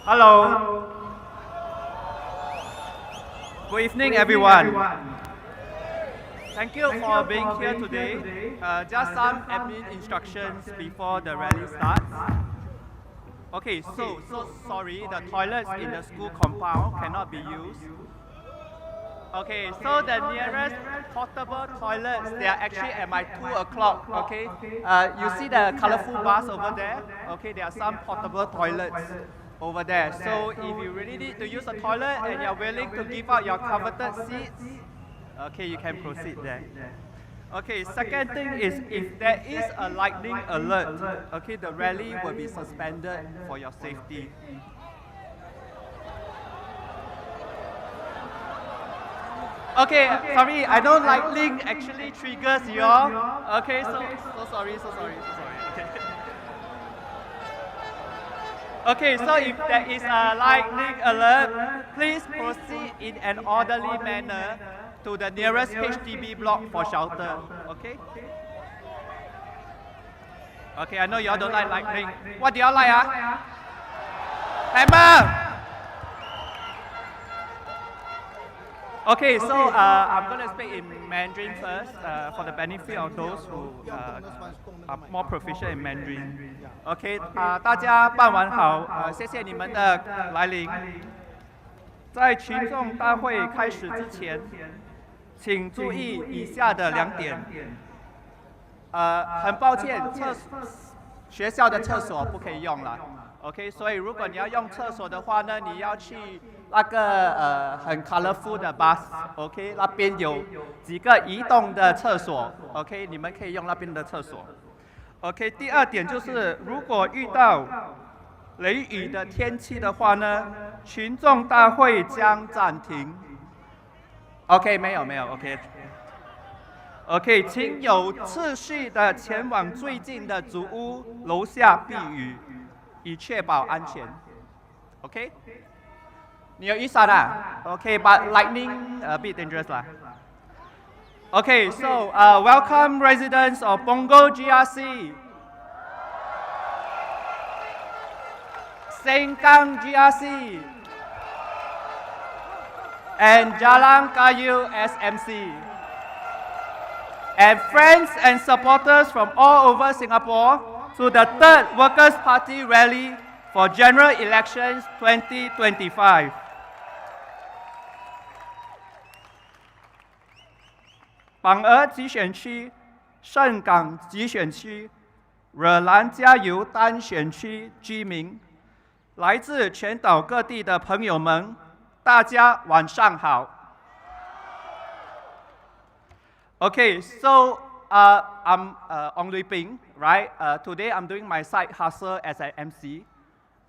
Hello. Good evening, everyone. Thank you for being here today. Just some admin instructions before the rally starts. Okay, so sorry, the toilets in the school compound cannot be used. Okay, so the nearest portable toilets, they are actually at my 2 o'clock, okay? You see the colorful bars over there? Okay, there are some portable toilets over there. So if you really need to use a toilet and you're willing to give out your coveted seats, okay, you can proceed there. Okay, second thing is if there is a lightning alert, okay, the rally will be suspended for your safety. Okay, sorry, I know lightning actually triggers you all. Okay, so sorry. Okay, so if there is a lightning alert, please proceed in an orderly manner to the nearest HDB block for shelter. Okay? Okay, I know y'all don't like lightning. What do y'all like, Hammer! Okay, so I'm going to speak in Mandarin first for the benefit of those who are more proficient in Mandarin. Okay, 大家傍晚好，谢谢你们的来临。在群众大会开始之前，请注意以下的2点。很抱歉，学校的厕所不可以用了。OK， 所以如果你要用厕所的话呢，你要去那个很 colorful 的 bus，OK， 那边有几个移动的厕所 ，OK， 你们可以用那边的厕所。OK， 第2点就是，如果遇到雷雨的天气的话呢，群众大会将暂停。OK， 没有 ，OK， 请有秩序的前往最近的组屋楼下避雨。以确保安全 ，OK？ 你有雨伞啊 ？OK，but lightning a bit dangerous 啦。Okay, so welcome residents of Punggol GRC, Sengkang GRC, and Jalan Kayu SMC, and friends and supporters from all over Singapore to the 3rd Workers' Party Rally for General Elections 2025. 榜儿集选区、盛港集选区、惹兰加油单选区居民，来自全岛各地的朋友们，大家晚上好。Okay, so I'm Ong Lui Ping, right? Today I'm doing my side hustle as an MC.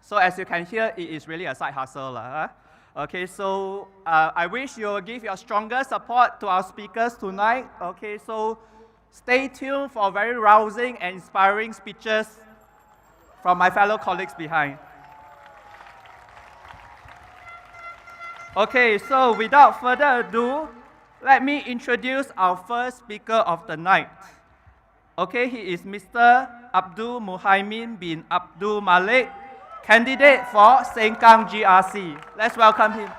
So as you can hear, it is really a side hustle. Okay, so I wish you will give your stronger support to our speakers tonight. Okay, so stay tuned for very rousing and inspiring speeches from my fellow colleagues behind. Okay, so without further ado, let me introduce our first speaker of the night. Okay, he is Mr. Abdul Muhaimin bin Abdul Malik, candidate for Sengkang GRC. Let's welcome him.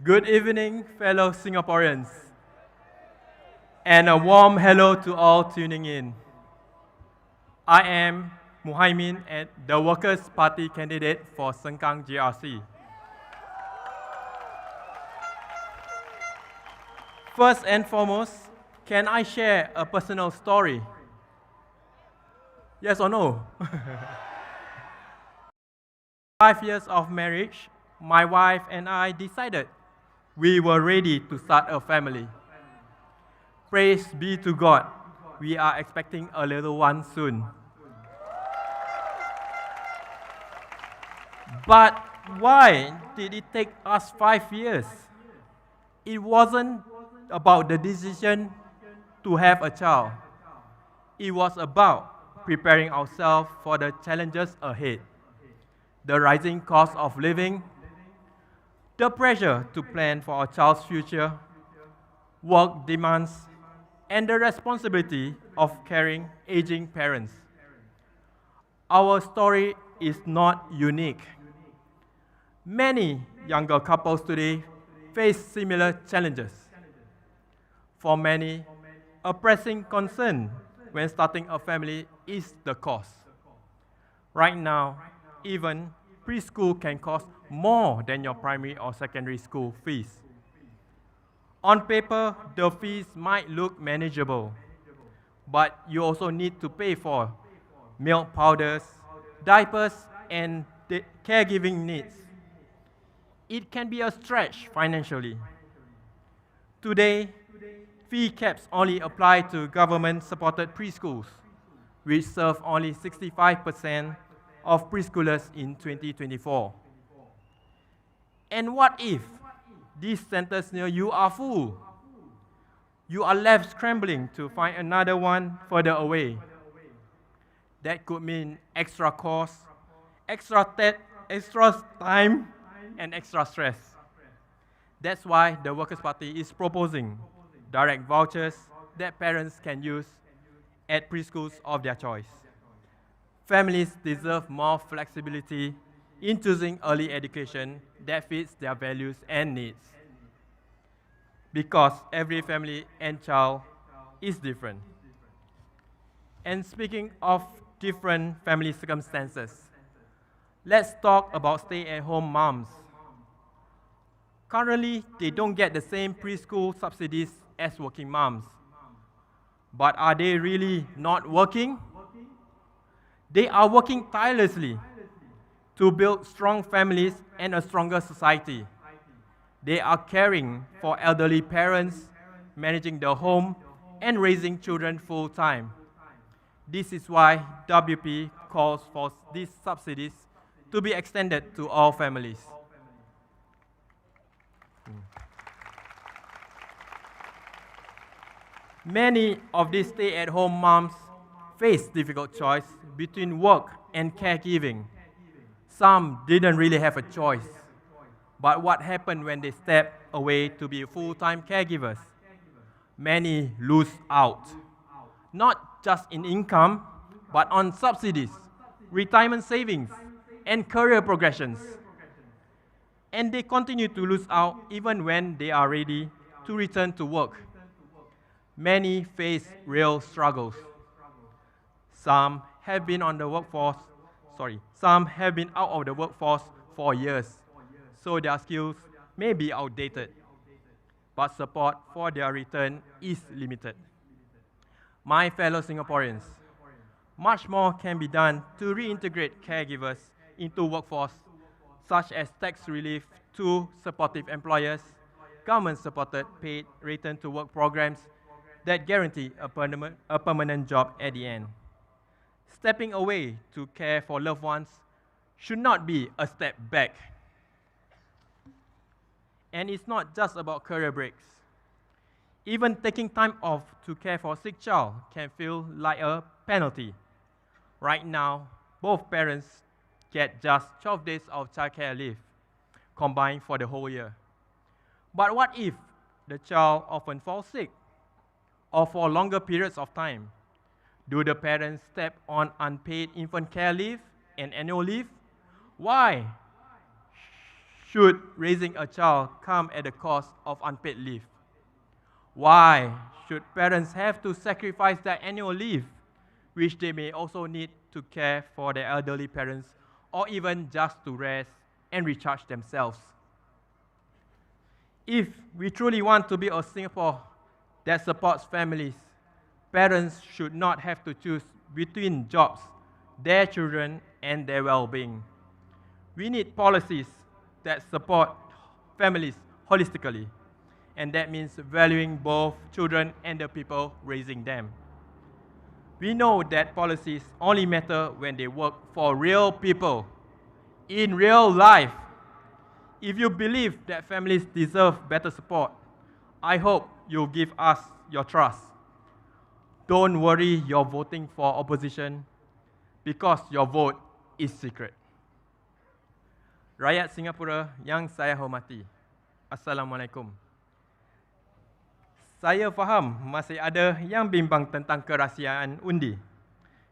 Good evening, fellow Singaporeans, and a warm hello to all tuning in. I am Muhaimin, and the Workers' Party candidate for Sengkang GRC. First and foremost, can I share a personal story? Yes or no? 5 years of marriage, my wife and I decided we were ready to start a family. Praise be to God, we are expecting a little one soon. But why did it take us 5 years? It wasn't about the decision to have a child. It was about preparing ourselves for the challenges ahead. The rising cost of living, the pressure to plan for our child's future, work demands, and the responsibility of caring aging parents. Our story is not unique. Many younger couples today face similar challenges. For many, a pressing concern when starting a family is the cost. Right now, even preschool can cost more than your primary or secondary school fees. On paper, the fees might look manageable, but you also need to pay for milk powders, diapers, and the caregiving needs. It can be a stretch financially. Today, fee caps only apply to government-supported preschools, which serve only 65% of preschoolers in 2024. And what if these centers near you are full? You are left scrambling to find another one further away. That could mean extra cost, extra time, and extra stress. That's why the Workers' Party is proposing direct vouchers that parents can use at preschools of their choice. Families deserve more flexibility in choosing early education that fits their values and needs. Because every family and child is different. And speaking of different family circumstances, let's talk about stay-at-home moms. Currently, they don't get the same preschool subsidies as working moms. But are they really not working? They are working tirelessly to build strong families and a stronger society. They are caring for elderly parents, managing the home, and raising children full-time. This is why WP calls for these subsidies to be extended to all families. Many of these stay-at-home moms face difficult choice between work and caregiving. Some didn't really have a choice. But what happened when they step away to be full-time caregivers? Many lose out, not just in income, but on subsidies, retirement savings, and career progressions. And they continue to lose out even when they are ready to return to work. Many face real struggles. Some have been out of the workforce for years, so their skills may be outdated, but support for their return is limited. My fellow Singaporeans, much more can be done to reintegrate caregivers into workforce, such as tax relief to supportive employers, government-supported paid return-to-work programs that guarantee a permanent job at the end. Stepping away to care for loved ones should not be a step back. And it's not just about career breaks. Even taking time off to care for a sick child can feel like a penalty. Right now, both parents get just 12 days of childcare leave, combined for the whole year. But what if the child often falls sick, or for longer periods of time? Do the parents step on unpaid infant care leave and annual leave? Why should raising a child come at the cost of unpaid leave? Why should parents have to sacrifice their annual leave, which they may also need to care for their elderly parents, or even just to rest and recharge themselves? If we truly want to be a Singapore that supports families, parents should not have to choose between jobs, their children, and their well-being. We need policies that support families holistically, and that means valuing both children and the people raising them. We know that policies only matter when they work for real people, in real life. If you believe that families deserve better support, I hope you'll give us your trust. Don't worry you're voting for opposition, because your vote is secret. Rakyat Singapura yang saya hormati, Assalamualaikum. Saya faham masih ada yang bimbang tentang kerahsiaan undi.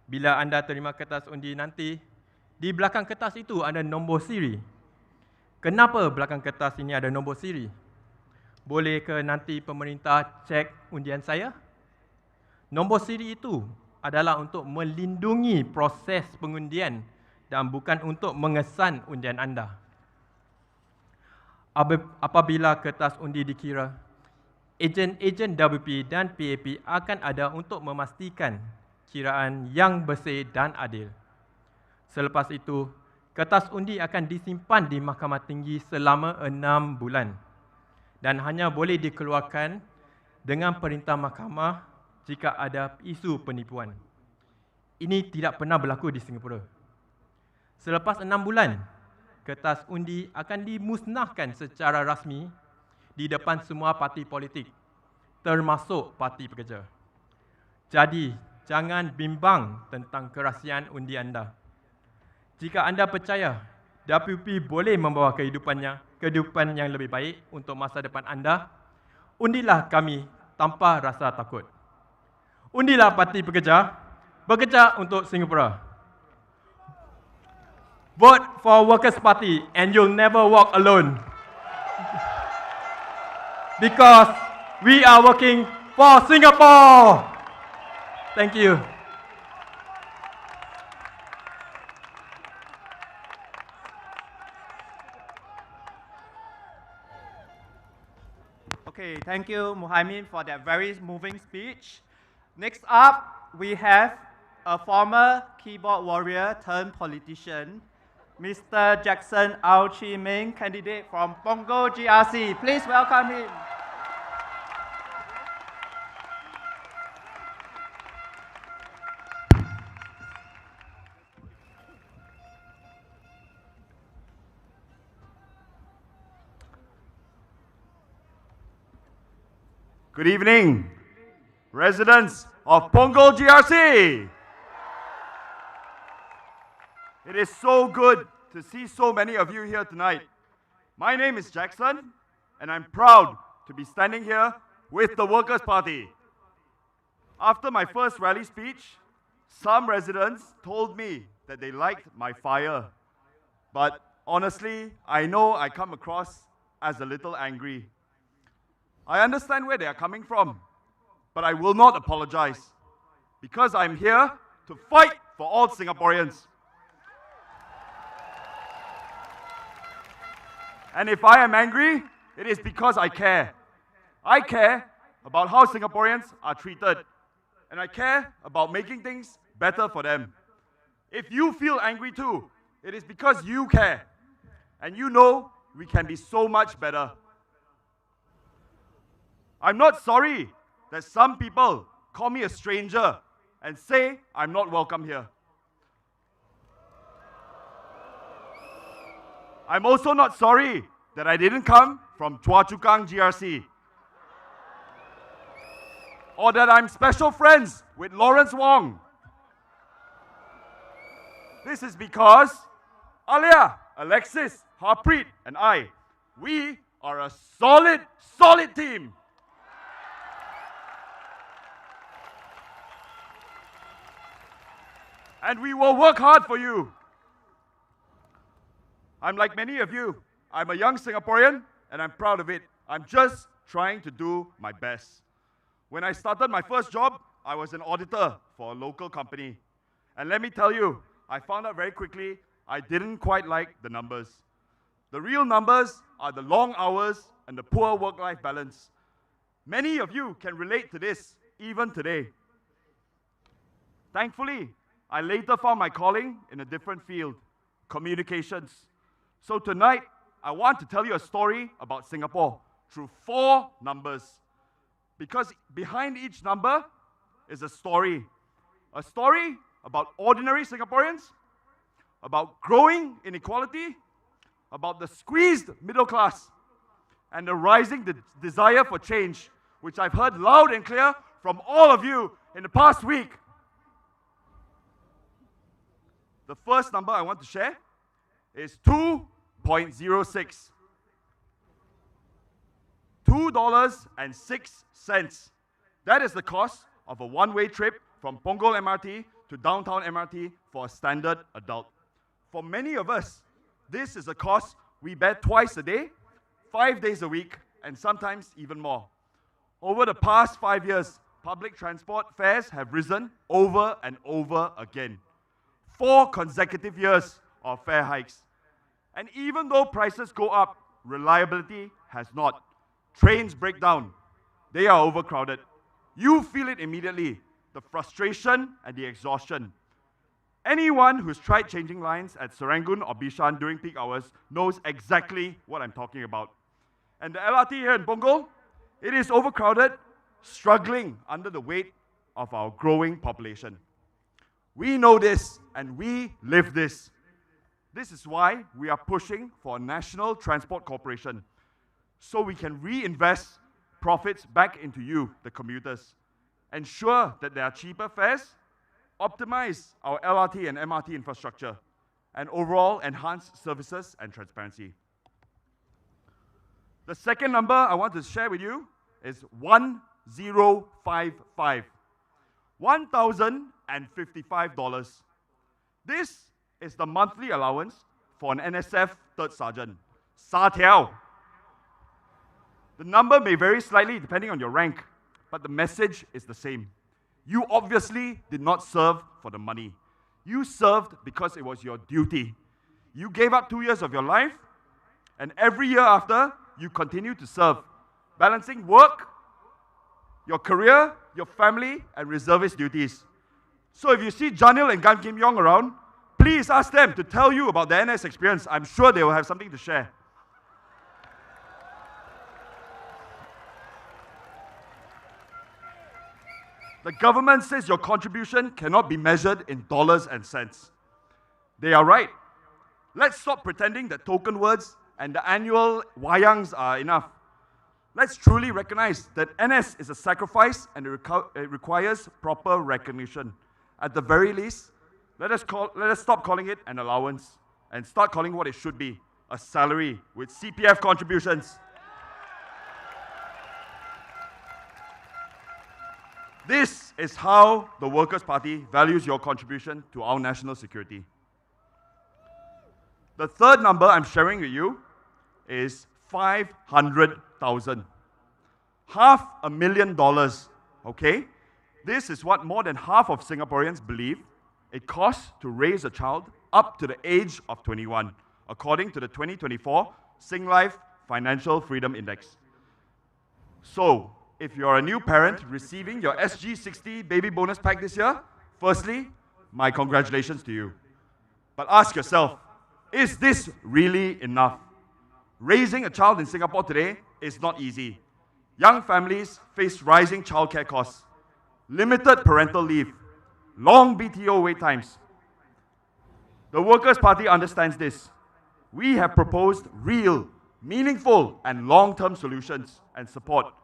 Bila anda terima kertas undi nanti, di belakang kertas itu ada nombor siri. Kenapa belakang kertas ini ada nombor siri? Boleh ke nanti pemerintah cek undian saya? Nombor siri itu adalah untuk melindungi proses pengundian dan bukan untuk mengesan undian anda. Apabila kertas undi dikira, ejen-ejen WP dan PAP akan ada untuk memastikan kiraan yang bersih dan adil. Selepas itu, kertas undi akan disimpan di Mahkamah Tinggi selama 6 bulan dan hanya boleh dikeluarkan dengan perintah mahkamah jika ada isu penipuan. Ini tidak pernah berlaku di Singapura. Selepas 6 bulan, kertas undi akan dimusnahkan secara rasmi di depan semua parti politik, termasuk Parti Pekerja. Jadi, jangan bimbang tentang kerahsiaan undi anda. Jika anda percaya WP boleh membawa kehidupan yang lebih baik untuk masa depan anda, undilah kami tanpa rasa takut. Undilah Parti Pekerja, bekerja untuk Singapura. Vote for Workers' Party and you'll never walk alone. Because we are working for Singapore. Thank you. Okay, thank you, Muhaimin, for that very moving speech. Next up, we have a former keyboard warrior turned politician, Mr. Jackson Ao Chi Ming, candidate from Punggol GRC. Please welcome him. Good evening, residents of Punggol GRC. It is so good to see so many of you here tonight. My name is Jackson, and I'm proud to be standing here with the Workers' Party. After my first rally speech, some residents told me that they liked my fire. But honestly, I know I come across as a little angry. I understand where they are coming from, but I will not apologize because I'm here to fight for all Singaporeans. And if I am angry, it is because I care. I care about how Singaporeans are treated, and I care about making things better for them. If you feel angry too, it is because you care, and you know we can be so much better. I'm not sorry that some people call me a stranger and say I'm not welcome here. I'm also not sorry that I didn't come from Choa Chu Kang GRC, or that I'm special friends with Lawrence Wong. This is because Alia, Alexis, Harpreet, and I, we are a solid team. And we will work hard for you. I'm like many of you. I'm a young Singaporean, and I'm proud of it. I'm just trying to do my best. When I started my first job, I was an auditor for a local company. And let me tell you, I found out very quickly I didn't quite like the numbers. The real numbers are the long hours and the poor work-life balance. Many of you can relate to this, even today. Thankfully, I later found my calling in a different field, communications. So tonight, I want to tell you a story about Singapore through 4 numbers. Because behind each number is a story. A story about ordinary Singaporeans, about growing inequality, about the squeezed middle class, and the rising desire for change, which I've heard loud and clear from all of you in the past week. The first number I want to share is 2.06. $2.06. That is the cost of a one-way trip from Punggol MRT to downtown MRT for a standard adult. For many of us, this is a cost we bear twice a day, 5 days a week, and sometimes even more. Over the past 5 years, public transport fares have risen over and over again. 4 consecutive years of fare hikes. And even though prices go up, reliability has not. Trains break down. They are overcrowded. You feel it immediately, the frustration and the exhaustion. Anyone who's tried changing lines at Serangoon or Bishan during peak hours knows exactly what I'm talking about. And the LRT here in Punggol, it is overcrowded, struggling under the weight of our growing population. We know this and we live this. This is why we are pushing for a national transport corporation, so we can reinvest profits back into you, the commuters. Ensure that there are cheaper fares, optimize our LRT and MRT infrastructure, and overall enhance services and transparency. The second number I want to share with you is 1055. $1,055. This is the monthly allowance for an NSF third sergeant. Sa Tiao. The number may vary slightly depending on your rank, but the message is the same. You obviously did not serve for the money. You served because it was your duty. You gave up 2 years of your life, and every year after, you continue to serve, balancing work, your career, your family, and reservist duties. So if you see Janil and Gan Kim Yong around, please ask them to tell you about their NS experience. I'm sure they will have something to share. The government says your contribution cannot be measured in dollars and cents. They are right. Let's stop pretending that token words and the annual wayangs are enough. Let's truly recognize that NS is a sacrifice and it requires proper recognition. At the very least, let us stop calling it an allowance and start calling what it should be, a salary with CPF contributions. This is how the Workers' Party values your contribution to our national security. The third number I'm sharing with you is 500,000. $500,000, okay? This is what more than half of Singaporeans believe it costs to raise a child up to the age of 21, according to the 2024 Singlife Financial Freedom Index. So, if you're a new parent receiving your SG60 baby bonus pack this year, firstly, my congratulations to you. But ask yourself, is this really enough? Raising a child in Singapore today is not easy. Young families face rising childcare costs, limited parental leave, long BTO wait times. The Workers' Party understands this. We have proposed real, meaningful, and long-term solutions and support.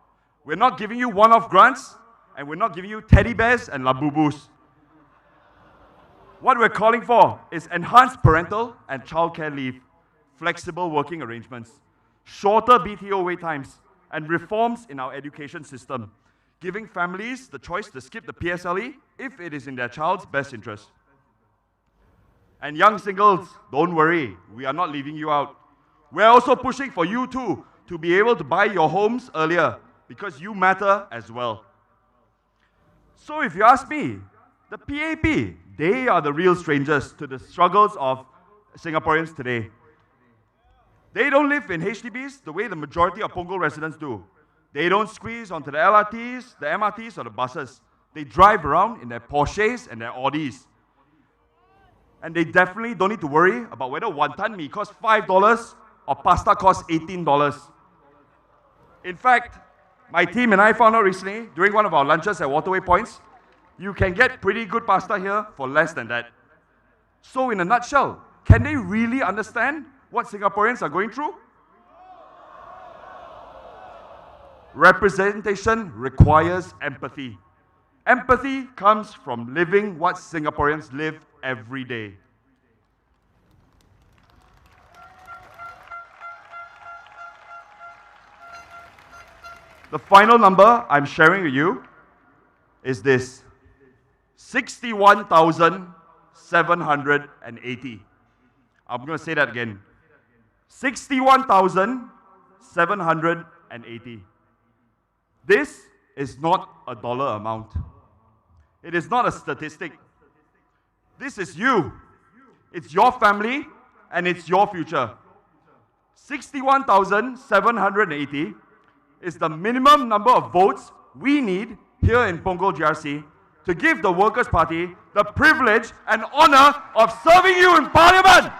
We're not giving you one-off grants, and we're not giving you teddy bears and labubus. What we're calling for is enhanced parental and childcare leave, flexible working arrangements, shorter BTO wait times, and reforms in our education system, giving families the choice to skip the PSLE if it is in their child's best interest. And young singles, don't worry, we are not leaving you out. We're also pushing for you too to be able to buy your homes earlier, because you matter as well. So if you ask me, the PAP, they are the real strangers to the struggles of Singaporeans today. They don't live in HDBs the way the majority of Punggol residents do. They don't squeeze onto the LRTs, the MRTs, or the buses. They drive around in their Porsches and their Audis. And they definitely don't need to worry about whether wonton mee costs $5 or pasta costs $18. In fact, my team and I found out recently, during one of our lunches at Waterway Points, you can get pretty good pasta here for less than that. So in a nutshell, can they really understand what Singaporeans are going through? Representation requires empathy. Empathy comes from living what Singaporeans live every day. The final number I'm sharing with you is this: 61,780. I'm going to say that again. 61,780. This is not a dollar amount. It is not a statistic. This is you. It's your family and it's your future. 61,780 is the minimum number of votes we need here in Punggol GRC to give the Workers' Party the privilege and honor of serving you in Parliament.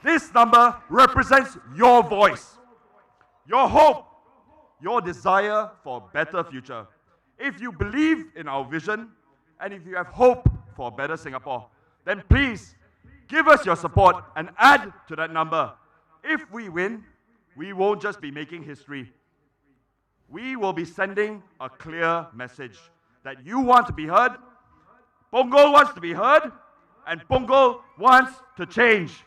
This number represents your voice, your hope, your desire for a better future. If you believe in our vision and if you have hope for a better Singapore, then please give us your support and add to that number. If we win, we won't just be making history. We will be sending a clear message that you want to be heard, Punggol wants to be heard, and Punggol wants to change.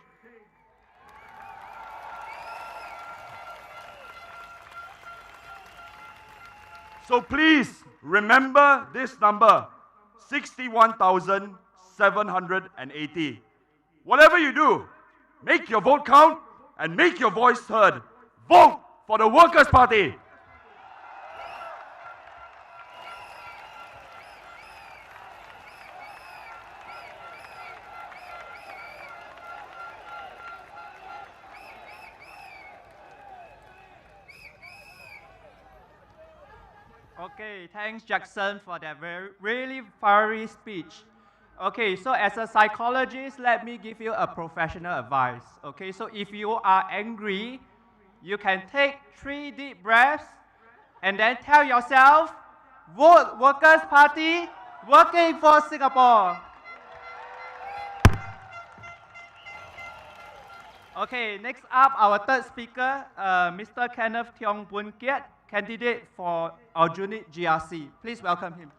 So please remember this number, 61,780. Whatever you do, make your vote count and make your voice heard. Vote for the Workers' Party. Okay, thanks Jackson for that really fiery speech. Okay, so as a psychologist, let me give you a professional advice. Okay, so if you are angry, you can take 3 deep breaths and then tell yourself, vote Workers' Party, working for Singapore. Okay, next up, our third speaker, Mr. Kenneth Tiong Boon Kiat, candidate for Aljunied GRC. Please welcome him.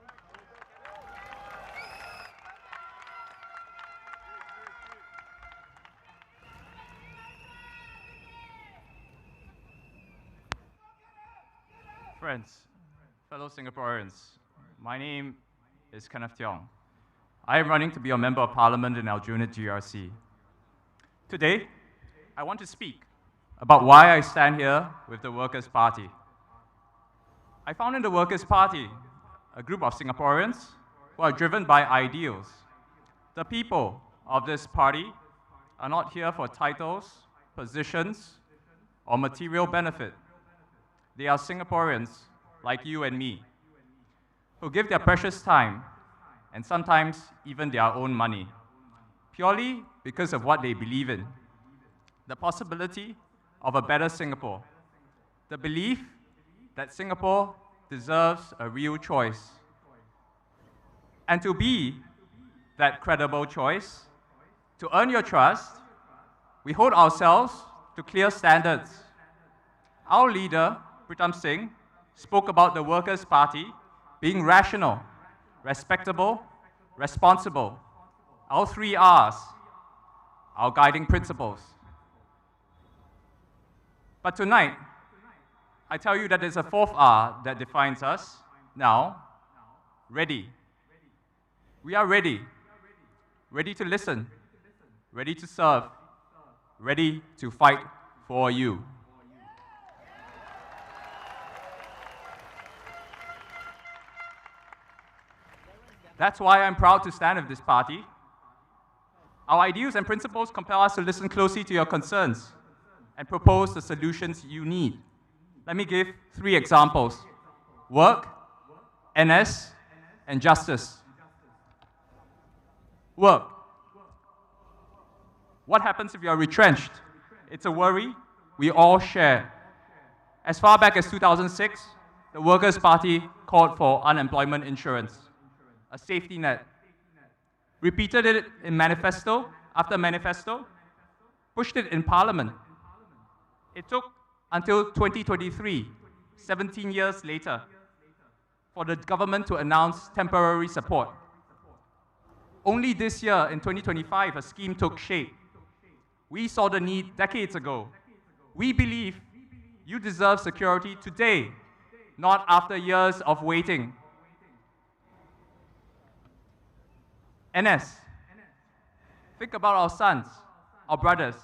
Friends, fellow Singaporeans, my name is Kenneth Tiong. I am running to be a Member of Parliament in Aljunied GRC. Today, I want to speak about why I stand here with the Workers' Party. I found in the Workers' Party a group of Singaporeans who are driven by ideals. The people of this party are not here for titles, positions, or material benefit. They are Singaporeans like you and me, who give their precious time and sometimes even their own money, purely because of what they believe in. The possibility of a better Singapore. The belief that Singapore deserves a real choice. And to be that credible choice, to earn your trust, we hold ourselves to clear standards. Our leader, Pritam Singh, spoke about the Workers' Party being rational, respectable, responsible. All 3 R's, our guiding principles. But tonight, I tell you that there's a 4th R that defines us. Now, ready. We are ready. Ready to listen. Ready to serve. Ready to fight for you. That's why I'm proud to stand with this party. Our ideals and principles compel us to listen closely to your concerns and propose the solutions you need. Let me give 3 examples: work, NS, and justice. Work. What happens if you are retrenched? It's a worry we all share. As far back as 2006, the Workers' Party called for unemployment insurance, a safety net. Repeated it in manifesto after manifesto, pushed it in Parliament. It took until 2023, 17 years later, for the government to announce temporary support. Only this year, in 2025, a scheme took shape. We saw the need decades ago. We believe you deserve security today, not after years of waiting. NS, think about our sons, our brothers,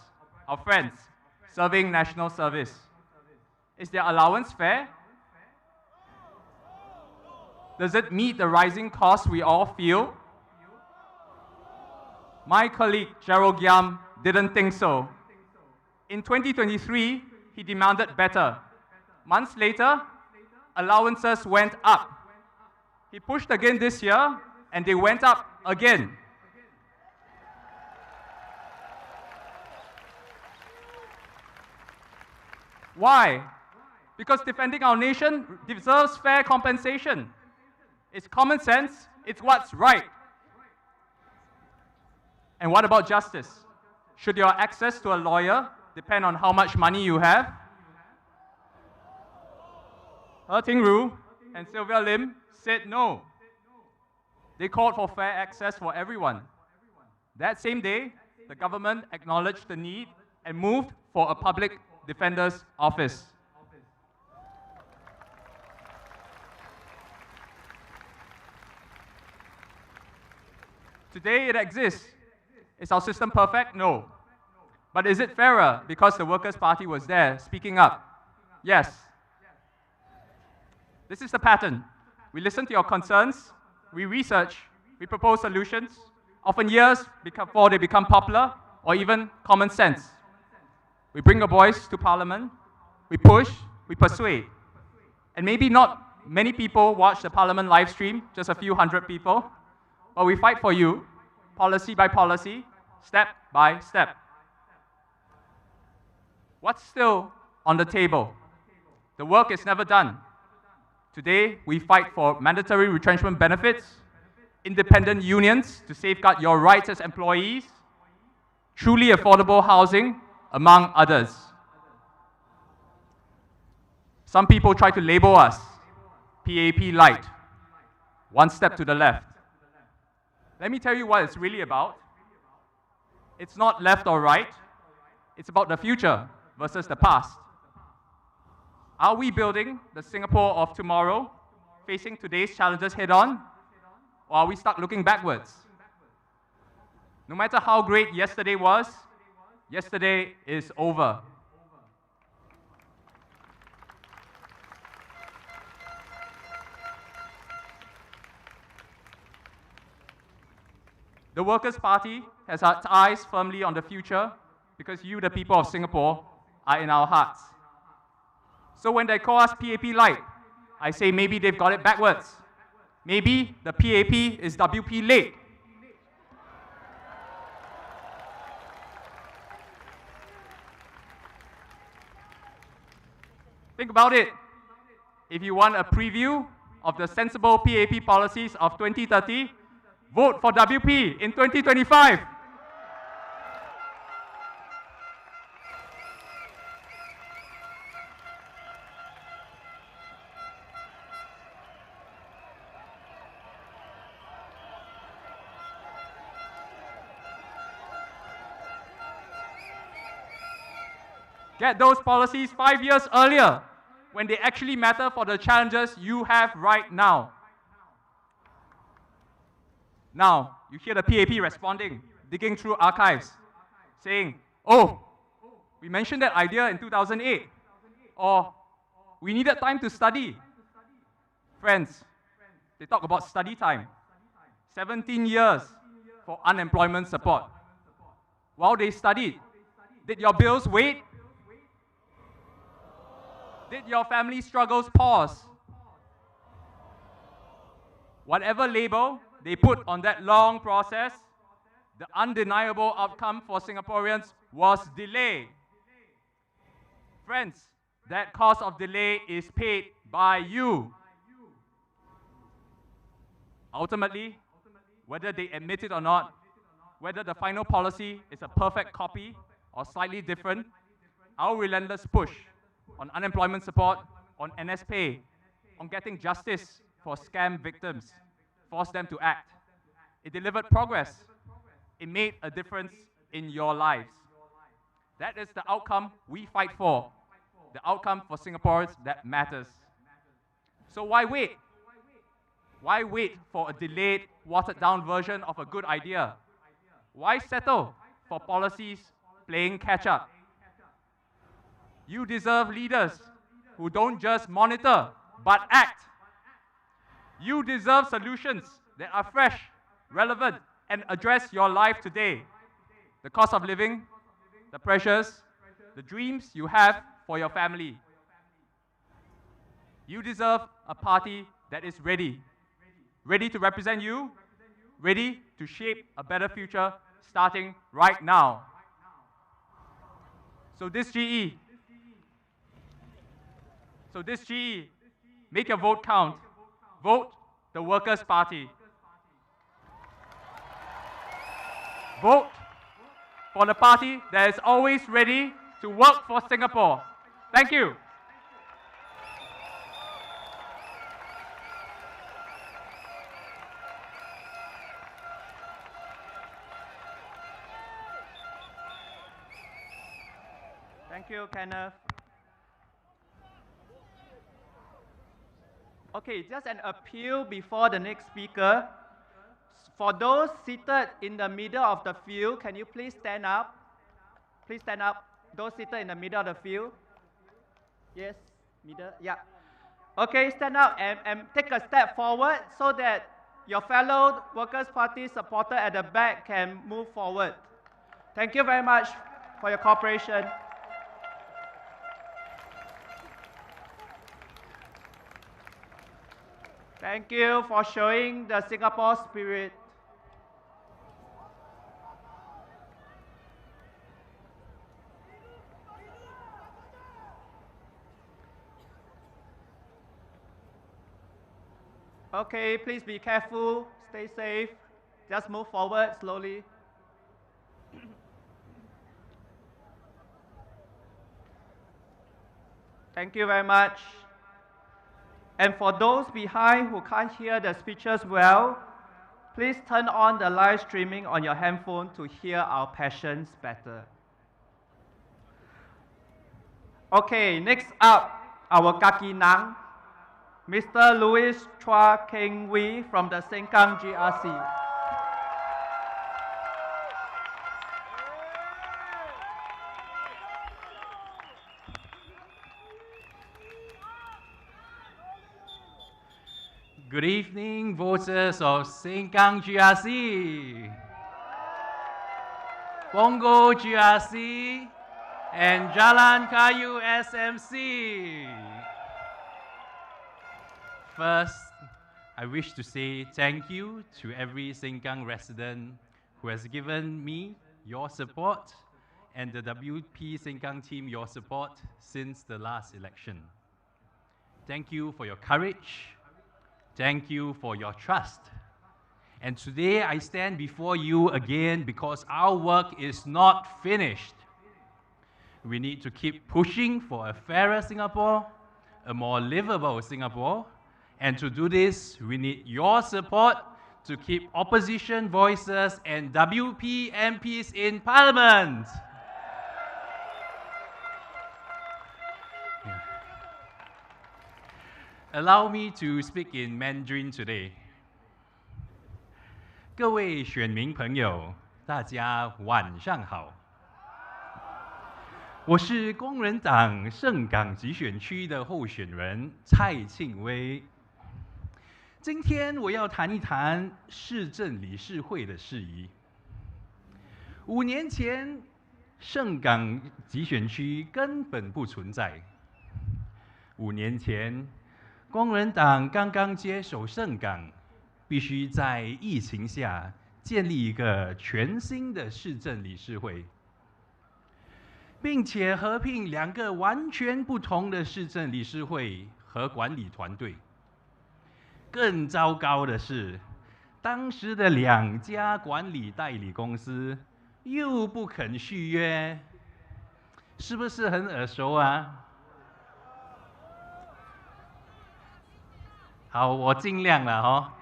our friends serving national service. Is their allowance fair? Does it meet the rising costs we all feel? My colleague Gerald Giam didn't think so. In 2023, he demanded better. Months later, allowances went up. He pushed again this year, and they went up again. Why? Because defending our nation deserves fair compensation. It's common sense, it's what's right. And what about justice? Should your access to a lawyer depend on how much money you have? He Ting-ru and Sylvia Lim said no. They called for fair access for everyone. That same day, the government acknowledged the need and moved for a public defender's office. Today it exists. Is our system perfect? No. But is it fairer because the Workers' Party was there speaking up? Yes. This is the pattern. We listen to your concerns, we research, we propose solutions, often years before they become popular or even common sense. We bring a voice to Parliament, we push, we persuade. And maybe not many people watch the Parliament live stream, just a few hundred people, but we fight for you, policy by policy, step by step. What's still on the table? The work is never done. Today, we fight for mandatory retrenchment benefits, independent unions to safeguard your rights as employees, truly affordable housing, among others. Some people try to label us PAP light, one step to the left. Let me tell you what it's really about. It's not left or right. It's about the future versus the past. Are we building the Singapore of tomorrow, facing today's challenges head-on, or are we stuck looking backwards? No matter how great yesterday was, yesterday is over. The Workers' Party has its eyes firmly on the future because you, the people of Singapore, are in our hearts. So when they call us PAP light, I say maybe they've got it backwards. Maybe the PAP is WP late. Think about it. If you want a preview of the sensible PAP policies of 2030, vote for WP in 2025. Get those policies 5 years earlier, when they actually matter for the challenges you have right now. Now, you hear the PAP responding, digging through archives, saying, oh, we mentioned that idea in 2008, or we needed time to study. Friends, they talk about study time. 17 years for unemployment support. While they studied, did your bills wait? Did your family struggles pause? Whatever label they put on that long process, the undeniable outcome for Singaporeans was delay. Friends, that cost of delay is paid by you. Ultimately, whether they admit it or not, whether the final policy is a perfect copy or slightly different, our relentless push on unemployment support, on NS pay, on getting justice for scam victims, forced them to act. It delivered progress. It made a difference in your lives. That is the outcome we fight for. The outcome for Singaporeans that matters. So why wait? Why wait for a delayed, watered-down version of a good idea? Why settle for policies playing catch-up? You deserve leaders who don't just monitor, but act. You deserve solutions that are fresh, relevant, and address your life today. The cost of living, the pressures, the dreams you have for your family. You deserve a party that is ready. Ready to represent you, ready to shape a better future starting right now. So this GE, make your vote count. Vote the Workers' Party. Vote for the party that is always ready to work for Singapore. Thank you. Thank you, Kenneth. Okay, just an appeal before the next speaker. For those seated in the middle of the field, can you please stand up? Please stand up. Those seated in the middle of the field. Yes, middle, yeah. Okay, stand up and take a step forward so that your fellow Workers' Party supporter at the back can move forward. Thank you very much for your cooperation. Thank you for showing the Singapore spirit. Okay, please be careful, stay safe. Just move forward slowly. Thank you very much. And for those behind who can't hear the speeches well, please turn on the live streaming on your handphone to hear our passions better. Okay, next up, our Kaki Nang, Mr. Louis Chua Keng Wee from the Sengkang GRC. Good evening, voters of Sengkang GRC, Punggol GRC, and Jalan Kayu SMC. First, I wish to say thank you to every Sengkang resident who has given me your support and the WP Sengkang team your support since the last election. Thank you for your courage. Thank you for your trust. And today I stand before you again because our work is not finished. We need to keep pushing for a fairer Singapore, a more livable Singapore, and to do this, we need your support to keep opposition voices and WP MPs in Parliament. Allow me to speak in Mandarin today. 各位选民朋友，大家晚上好。我是工人党盛港集选区的候选人蔡庆威。今天我要谈一谈市政理事会的事宜。5年前，盛港集选区根本不存在。5年前，工人党刚刚接手盛港，必须在疫情下建立一个全新的市政理事会，并且合并2个完全不同的市政理事会和管理团队。更糟糕的是，当时的2家管理代理公司又不肯续约，是不是很耳熟啊？好，我尽量了哦，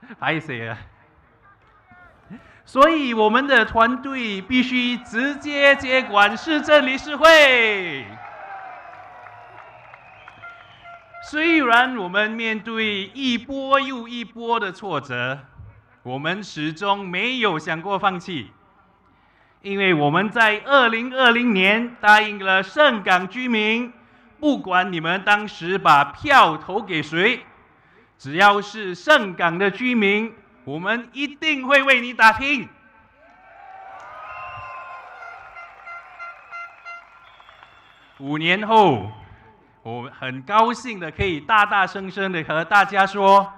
不好意思啊。所以我们的团队必须直接接管市政理事会。虽然我们面对一波又一波的挫折，我们始终没有想过放弃，因为我们在2020年答应了盛港居民，不管你们当时把票投给谁，只要是盛港的居民，我们一定会为你打拼。5年后，我很高兴的可以大大声声的和大家说，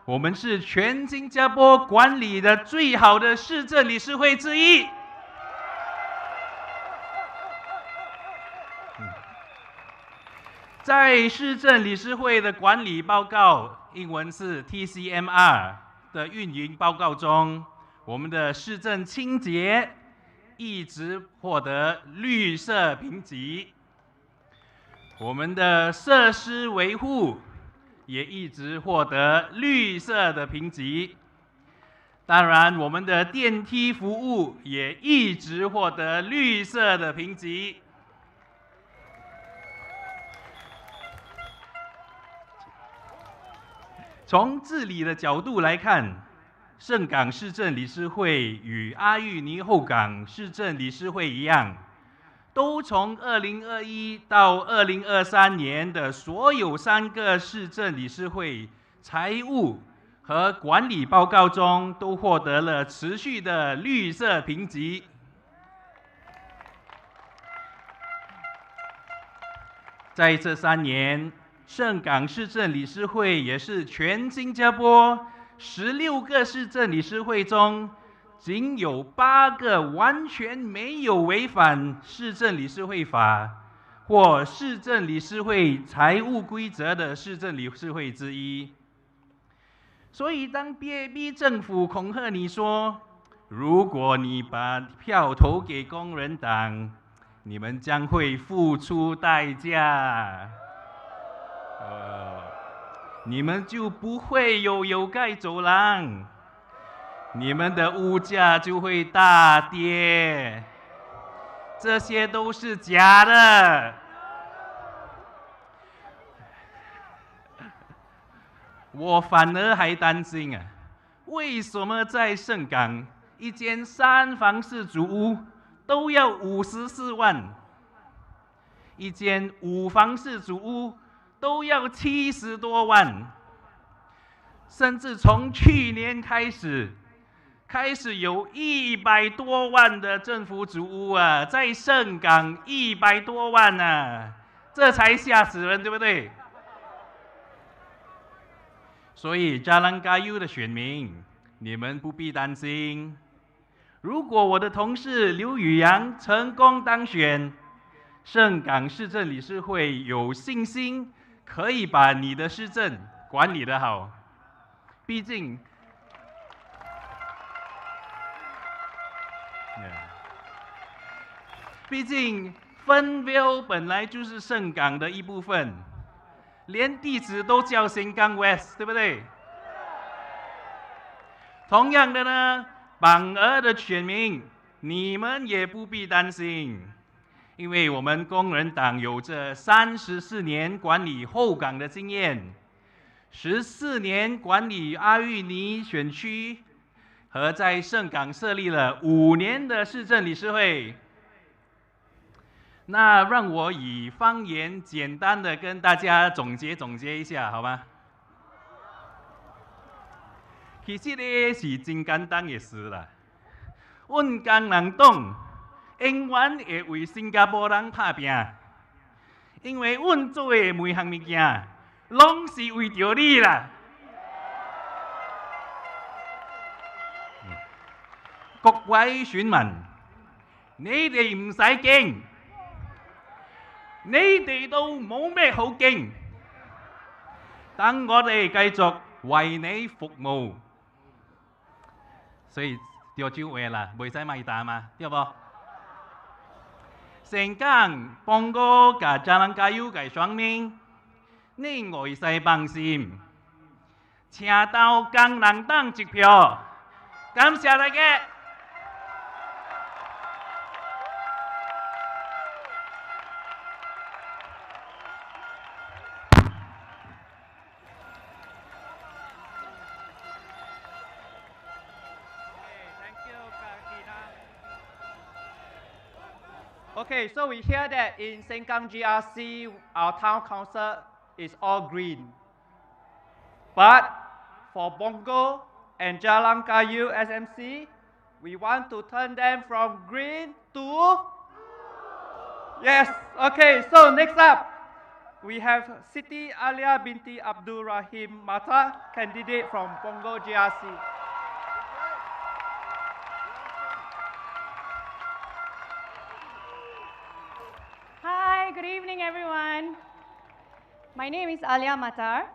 我们是全新加坡管理的最好的市政理事会之一。在市政理事会的管理报告，英文是 TCMR 的运营报告中，我们的市政清洁一直获得绿色评级。我们的设施维护也一直获得绿色的评级，当然，我们的电梯服务也一直获得绿色的评级。从治理的角度来看，盛港市政理事会与阿育尼后港市政理事会一样，都从2021到2023年的所有3个市政理事会财务和管理报告中都获得了持续的绿色评级。在这3年，盛港市政理事会也是全新加坡16个市政理事会中，仅有8个完全没有违反市政理事会法或市政理事会财务规则的市政理事会之一。所以，当 PAP 政府恐吓你说，如果你把票投给工人党，你们将会付出代价，你们就不会有盖走廊。你们的物价就会大跌，这些都是假的。我反而还担心啊，为什么在盛港一间3房式主屋都要54万，一间5房式主屋都要70多万，甚至从去年开始有100多万的政府主屋啊，在盛港100多万啊，这才吓死人，对不对？所以Jalan Kayu的选民，你们不必担心。如果我的同事刘宇阳成功当选，盛港市政理事会有信心可以把你的市政管理得好。毕竟Fernvale 本来就是盛港的一部分，连地址都叫Sengkang West， 对不对？同样的呢，榜儿的选民，你们也不必担心，因为我们工人党有着34年管理后港的经验，14年管理阿育尼选区，和在盛港设立了5年的市政理事会。那让我以方言简单的跟大家总结一下，好吗？其实呢是真简单的事啦。阮工人党永远会为新加坡人打拼，因为阮做的每项物件，拢是为着你啦。各位選民，你哋唔使驚。你哋都冇咩好驚，等我哋繼續為你服務。所以條招話啦，唔使咪打嘛，對不？成間幫個架Jalan Kayu嘅雙面，你外勢放心，請到工人黨一票，感謝大家。Okay, so we hear that in Sengkang GRC, our town council is all green. But for Punggol and Jalan Kayu SMC, we want to turn them from green to... Yes, okay, so next up, we have Siti Alia binti Abdul Rahim Mata, candidate from Punggol GRC. Hi, good evening everyone. My name is Alia Matar,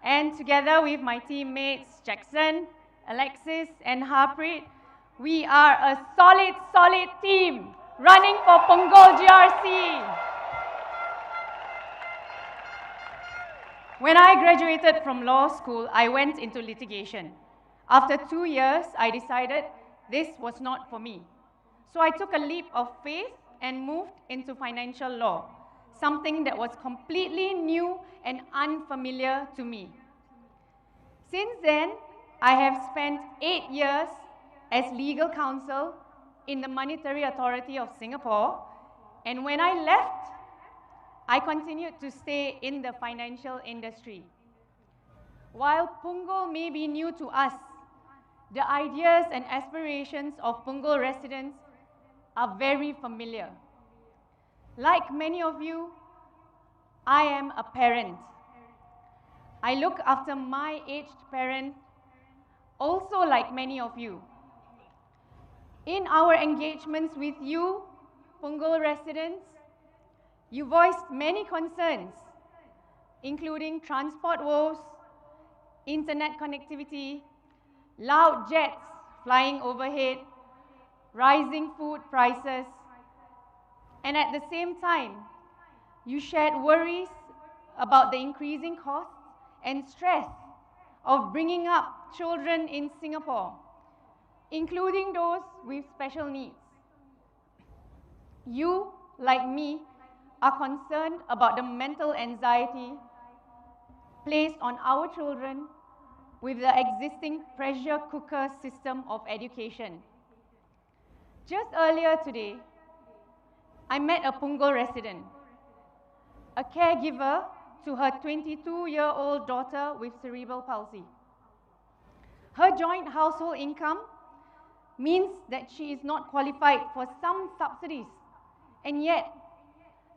and together with my teammates Jackson, Alexis and Harpreet, we are a solid team running for Punggol GRC. When I graduated from law school, I went into litigation. After 2 years, I decided this was not for me. So I took a leap of faith and moved into financial law, something that was completely new and unfamiliar to me. Since then, I have spent 8 years as legal counsel in the Monetary Authority of Singapore, and when I left, I continued to stay in the financial industry. While Punggol may be new to us, the ideas and aspirations of Punggol residents are very familiar. Like many of you, I am a parent. I look after my aged parent, also like many of you. In our engagements with you, Punggol residents, you voiced many concerns, including transport woes, internet connectivity, loud jets flying overhead, rising food prices, and at the same time, you shared worries about the increasing costs and stress of bringing up children in Singapore, including those with special needs. You, like me, are concerned about the mental anxiety placed on our children with the existing pressure cooker system of education. Just earlier today, I met a Punggol resident, a caregiver to her 22-year-old daughter with cerebral palsy. Her joint household income means that she is not qualified for some subsidies, and yet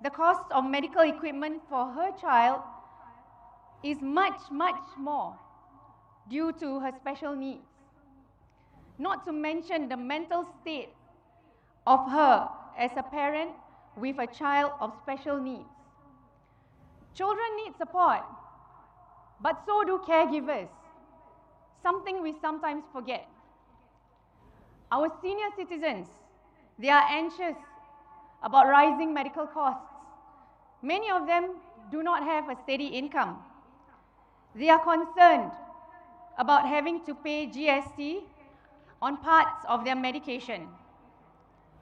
the cost of medical equipment for her child is much more due to her special needs. Not to mention the mental state of her as a parent with a child of special needs. Children need support, but so do caregivers, something we sometimes forget. Our senior citizens, they are anxious about rising medical costs. Many of them do not have a steady income. They are concerned about having to pay GST on parts of their medication,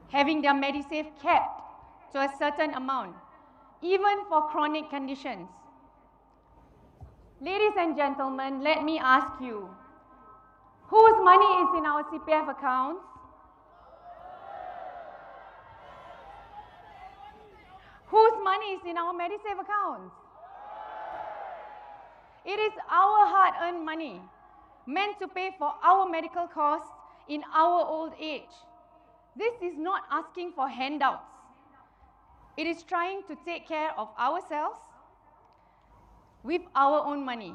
having their Medisave capped to a certain amount, even for chronic conditions. Ladies and gentlemen, let me ask you, whose money is in our CPF accounts? Whose money is in our Medisave accounts? It is our hard-earned money, meant to pay for our medical costs in our old age. This is not asking for handouts. It is trying to take care of ourselves with our own money.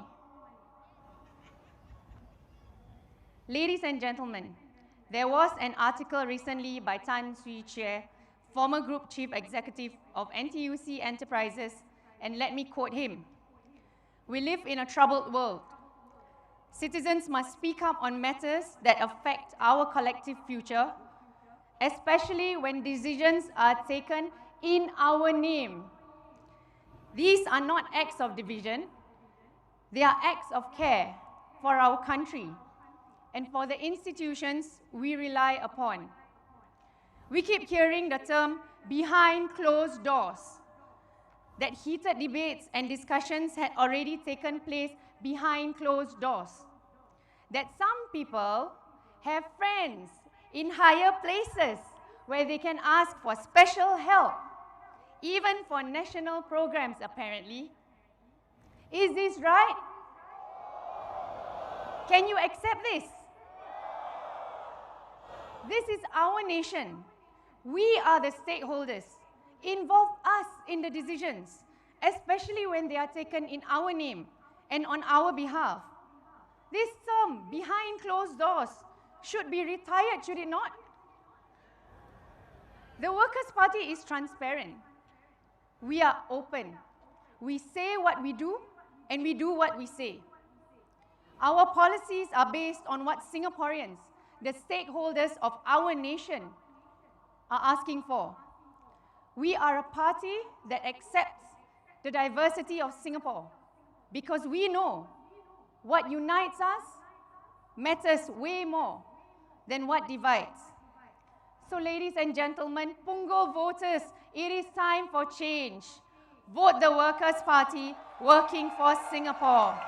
Ladies and gentlemen, there was an article recently by Tan Swee Chie, former Group Chief Executive of NTUC Enterprises, and let me quote him. "We live in a troubled world. Citizens must speak up on matters that affect our collective future, especially when decisions are taken in our name. These are not acts of division, they are acts of care for our country and for the institutions we rely upon." We keep hearing the term behind closed doors, that heated debates and discussions had already taken place behind closed doors, that some people have friends in higher places where they can ask for special help, even for national programs apparently. Is this right? Can you accept this? This is our nation. We are the stakeholders. Involve us in the decisions, especially when they are taken in our name and on our behalf. This term, behind closed doors, should be retired, should it not? The Workers' Party is transparent. We are open. We say what we do, and we do what we say. Our policies are based on what Singaporeans, the stakeholders of our nation, are asking for. We are a party that accepts the diversity of Singapore because we know what unites us matters way more than what divides. So ladies and gentlemen, Punggol voters, it is time for change. Vote the Workers' Party, working for Singapore.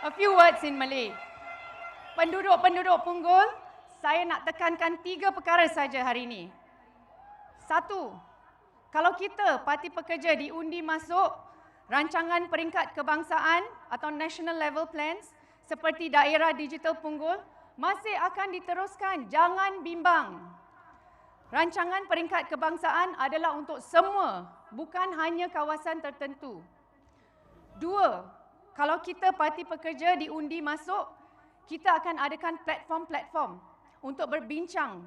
A few words in Malay. Penduduk-penduduk Punggol, saya nak tekankan 3 perkara saja hari ini. 1, kalau kita Parti Pekerja diundi masuk rancangan peringkat kebangsaan atau national level plans seperti daerah digital Punggol, masih akan diteruskan, jangan bimbang. Rancangan peringkat kebangsaan adalah untuk semua, bukan hanya kawasan tertentu. 2, kalau kita Parti Pekerja diundi masuk, kita akan adakan platform-platform untuk berbincang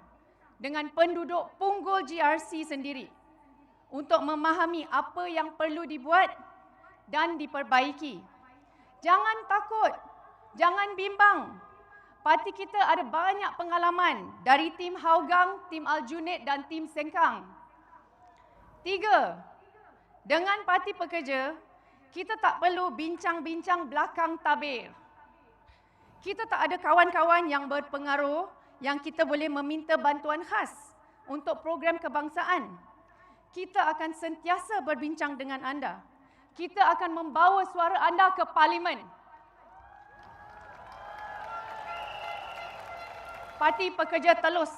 dengan penduduk Punggol GRC sendiri untuk memahami apa yang perlu dibuat dan diperbaiki. Jangan takut, jangan bimbang. Parti kita ada banyak pengalaman dari tim Hougang, tim Aljunied dan tim Sengkang. 3, dengan Parti Pekerja, kita tak perlu bincang-bincang belakang tabir. Kita tak ada kawan-kawan yang berpengaruh yang kita boleh meminta bantuan khas untuk program kebangsaan. Kita akan sentiasa berbincang dengan anda. Kita akan membawa suara anda ke parlimen. Parti Pekerja Telus,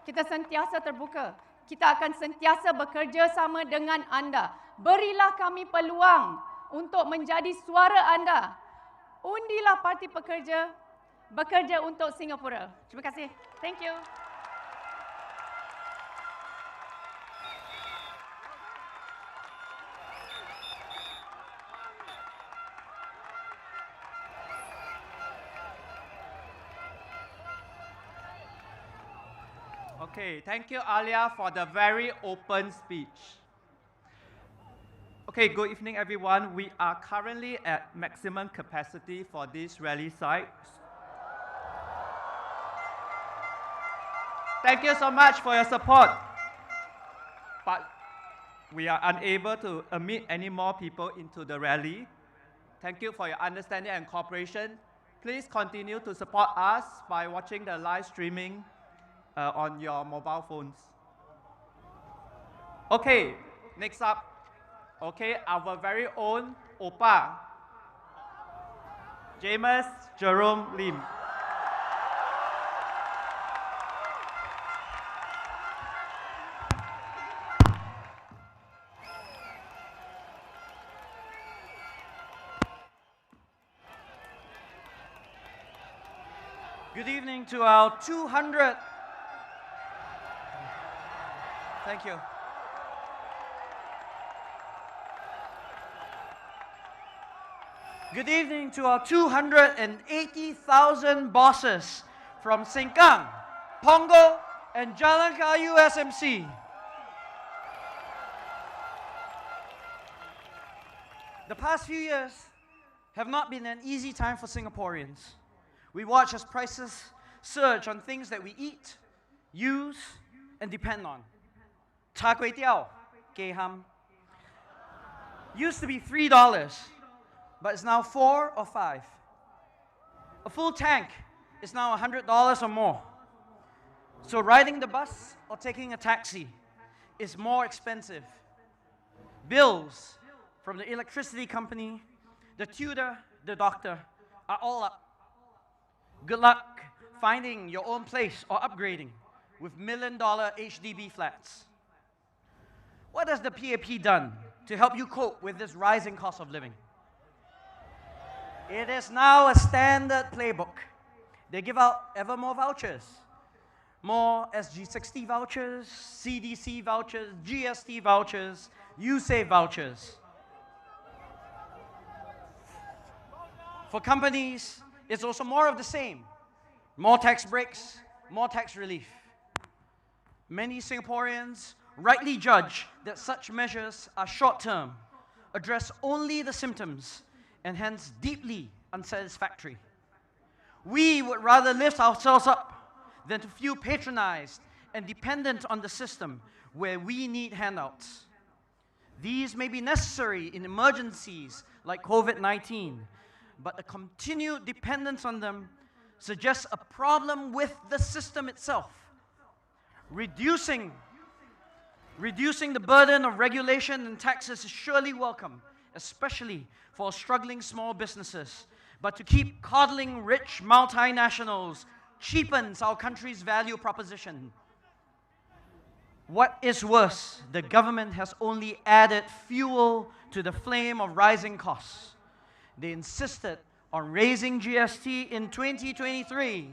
kita sentiasa terbuka. Kita akan sentiasa bekerja sama dengan anda. Berilah kami peluang untuk menjadi suara anda. Undilah Parti Pekerja, bekerja untuk Singapura. Terima kasih. Thank you. Okay, thank you, Alia, for the very open speech. Okay, good evening, everyone. We are currently at maximum capacity for this rally site. Thank you so much for your support. But we are unable to admit any more people into the rally. Thank you for your understanding and cooperation. Please continue to support us by watching the live streaming on your mobile phones. Okay, next up, okay, our very own Oppa, James Jerome Lim. Good evening to our 200. Thank you. Good evening to our 280,000 bosses from Sengkang, Punggol, and Jalan Kayu SMC. The past few years have not been an easy time for Singaporeans. We watch as prices surge on things that we eat, use, and depend on. Char kway teow, keh ham, used to be $3, but it's now $4 or $5. A full tank is now $100 or more. So riding the bus or taking a taxi is more expensive. Bills from the electricity company, the tutor, the doctor are all up. Good luck finding your own place or upgrading with million-dollar HDB flats. What has the PAP done to help you cope with this rising cost of living? It is now a standard playbook. They give out ever more vouchers. More SG60 vouchers, CDC vouchers, GST vouchers, USAVE vouchers. For companies, it's also more of the same. More tax breaks, more tax relief. Many Singaporeans rightly judge that such measures are short-term, address only the symptoms, and hence deeply unsatisfactory. We would rather lift ourselves up than to feel patronized and dependent on the system where we need handouts. These may be necessary in emergencies like COVID-19, but a continued dependence on them suggests a problem with the system itself. Reducing the burden of regulation and taxes is surely welcome, especially for struggling small businesses. But to keep coddling rich multinationals cheapens our country's value proposition. What is worse, the government has only added fuel to the flame of rising costs. They insisted on raising GST in 2023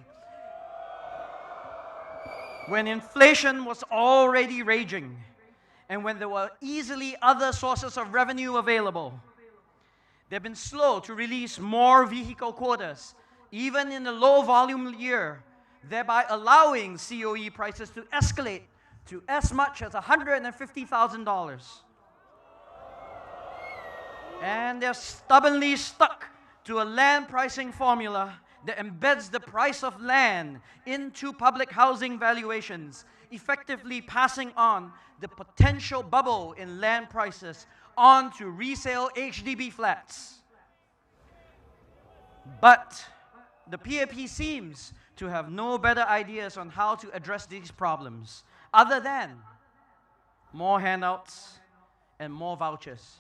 when inflation was already raging and when there were easily other sources of revenue available. They've been slow to release more vehicle quotas, even in a low-volume year, thereby allowing COE prices to escalate to as much as $150,000. And they're stubbornly stuck to a land pricing formula that embeds the price of land into public housing valuations, effectively passing on the potential bubble in land prices onto resale HDB flats. But the PAP seems to have no better ideas on how to address these problems other than more handouts and more vouchers.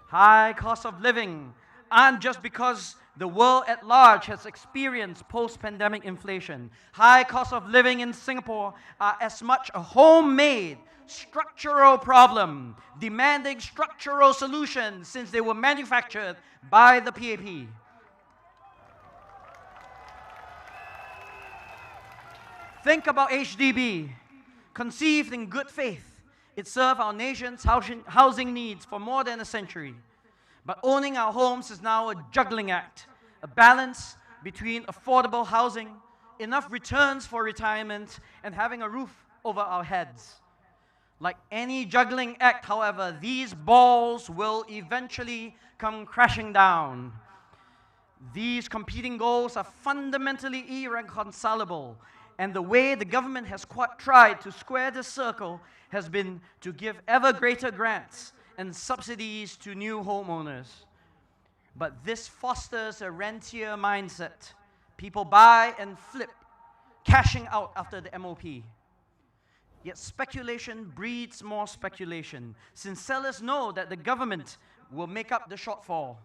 High cost of living aren't just because the world at large has experienced post-pandemic inflation. High cost of living in Singapore are as much a homemade structural problem, demanding structural solutions since they were manufactured by the PAP. Think about HDB. Conceived in good faith, it served our nation's housing needs for more than a century. But owning our homes is now a juggling act, a balance between affordable housing, enough returns for retirement, and having a roof over our heads. Like any juggling act, however, these balls will eventually come crashing down. These competing goals are fundamentally irreconcilable, and the way the government has tried to square this circle has been to give ever greater grants and subsidies to new homeowners. But this fosters a rentier mindset. People buy and flip, cashing out after the MOP. Yet speculation breeds more speculation, since sellers know that the government will make up the shortfall.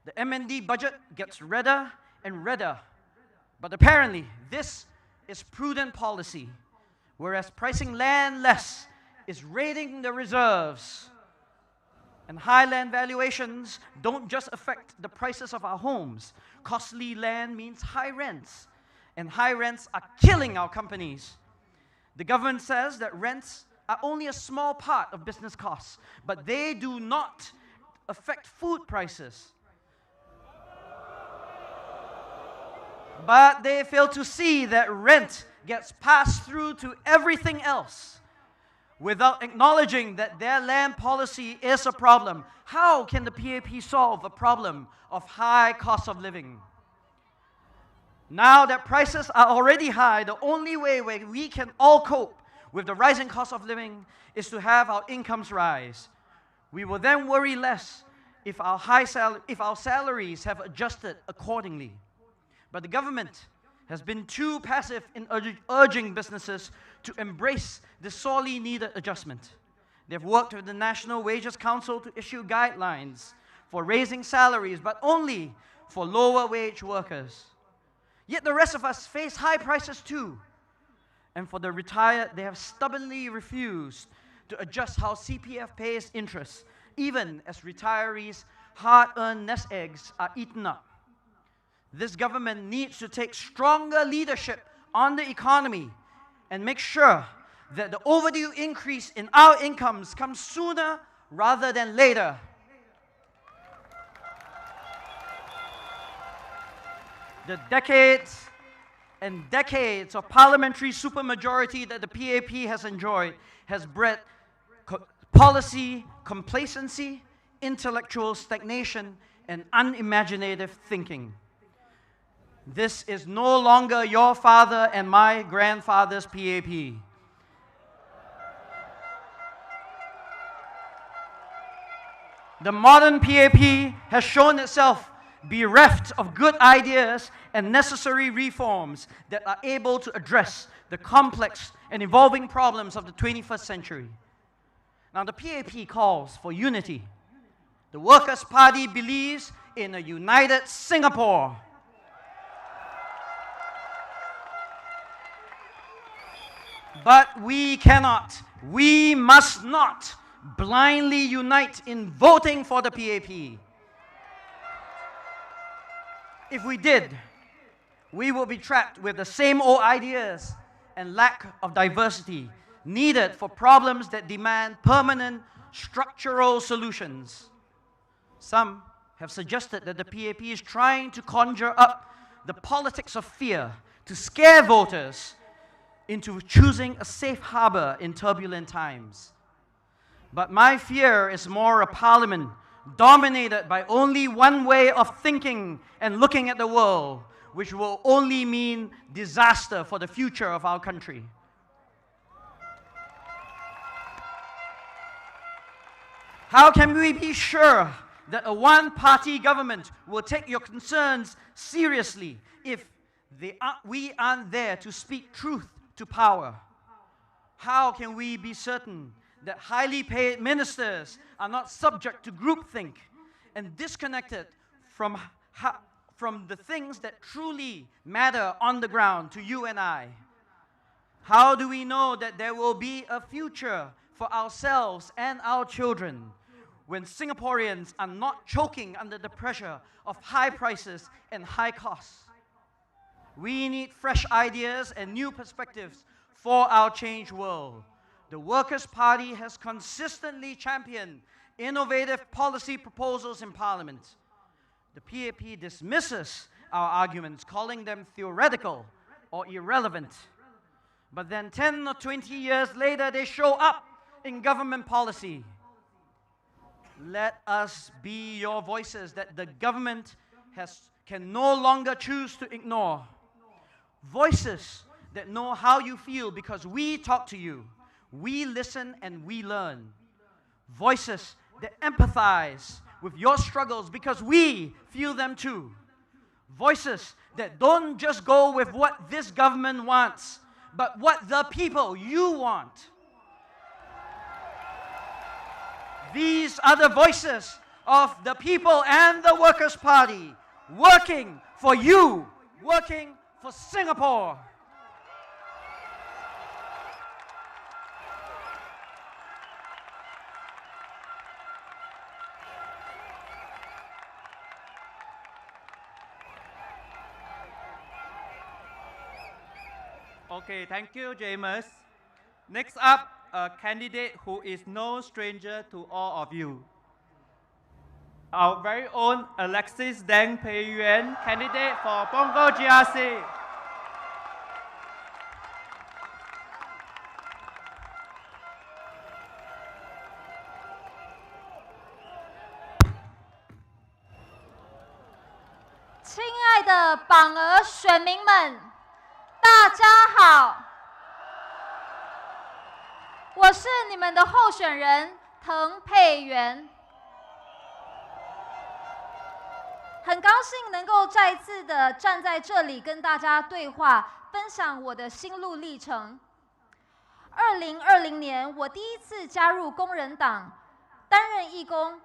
The MND budget gets redder and redder. But apparently, this is prudent policy, whereas pricing land less is raiding the reserves. And high land valuations don't just affect the prices of our homes. Costly land means high rents, and high rents are killing our companies. The government says that rents are only a small part of business costs, but they do not affect food prices. But they fail to see that rent gets passed through to everything else without acknowledging that their land policy is a problem. How can the PAP solve the problem of high cost of living? Now that prices are already high, the only way we can all cope with the rising cost of living is to have our incomes rise. We will then worry less if our salaries have adjusted accordingly. But the government has been too passive in urging businesses to embrace the sorely needed adjustment. They've worked with the National Wages Council to issue guidelines for raising salaries, but only for lower wage workers. Yet the rest of us face high prices too. And for the retired, they have stubbornly refused to adjust how CPF pays interest, even as retirees' hard-earned nest eggs are eaten up. This government needs to take stronger leadership on the economy and make sure that the overdue increase in our incomes comes sooner rather than later. The decades and decades of parliamentary supermajority that the PAP has enjoyed has bred policy complacency, intellectual stagnation, and unimaginative thinking. This is no longer your father and my grandfather's PAP. The modern PAP has shown itself bereft of good ideas and necessary reforms that are able to address the complex and evolving problems of the 21st century. Now, the PAP calls for unity. The Workers' Party believes in a united Singapore. But we cannot, we must not blindly unite in voting for the PAP. If we did, we will be trapped with the same old ideas and lack of diversity needed for problems that demand permanent structural solutions. Some have suggested that the PAP is trying to conjure up the politics of fear to scare voters into choosing a safe harbor in turbulent times. But my fear is more a parliament dominated by only one way of thinking and looking at the world, which will only mean disaster for the future of our country. How can we be sure that a one-party government will take your concerns seriously if we aren't there to speak truth to power? How can we be certain that highly paid ministers are not subject to groupthink and disconnected from the things that truly matter on the ground to you and I? How do we know that there will be a future for ourselves and our children when Singaporeans are not choking under the pressure of high prices and high costs? We need fresh ideas and new perspectives for our changed world. The Workers' Party has consistently championed innovative policy proposals in Parliament. The PAP dismisses our arguments, calling them theoretical or irrelevant. But then 10 or 20 years later, they show up in government policy. Let us be your voices that the government can no longer choose to ignore. Voices that know how you feel because we talk to you. We listen and we learn. Voices that empathize with your struggles because we feel them too. Voices that don't just go with what this government wants, but what the people you want. These are the voices of the people and the Workers' Party, working for you, working for Singapore. Okay, thank you, James. Next up, a candidate who is no stranger to all of you. Our very own Alexis Deng Pei Yuan, candidate for Punggol GRC. Dear 榜额选民们，大家好，我是你们的候选人滕佩元，很高兴能够再一次的站在这里跟大家对话，分享我的心路历程。2020年，我第一次加入工人党，担任义工，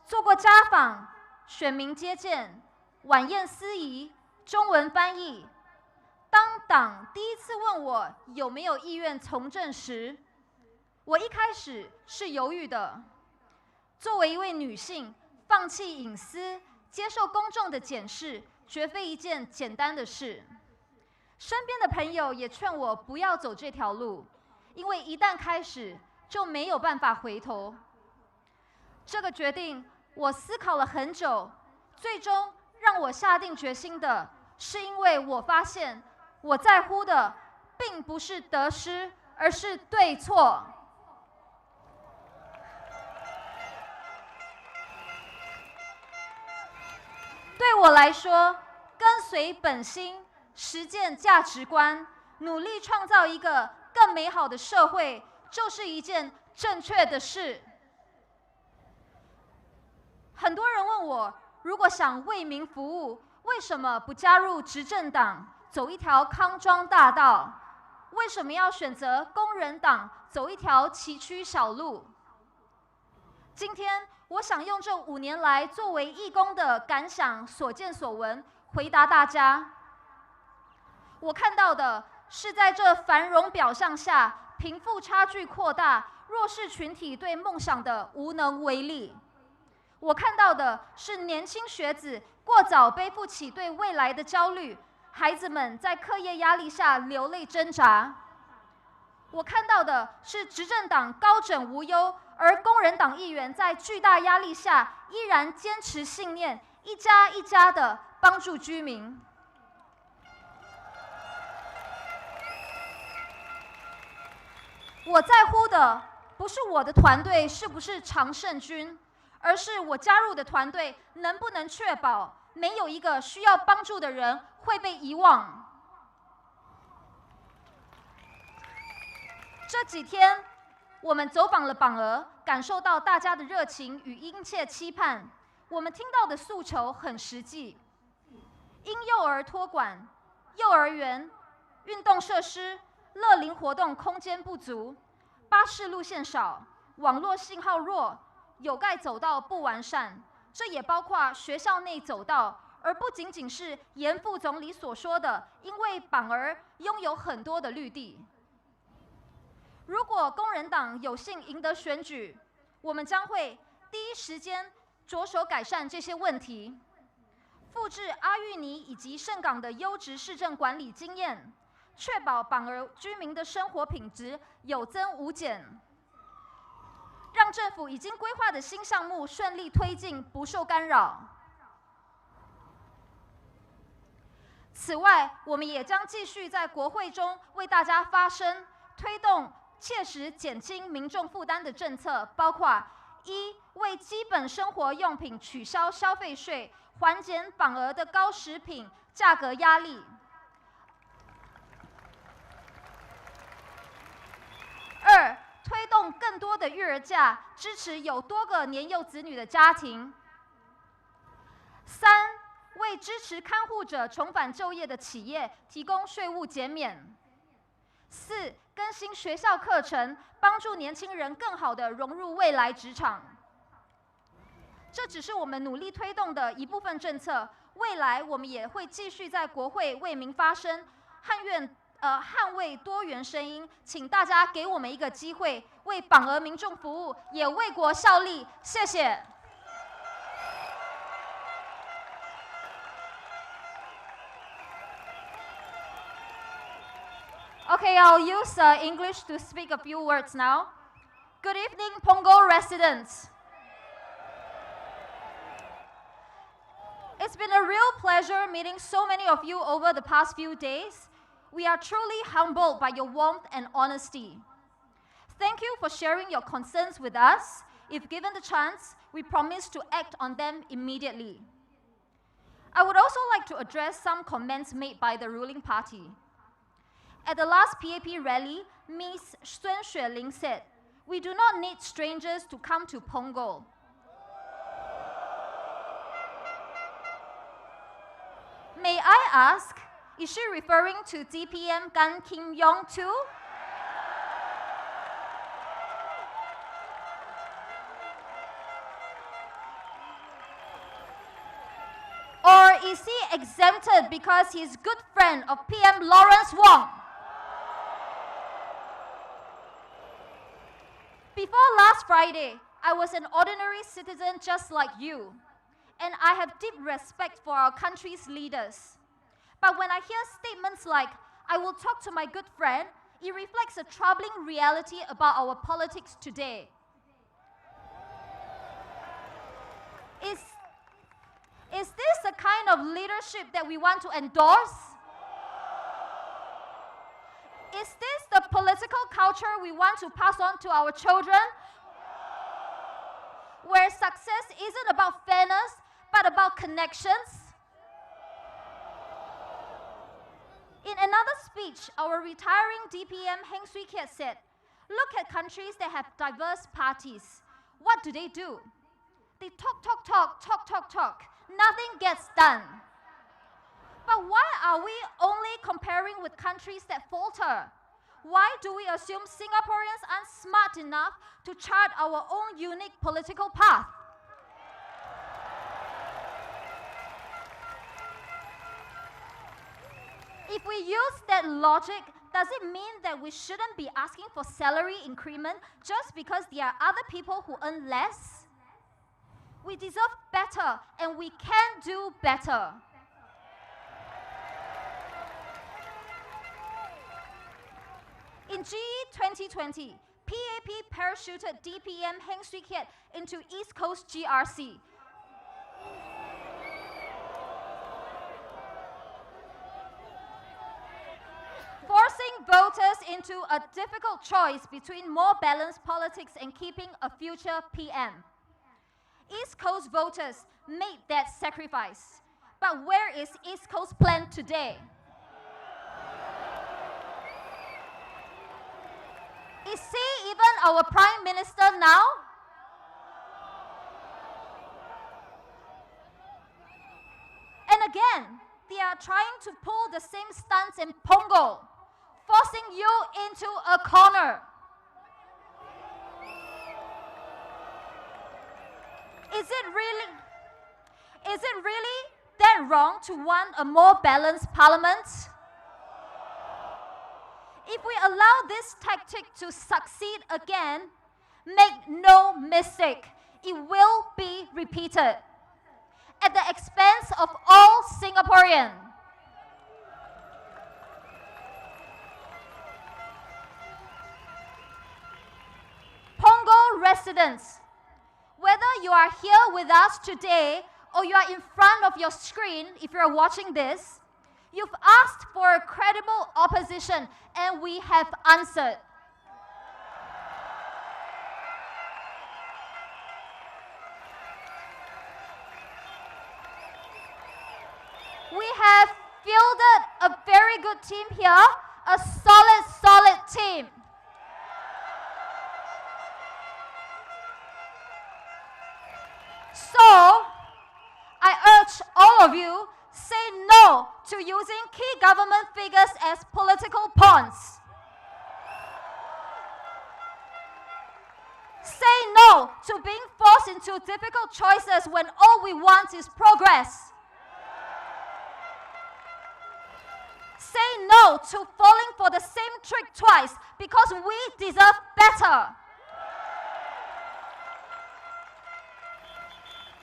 做过家访、选民接见、晚宴司仪、中文翻译，当党第一次问我有没有意愿从政时，我一开始是犹豫的。作为一位女性，放弃隐私，接受公众的检视，绝非一件简单的事。身边的朋友也劝我不要走这条路，因为一旦开始，就没有办法回头。这个决定，我思考了很久，最终让我下定决心的，是因为我发现，我在乎的并不是得失，而是对错。对我来说，跟随本心，实践价值观，努力创造一个更美好的社会，就是一件正确的事。很多人问我，如果想为民服务，为什么不加入执政党，走一条康庄大道？为什么要选择工人党，走一条崎岖小路？今天，我想用这5年来作为义工的感想、所见所闻，回答大家。我看到的是，在这繁荣表象下，贫富差距扩大，弱势群体对梦想的无能为力。我看到的是年轻学子过早背负起对未来的焦虑，孩子们在课业压力下流泪挣扎。我看到的是执政党高枕无忧，而工人党议员在巨大压力下依然坚持信念，一家一家的帮助居民。我在乎的不是我的团队是不是常胜军，而是我加入的团队能不能确保没有一个需要帮助的人会被遗忘。这几天，我们走访了榜鹅，感受到大家的热情与殷切期盼。我们听到的诉求很实际：婴幼儿托管、幼儿园、运动设施、乐龄活动空间不足、巴士路线少、网络信号弱、有盖走道不完善，这也包括学校内走道，而不仅仅是严副总理所说的，因为榜儿拥有很多的绿地。如果工人党有幸赢得选举，我们将会第一时间着手改善这些问题，复制阿育尼以及盛港的优质市政管理经验，确保榜儿居民的生活品质有增无减，让政府已经规划的新项目顺利推进，不受干扰。此外，我们也将继续在国会中为大家发声，推动切实减轻民众负担的政策，包括1. 为基本生活用品取消消费税，缓解榜儿的高食品价格压力； 2. 推动更多的育儿假，支持有多个年幼子女的家庭； 3. 为支持看护者重返就业的企业提供税务减免； 4. 更新学校课程，帮助年轻人更好地融入未来职场。这只是我们努力推动的一部分政策，未来我们也会继续在国会为民发声，捍卫多元声音。请大家给我们一个机会，为榜儿民众服务，也为国效力。谢谢。Okay, I'll use English to speak a few words now. Good evening, Punggol residents. It's been a real pleasure meeting so many of you over the past few days. We are truly humbled by your warmth and honesty. Thank you for sharing your concerns with us. If given the chance, we promise to act on them immediately. I would also like to address some comments made by the ruling party. At the last PAP rally, Ms. Sun Xueling said, "We do not need strangers to come to Punggol." May I ask, is she referring to DPM Gan Kim Yong too? Or is he exempted because he's good friend of PM Lawrence Wong? Before last Friday, I was an ordinary citizen just like you, and I have deep respect for our country's leaders. But when I hear statements like, I will talk to my good friend, it reflects a troubling reality about our politics today. Is this the kind of leadership that we want to endorse? Is this the political culture we want to pass on to our children? Where success isn't about fairness, but about connections? In another speech, our retiring DPM Heng Swee Keat said, look at countries that have diverse parties. What do? They talk. Nothing gets done. But why are we only comparing with countries that falter? Why do we assume Singaporeans aren't smart enough to chart our own unique political path? If we use that logic, does it mean that we shouldn't be asking for salary increment just because there are other people who earn less? We deserve better, and we can do better. In GE 2020, PAP parachuted DPM Heng Swee Keat into East Coast GRC. Forcing voters into a difficult choice between more balanced politics and keeping a future PM. East Coast voters made that sacrifice. But where is East Coast plan today? Is he even our Prime Minister now? And again, they are trying to pull the same stunts in Punggol, forcing you into a corner. Is it really that wrong to want a more balanced parliament? If we allow this tactic to succeed again, make no mistake, it will be repeated at the expense of all Singaporeans. Punggol residents, whether you are here with us today or you are in front of your screen, if you're watching this, you've asked for a credible opposition, and we have answered. We have fielded a very good team here, a solid team. So, I urge all of you, say no to using key government figures as political pawns. Say no to being forced into difficult choices when all we want is progress. Say no to falling for the same trick twice because we deserve better.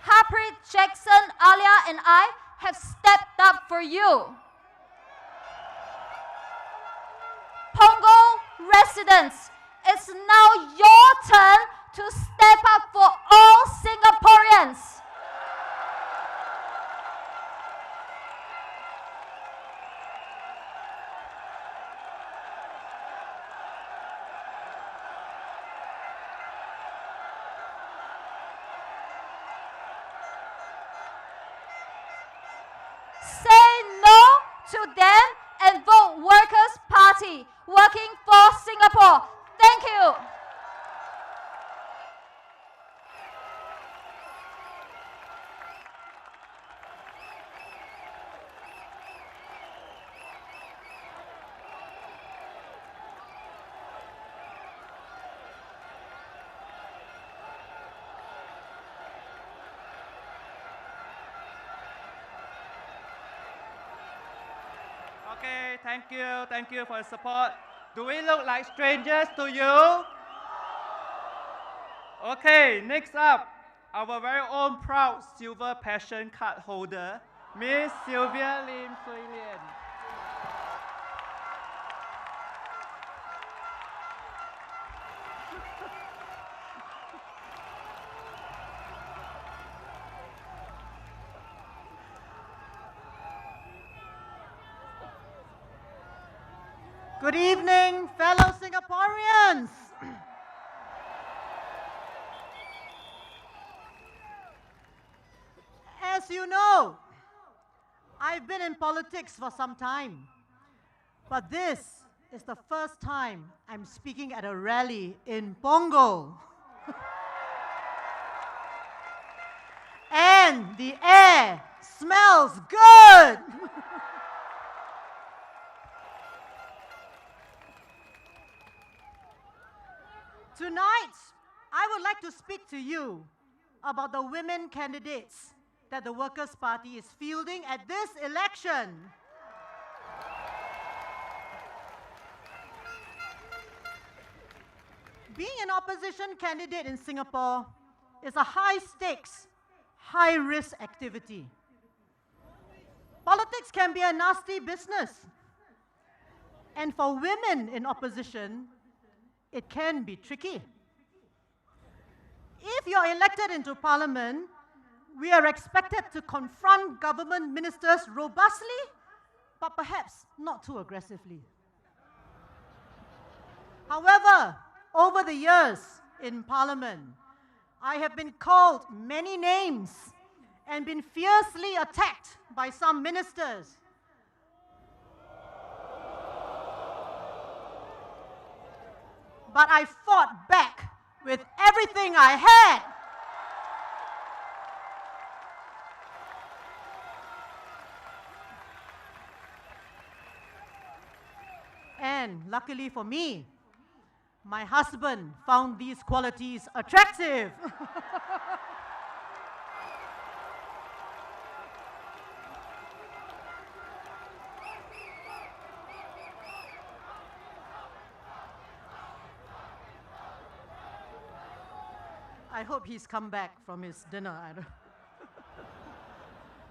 Harpreet, Jackson, Alia, and I have stepped up for you. Punggol residents, it's now your turn to step up for all Singaporeans. Say no to them and vote Workers' Party, working for Singapore. Thank you. Okay, thank you for the support. Do we look like strangers to you? Okay, next up, our very own proud Silver Passion card holder, Miss Sylvia Lim Sui Lian. Good evening, fellow Singaporeans. As you know, I've been in politics for some time, but this is the first time I'm speaking at a rally in Punggol. And the air smells good. Tonight, I would like to speak to you about the women candidates that the Workers' Party is fielding at this election. Being an opposition candidate in Singapore is a high-stakes, high-risk activity. Politics can be a nasty business. And for women in opposition, it can be tricky. If you're elected into parliament, we are expected to confront government ministers robustly, but perhaps not too aggressively. However, over the years in parliament, I have been called many names and been fiercely attacked by some ministers. But I fought back with everything I had. And luckily for me, my husband found these qualities attractive. I hope he's come back from his dinner.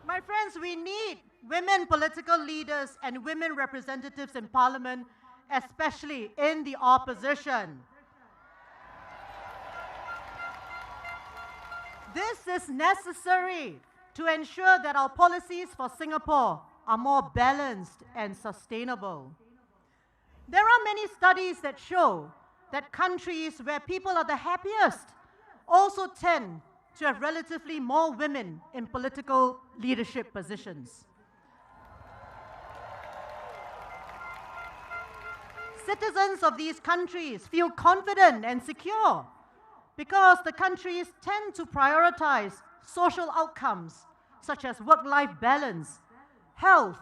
My friends, we need women political leaders and women representatives in parliament, especially in the opposition. This is necessary to ensure that our policies for Singapore are more balanced and sustainable. There are many studies that show that countries where people are the happiest also tend to have relatively more women in political leadership positions. Citizens of these countries feel confident and secure because the countries tend to prioritize social outcomes such as work-life balance, health,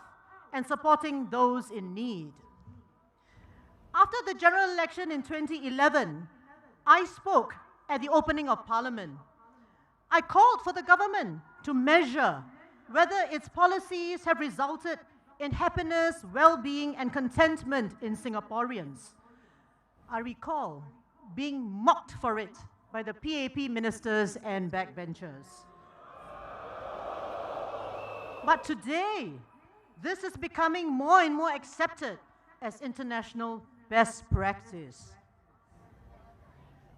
and supporting those in need. After the general election in 2011, I spoke at the opening of Parliament. I called for the government to measure whether its policies have resulted in happiness, well-being, and contentment in Singaporeans. I recall being mocked for it by the PAP ministers and backbenchers. But today, this is becoming more and more accepted as international best practice.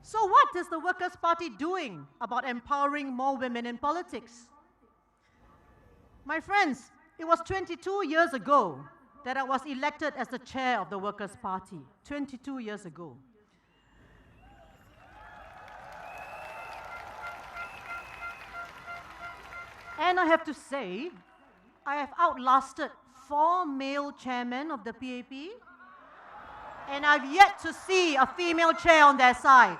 So what is the Workers' Party doing about empowering more women in politics? My friends, it was 22 years ago that I was elected as the chair of the Workers' Party. 22 years ago. And I have to say, I have outlasted 4 male chairmen of the PAP, and I've yet to see a female chair on their side.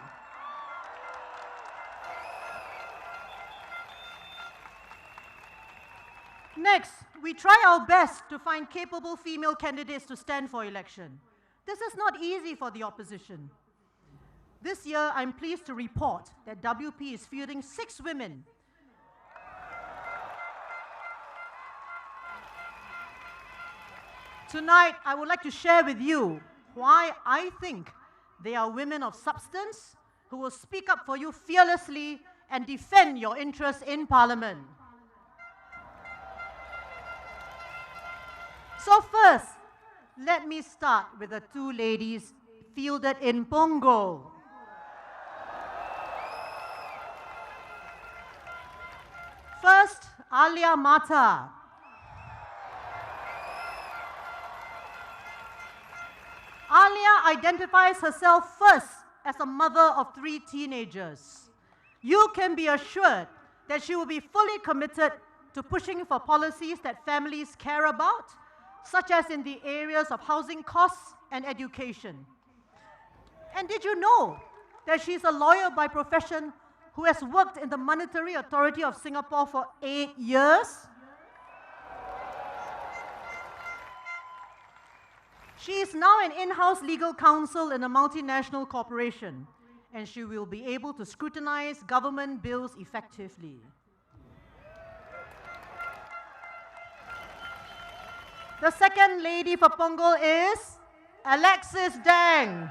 Next, we try our best to find capable female candidates to stand for election. This is not easy for the opposition. This year, I'm pleased to report that WP is fielding 6 women. Tonight, I would like to share with you why I think they are women of substance who will speak up for you fearlessly and defend your interests in Parliament. So first, let me start with the two ladies fielded in Punggol. First, Alia Mata. Alia identifies herself first as a mother of 3 teenagers. You can be assured that she will be fully committed to pushing for policies that families care about, such as in the areas of housing costs and education. And did you know that she's a lawyer by profession who has worked in the Monetary Authority of Singapore for 8 years? She is now an in-house legal counsel in a multinational corporation, and she will be able to scrutinize government bills effectively. The second lady for Punggol is Alexis Dang.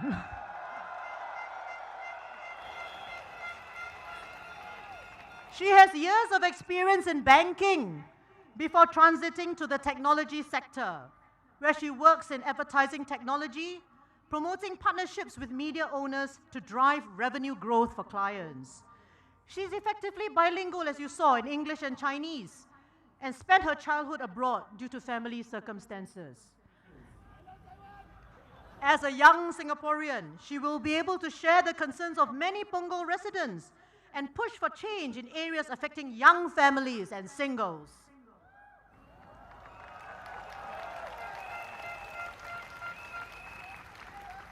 She has years of experience in banking before transiting to the technology sector, where she works in advertising technology, promoting partnerships with media owners to drive revenue growth for clients. She's effectively bilingual, as you saw, in English and Chinese, and spent her childhood abroad due to family circumstances. As a young Singaporean, she will be able to share the concerns of many Punggol residents and push for change in areas affecting young families and singles.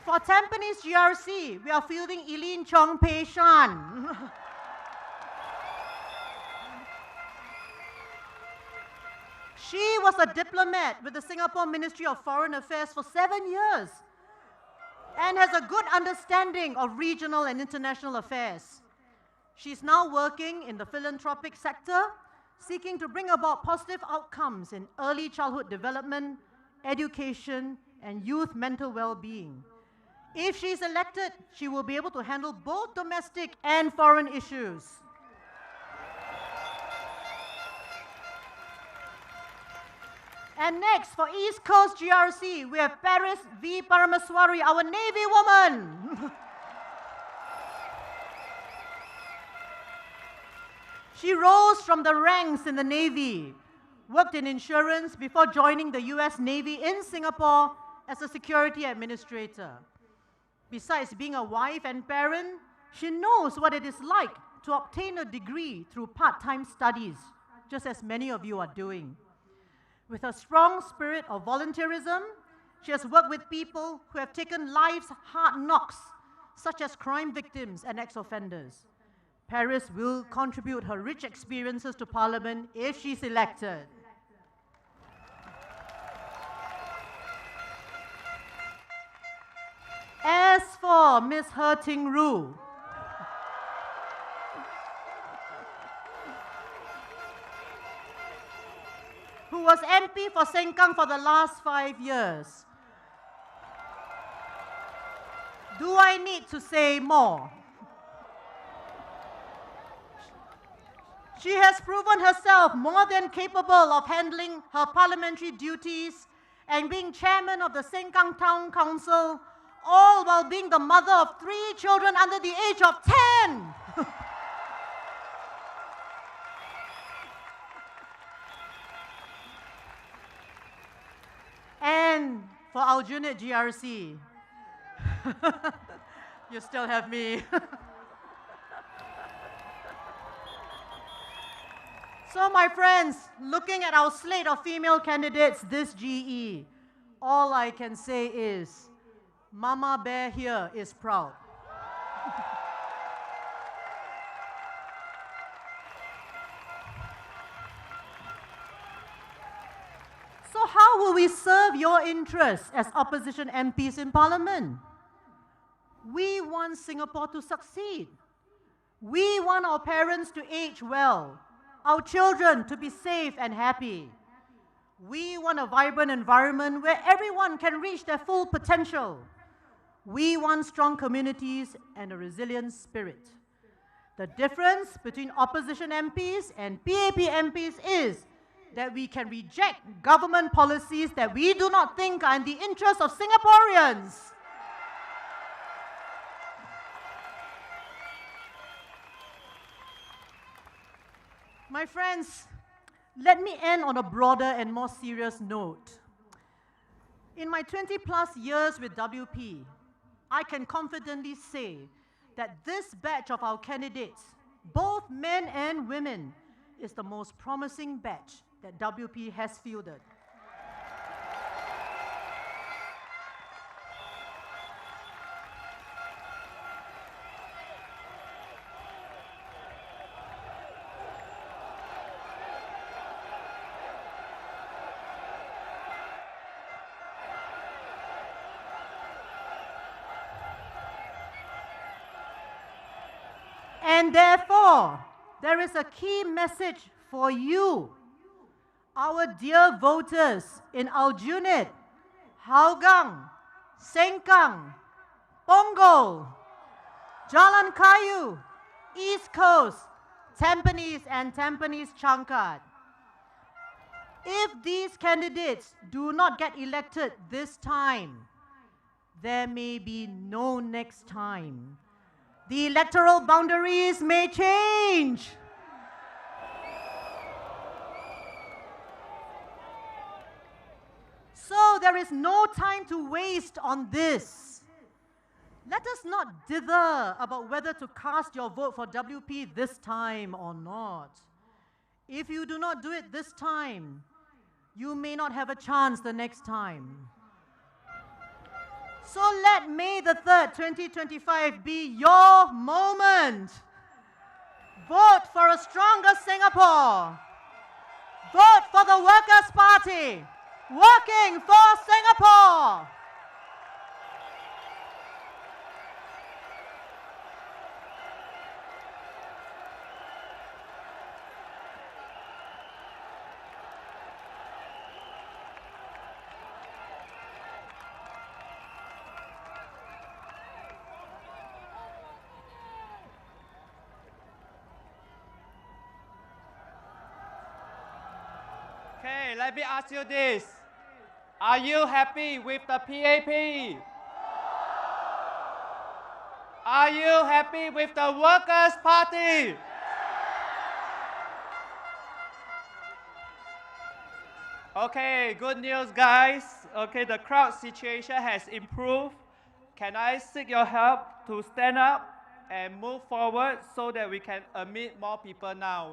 For Tampines GRC, we are fielding Eileen Chong Pei Shan. She was a diplomat with the Singapore Ministry of Foreign Affairs for 7 years and has a good understanding of regional and international affairs. She's now working in the philanthropic sector, seeking to bring about positive outcomes in early childhood development, education, and youth mental well-being. If she's elected, she will be able to handle both domestic and foreign issues. And next, for East Coast GRC, we have Paris V. Paramaswari, our Navy woman. She rose from the ranks in the Navy, worked in insurance before joining the US Navy in Singapore as a security administrator. Besides being a wife and parent, she knows what it is like to obtain a degree through part-time studies, just as many of you are doing. With a strong spirit of volunteerism, she has worked with people who have taken life's hard knocks, such as crime victims and ex-offenders. Paris will contribute her rich experiences to Parliament if she's elected. As for Ms. He Ting Ru, who was MP for Sengkang for the last 5 years, do I need to say more? She has proven herself more than capable of handling her parliamentary duties and being chairman of the Sengkang Town Council, all while being the mother of 3 children under the age of 10. And for Aljunied GRC, you still have me. So my friends, looking at our slate of female candidates this GE, all I can say is, Mama Bear here is proud. So how will we serve your interests as opposition MPs in Parliament? We want Singapore to succeed. We want our parents to age well, our children to be safe and happy. We want a vibrant environment where everyone can reach their full potential. We want strong communities and a resilient spirit. The difference between opposition MPs and PAP MPs is that we can reject government policies that we do not think are in the interest of Singaporeans. My friends, let me end on a broader and more serious note. In my 20+ years with WP, I can confidently say that this batch of our candidates, both men and women, is the most promising batch that WP has fielded. And therefore, there is a key message for you, our dear voters in Aljunied, Hougang, Sengkang, Punggol, Jalan Kayu, East Coast, Tampines and Tampines Changkat. If these candidates do not get elected this time, there may be no next time. The electoral boundaries may change. So there is no time to waste on this. Let us not dither about whether to cast your vote for WP this time or not. If you do not do it this time, you may not have a chance the next time. So let May the 3rd, 2025 be your moment. Vote for a stronger Singapore. Vote for the Workers' Party, working for Singapore. Okay, let me ask you this. Are you happy with the PAP? Are you happy with the Workers' Party? Okay, good news, guys. Okay, the crowd situation has improved. Can I seek your help to stand up and move forward so that we can admit more people now?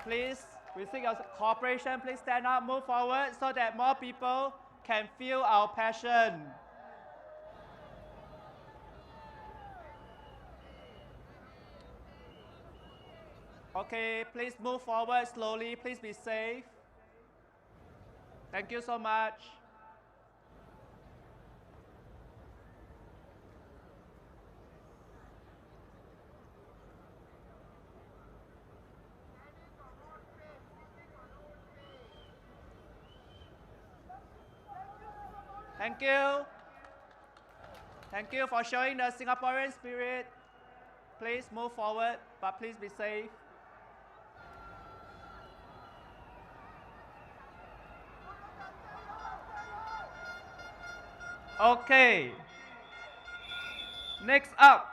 Please. We seek your cooperation. Please stand up, move forward so that more people can feel our passion. Okay, please move forward slowly. Please be safe. Thank you so much. Thank you. Thank you for showing the Singaporean spirit. Please move forward, but please be safe. Okay. Next up,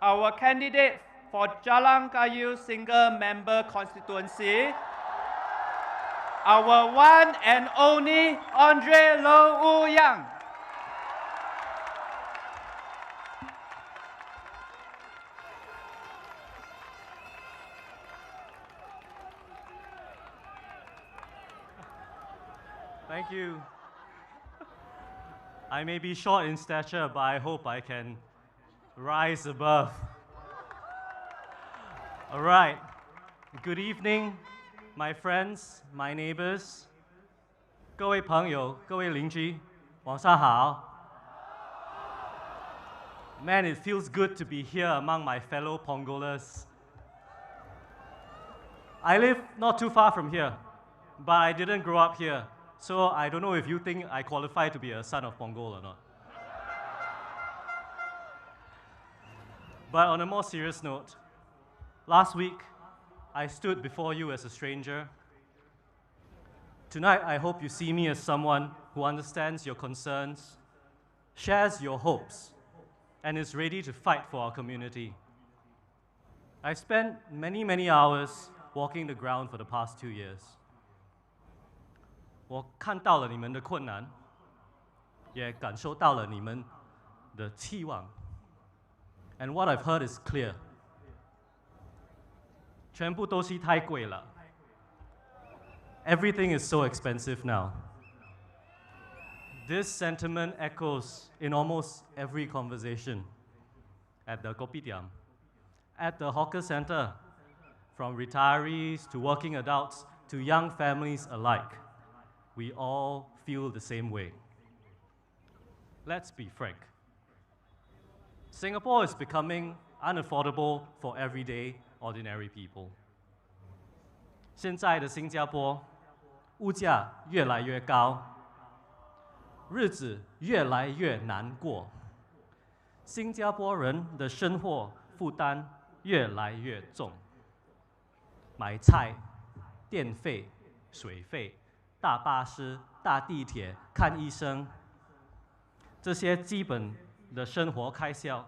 our candidate for Jalan Kayu single member constituency, our one and only Andre Low Woo Yang. Thank you. I may be short in stature, but I hope I can rise above. All right. Good evening, my friends, my neighbors. 各位朋友，各位邻居，晚上好。Man, it feels good to be here among my fellow Pongolers. I live not too far from here, but I didn't grow up here. So I don't know if you think I qualify to be a son of Pongal or not. But on a more serious note, last week, I stood before you as a stranger. Tonight, I hope you see me as someone who understands your concerns, shares your hopes, and is ready to fight for our community. I spent many hours walking the ground for the past 2 years. 我看到了你们的困难，也感受到了你们的期望。And what I've heard is clear. 全部东西太贵了。Everything is so expensive now. This sentiment echoes in almost every conversation. At the kopitiam, at the hawker center, from retirees to working adults to young families alike, we all feel the same way. Let's be frank. Singapore is becoming unaffordable for everyday, ordinary people. 现在的新加坡，物价越来越高，日子越来越难过，新加坡人的生活负担越来越重。买菜、电费、水费、大巴士、大地铁、看医生，这些基本的生活开销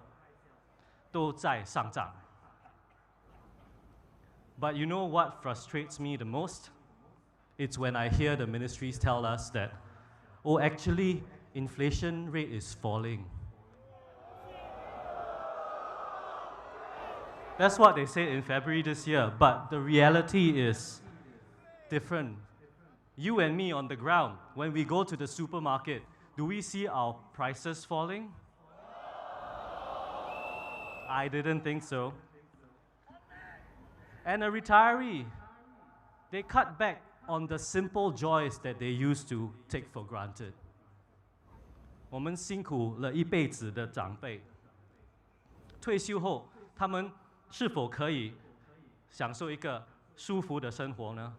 都在上涨。But you know what frustrates me the most? It's when I hear the ministries tell us that, oh, actually, inflation rate is falling. That's what they said in February this year, but the reality is different. You and me on the ground, when we go to the supermarket, do we see our prices falling? I didn't think so. And a retiree, they cut back on the simple joys that they used to take for granted. 我们辛苦了一辈子的长辈，退休后，他们是否可以享受一个舒服的生活呢？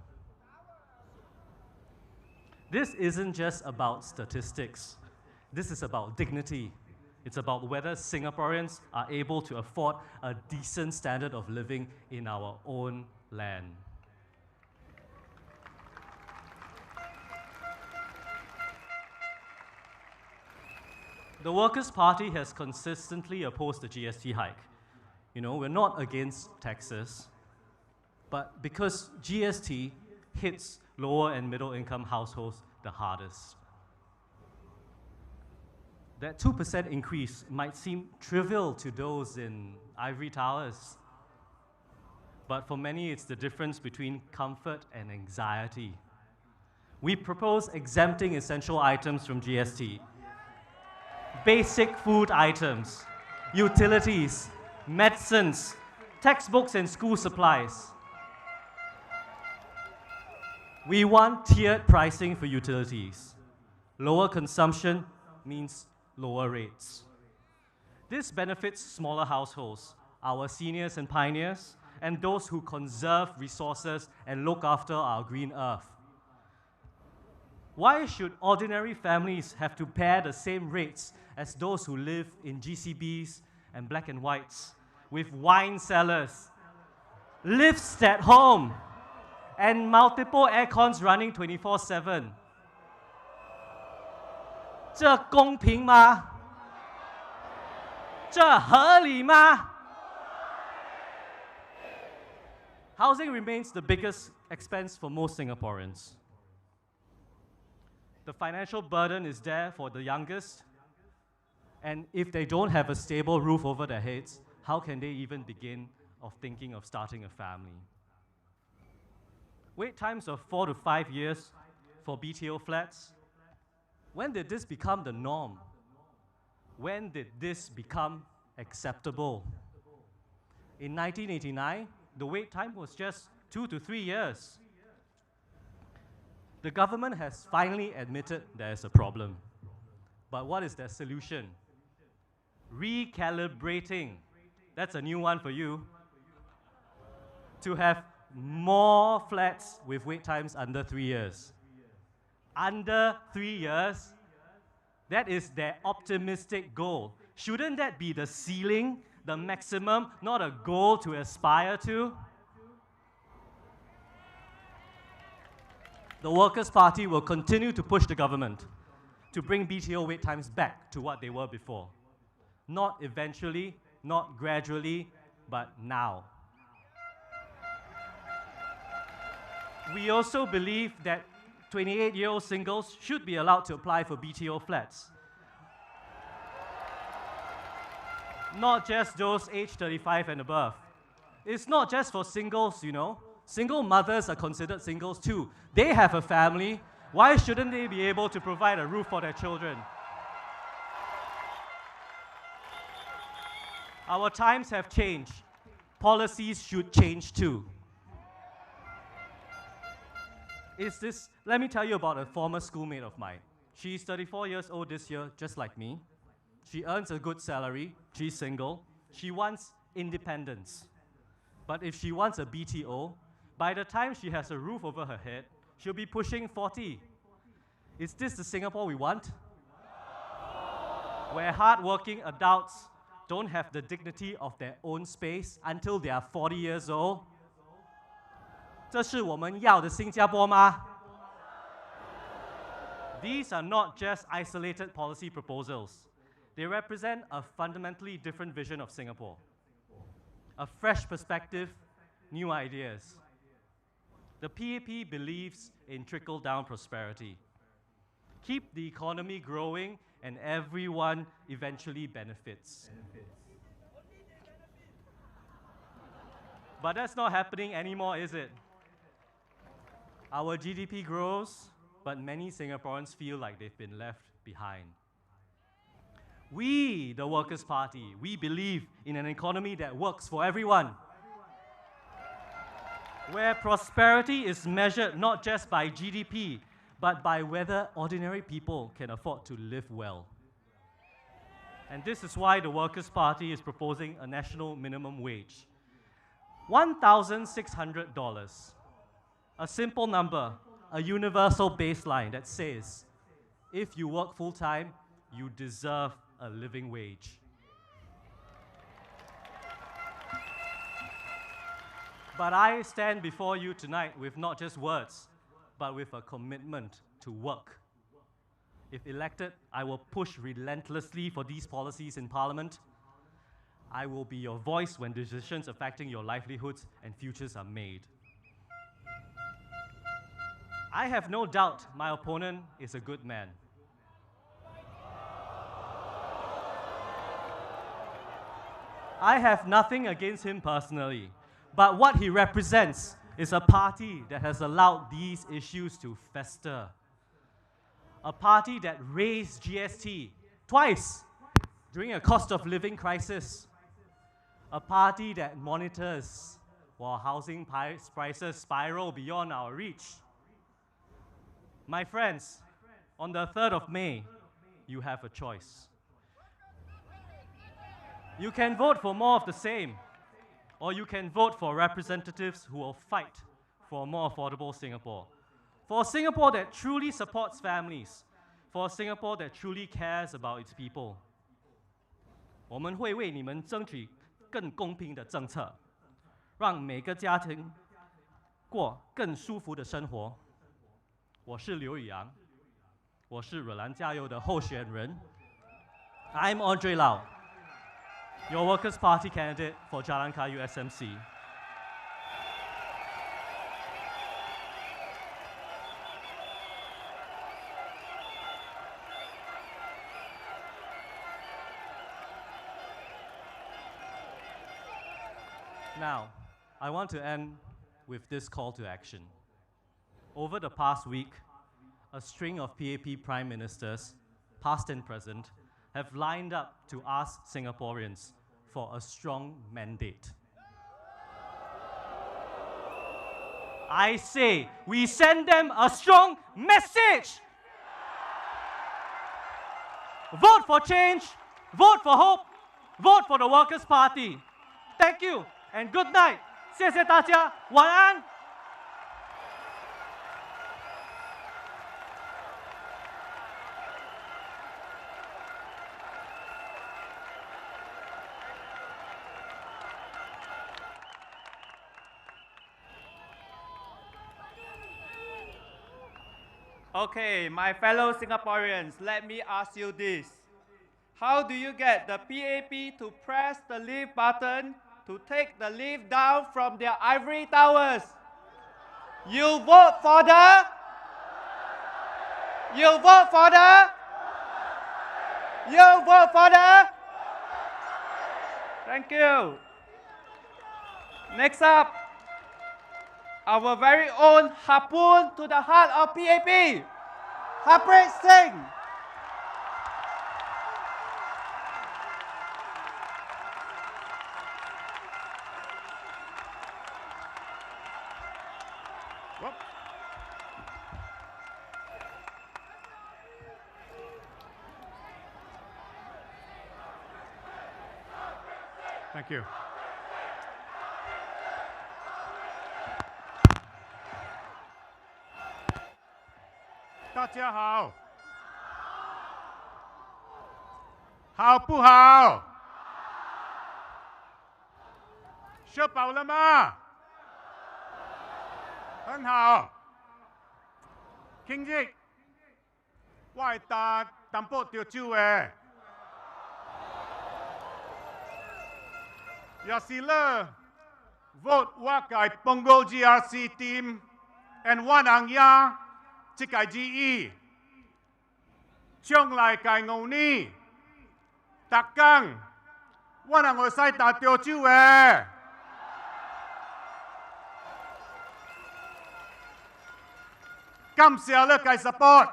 This isn't just about statistics. This is about dignity. It's about whether Singaporeans are able to afford a decent standard of living in our own land. The Workers' Party has consistently opposed the GST hike. You know, we're not against taxes, but because GST hits lower and middle income households the hardest. That 2% increase might seem trivial to those in ivory towers, but for many it's the difference between comfort and anxiety. We propose exempting essential items from GST. Basic food items, utilities, medicines, textbooks and school supplies. We want tiered pricing for utilities. Lower consumption means lower rates. This benefits smaller households, our seniors and pioneers, and those who conserve resources and look after our green earth. Why should ordinary families have to bear the same rates as those who live in GCBs and black and whites, with wine cellars, lifts at home, and multiple aircons running 24/7? 这公平吗？这合理吗？ Housing remains the biggest expense for most Singaporeans. The financial burden is there for the youngest, and if they don't have a stable roof over their heads, how can they even begin of thinking of starting a family? Wait times of 4 to 5 years for BTO flats. When did this become the norm? When did this become acceptable? In 1989, the wait time was just 2 to 3 years. The government has finally admitted there is a problem. But what is their solution? Recalibrating. That's a new one for you. To have more flats with wait times under 3 years. Under 3 years, that is their optimistic goal. Shouldn't that be the ceiling, the maximum, not a goal to aspire to? The Workers' Party will continue to push the government to bring BTO wait times back to what they were before. Not eventually, not gradually, but now. We also believe that 28-year-old singles should be allowed to apply for BTO flats. Not just those aged 35 and above. It's not just for singles, you know. Single mothers are considered singles too. They have a family. Why shouldn't they be able to provide a roof for their children? Our times have changed. Policies should change too. Let me tell you about a former schoolmate of mine. She's 34 years old this year, just like me. She earns a good salary. She's single. She wants independence. But if she wants a BTO, by the time she has a roof over her head, she'll be pushing 40. Is this the Singapore we want? Where hardworking adults don't have the dignity of their own space until they are 40 years old? 这是我们要的新加坡吗? These are not just isolated policy proposals. They represent a fundamentally different vision of Singapore. A fresh perspective, new ideas. The PAP believes in trickle-down prosperity. Keep the economy growing and everyone eventually benefits. But that's not happening anymore, is it? Our GDP grows, but many Singaporeans feel like they've been left behind. We, the Workers' Party, we believe in an economy that works for everyone, where prosperity is measured not just by GDP, but by whether ordinary people can afford to live well. And this is why the Workers' Party is proposing a national minimum wage. $1,600. A simple number, a universal baseline that says, if you work full-time, you deserve a living wage. But I stand before you tonight with not just words, but with a commitment to work. If elected, I will push relentlessly for these policies in Parliament. I will be your voice when decisions affecting your livelihoods and futures are made. I have no doubt my opponent is a good man. I have nothing against him personally, but what he represents is a party that has allowed these issues to fester. A party that raised GST twice during a cost of living crisis. A party that monitors while housing prices spiral beyond our reach. My friends, on the 3rd of May, you have a choice. You can vote for more of the same, or you can vote for representatives who will fight for a more affordable Singapore. For a Singapore that truly supports families, for a Singapore that truly cares about its people. 我们会为你们争取更公平的政策，让每个家庭过更舒服的生活。我是刘宇阳，我是惹兰加油的候选人。I'm Andre Lau, your Workers' Party candidate for Jalan Kayu SMC. Now, I want to end with this call to action. Over the past week, a string of PAP prime ministers, past and present, have lined up to ask Singaporeans for a strong mandate. I say, we send them a strong message. Vote for change, vote for hope, vote for the Workers' Party. Thank you and good night. 谢谢大家，晚安。Okay, my fellow Singaporeans, let me ask you this. How do you get the PAP to press the leave button to take the leave down from their ivory towers? You vote for the? You vote for the? You vote for the? Thank you. Next up, our very own harpoon to the heart of PAP, Harpreet Singh. Thank you. Dajiahao. 好不好？吃饱了吗？很好。今日我係打淡薄條酒嘅。要是了 vote 我嘅 Punggol GRC team and 我能贏這個 GE 將來嘅牛呢特更我能去西打條酒嘅。感謝你嘅 support.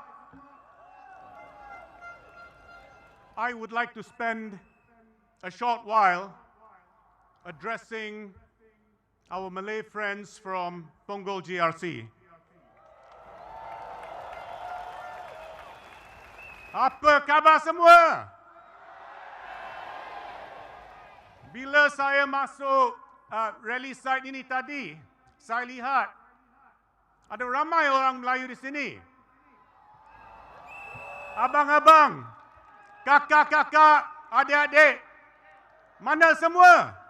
I would like to spend a short while addressing our Malay friends from Punggol GRC. Apa khabar semua? Bila saya masuk rally site ini tadi, saya lihat ada ramai orang Melayu di sini. Abang-abang, kakak-kakak, adik-adik, mana semua?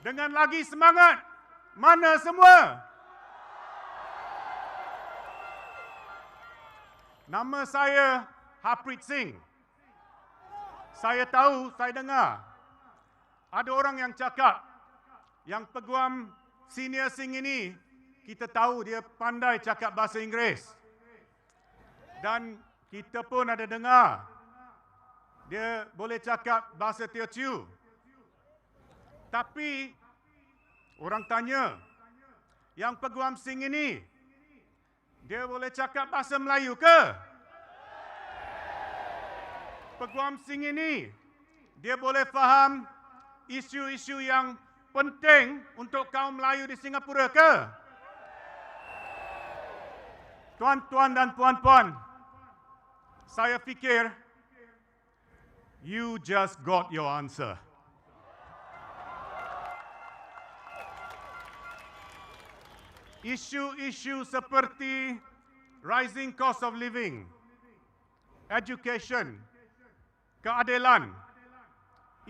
Dengan lagi semangat, mana semua? Nama saya Harpreet Singh. Saya tahu, saya dengar, ada orang yang cakap, yang peguam senior Singh ini, kita tahu dia pandai cakap bahasa Inggeris. Dan kita pun ada dengar, dia boleh cakap bahasa Teochew. Tapi, orang tanya, yang peguam Singh ini, dia boleh cakap bahasa Melayu ke? Peguam Singh ini, dia boleh faham isu-isu yang penting untuk kaum Melayu di Singapura ke? Tuan-tuan dan puan-puan, saya fikir, you just got your answer. Isu-isu seperti rising cost of living, education, keadilan,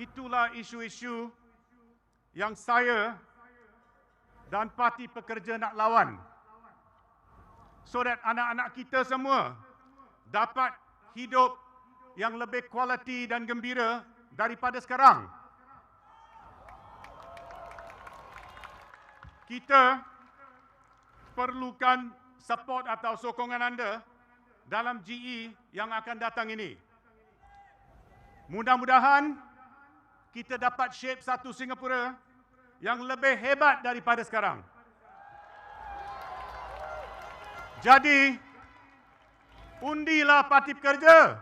itulah isu-isu yang saya dan Parti Pekerja nak lawan. So that anak-anak kita semua dapat hidup yang lebih kualiti dan gembira daripada sekarang. Kita perlukan support atau sokongan anda dalam GE yang akan datang ini. Mudah-mudahan kita dapat shape satu Singapura yang lebih hebat daripada sekarang. Jadi, undilah Parti Pekerja.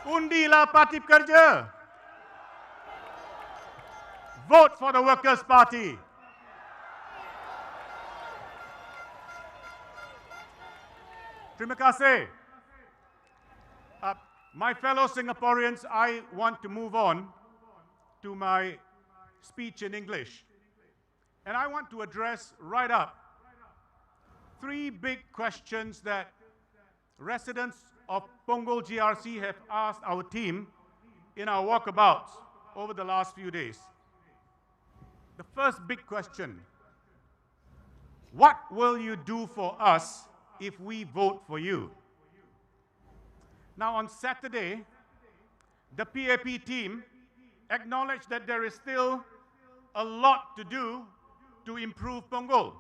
Undilah Parti Pekerja. Vote for the Workers' Party. Terima kasih. My fellow Singaporeans, I want to move on to my speech in English. And I want to address right up 3 big questions that residents of Punggol GRC have asked our team in our walkabouts over the last few days. The first big question: what will you do for us if we vote for you? Now, on Saturday, the PAP team acknowledged that there is still a lot to do to improve Punggol.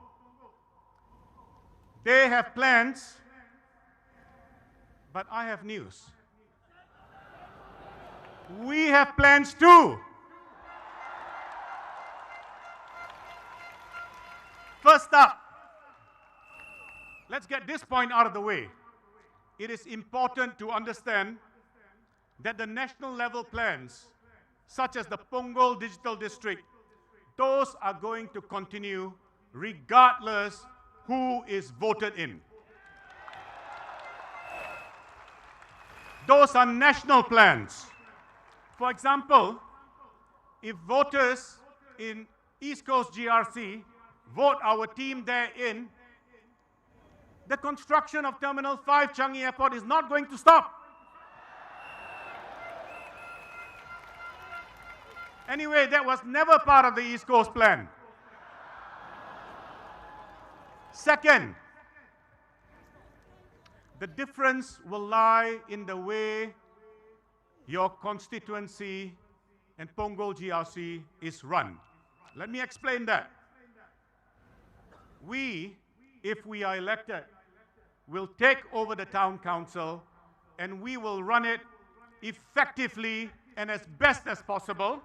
They have plans, but I have news. We have plans too. First up, let's get this point out of the way. It is important to understand that the national level plans, such as the Punggol Digital District, those are going to continue regardless who is voted in. Those are national plans. For example, if voters in East Coast GRC vote our team there in, the construction of Terminal 5 Changi Airport is not going to stop. Anyway, that was never part of the East Coast plan. Second, the difference will lie in the way your constituency and Punggol GRC is run. Let me explain that. We, if we are elected, will take over the town council and we will run it effectively and as best as possible.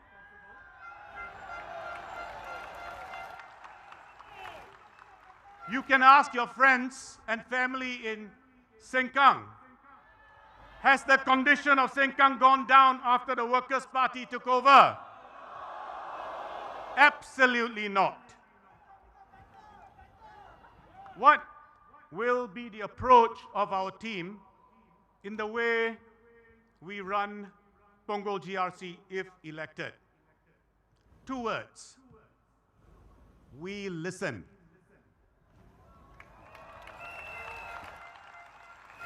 You can ask your friends and family in Sengkang. Has the condition of Sengkang gone down after the Workers' Party took over? Absolutely not. What will be the approach of our team in the way we run Punggol GRC if elected? 2 words. We listen.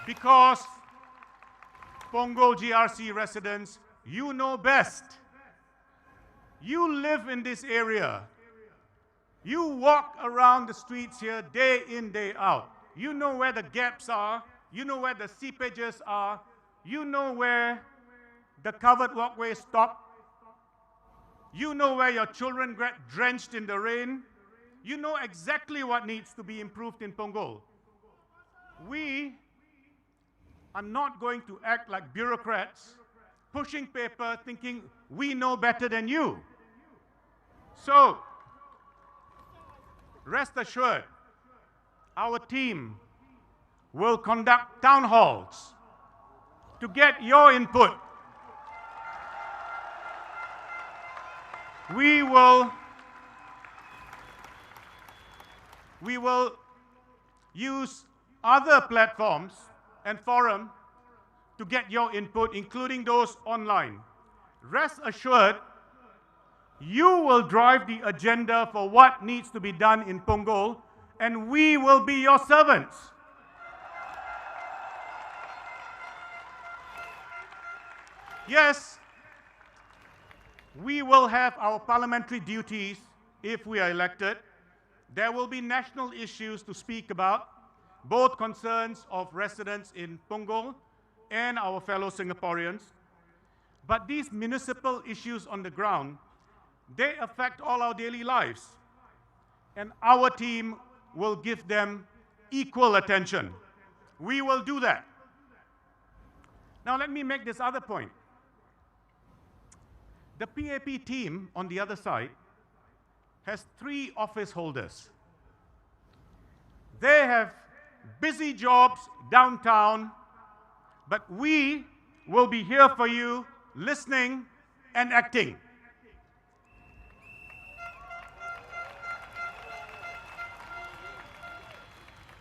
Because Punggol GRC residents, you know best. You live in this area. You walk around the streets here day in, day out. You know where the gaps are. You know where the seepages are. You know where the covered walkways stop. You know where your children get drenched in the rain. You know exactly what needs to be improved in Punggol. We are not going to act like bureaucrats, pushing paper, thinking we know better than you. So, rest assured, our team will conduct town halls to get your input. We will use other platforms and forum to get your input, including those online. Rest assured, you will drive the agenda for what needs to be done in Punggol, and we will be your servants. Yes, we will have our parliamentary duties if we are elected. There will be national issues to speak about, both concerns of residents in Punggol and our fellow Singaporeans. But these municipal issues on the ground, they affect all our daily lives. And our team will give them equal attention. We will do that. Now let me make this other point. The PAP team on the other side has 3 office holders. They have busy jobs downtown, but we will be here for you, listening and acting.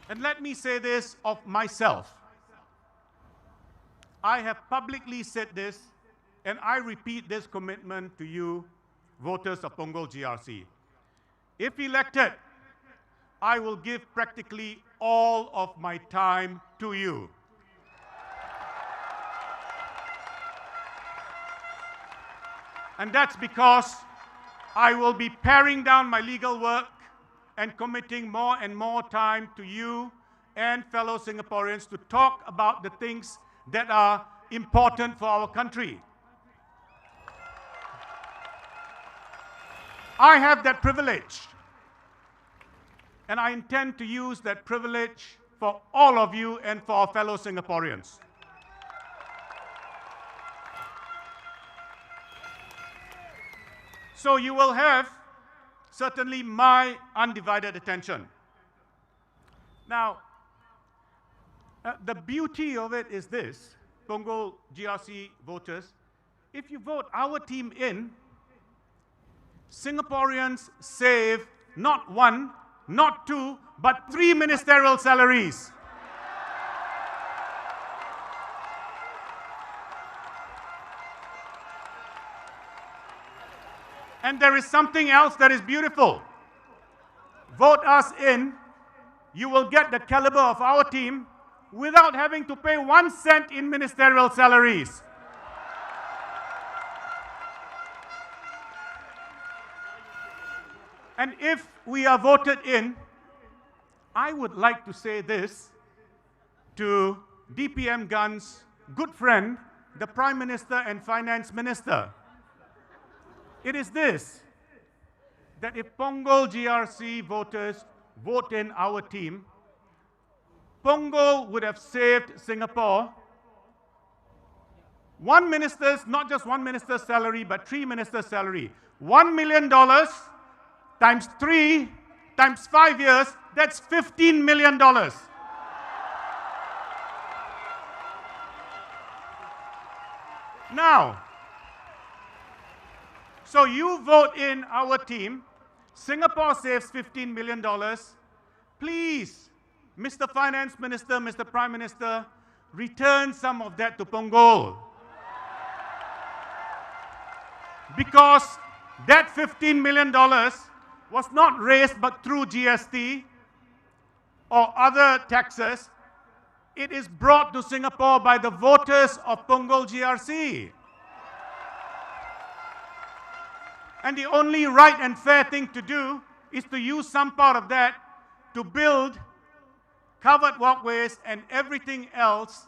And let me say this of myself. I have publicly said this, and I repeat this commitment to you, voters of Punggol GRC. If elected, I will give practically all of my time to you. And that's because I will be paring down my legal work and committing more and more time to you and fellow Singaporeans to talk about the things that are important for our country. I have that privilege, and I intend to use that privilege for all of you and for our fellow Singaporeans. So you will have certainly my undivided attention. Now, the beauty of it is this, Punggol GRC voters, if you vote our team in, Singaporeans save not one, not two, but 3 ministerial salaries. And there is something else that is beautiful. Vote us in, you will get the caliber of our team without having to pay 1 cent in ministerial salaries. And if we are voted in, I would like to say this to DPM Gun's good friend, the Prime Minister and Finance Minister. It is this, that if Punggol GRC voters vote in our team, Punggol would have saved Singapore one minister's, not just one minister's salary, but 3 ministers' salary. $1 million times 3 times 5 years, that's $15 million. Now, so you vote in our team, Singapore saves $15 million. Please, Mr. Finance Minister, Mr. Prime Minister, return some of that to Punggol. Because that $15 million was not raised but through GST or other taxes. It is brought to Singapore by the voters of Punggol GRC. And the only right and fair thing to do is to use some part of that to build covered walkways and everything else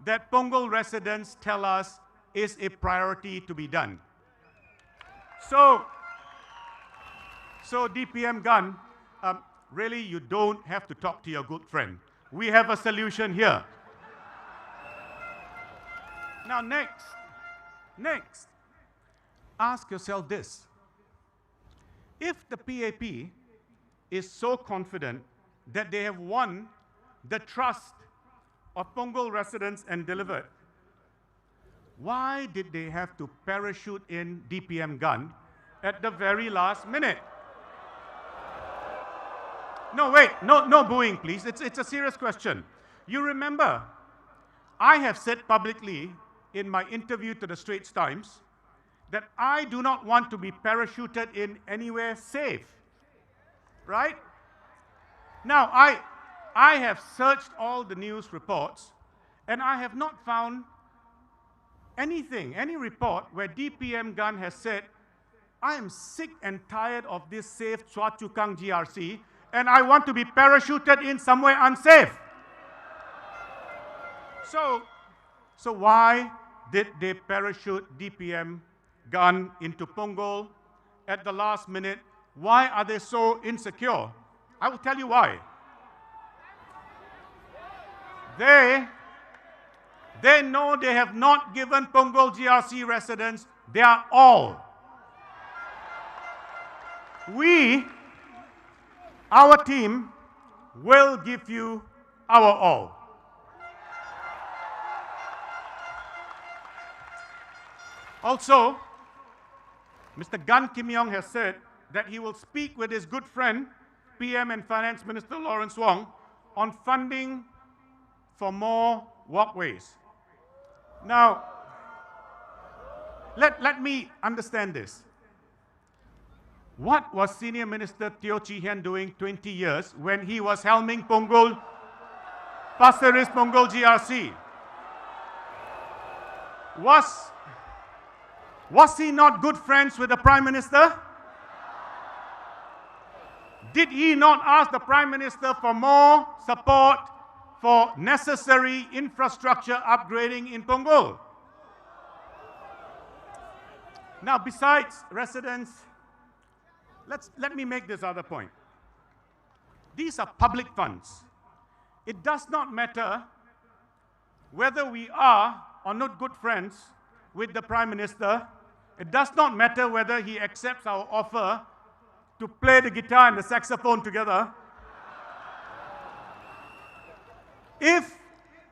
that Punggol residents tell us is a priority to be done. So DPM Gun, really you don't have to talk to your good friend. We have a solution here. Now next, ask yourself this. If the PAP is so confident that they have won the trust of Punggol residents and delivered, why did they have to parachute in DPM Gun at the very last minute? No, wait, no booing, please. It's a serious question. You remember, I have said publicly in my interview to the Straits Times that I do not want to be parachuted in anywhere safe, right? Now, I have searched all the news reports, and I have not found anything, any report where DPM Gun has said, I am sick and tired of this safe Choa Chu Kang GRC, and I want to be parachuted in somewhere unsafe. So why did they parachute DPM Gun into Punggol at the last minute? Why are they so insecure? I will tell you why. They know they have not given Punggol GRC residents their all. Our team, will give you our all. Also, Mr. Gan Kim Yong has said that he will speak with his good friend, PM and Finance Minister Lawrence Wong, on funding for more walkways. Now, let me understand this. What was Senior Minister Teo Chee Hean doing 20 years when he was helming Punggol, Pasir Ris Punggol GRC? Was he not good friends with the Prime Minister? Did he not ask the Prime Minister for more support for necessary infrastructure upgrading in Punggol? Now, besides residents, let me make this other point. These are public funds. It does not matter whether we are or not good friends with the Prime Minister. It does not matter whether he accepts our offer to play the guitar and the saxophone together. If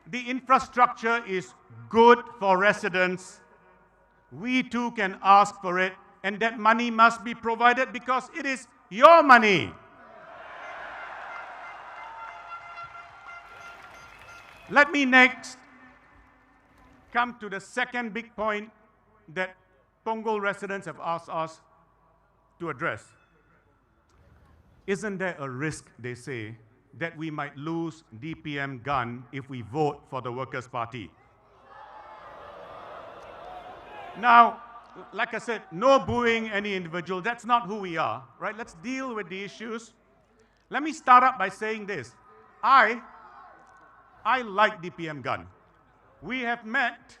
the infrastructure is good for residents, we too can ask for it, and that money must be provided because it is your money. Let me next come to the second big point that Punggol residents have asked us to address. Isn't there a risk, they say, that we might lose DPM Gun if we vote for the Workers' Party? Now, like I said, no booing any individual. That's not who we are, right? Let's deal with the issues. Let me start up by saying this. I like DPM Gun. We have met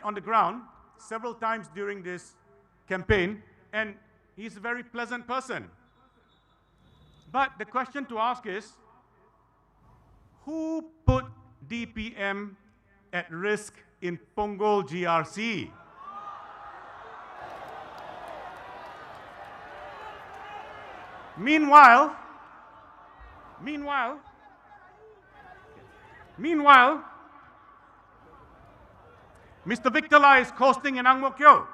on the ground several times during this campaign, and he's a very pleasant person. But the question to ask is, who put DPM at risk in Punggol GRC? Meanwhile, Mr. Victor Lai is coasting in Ang Mo Kio.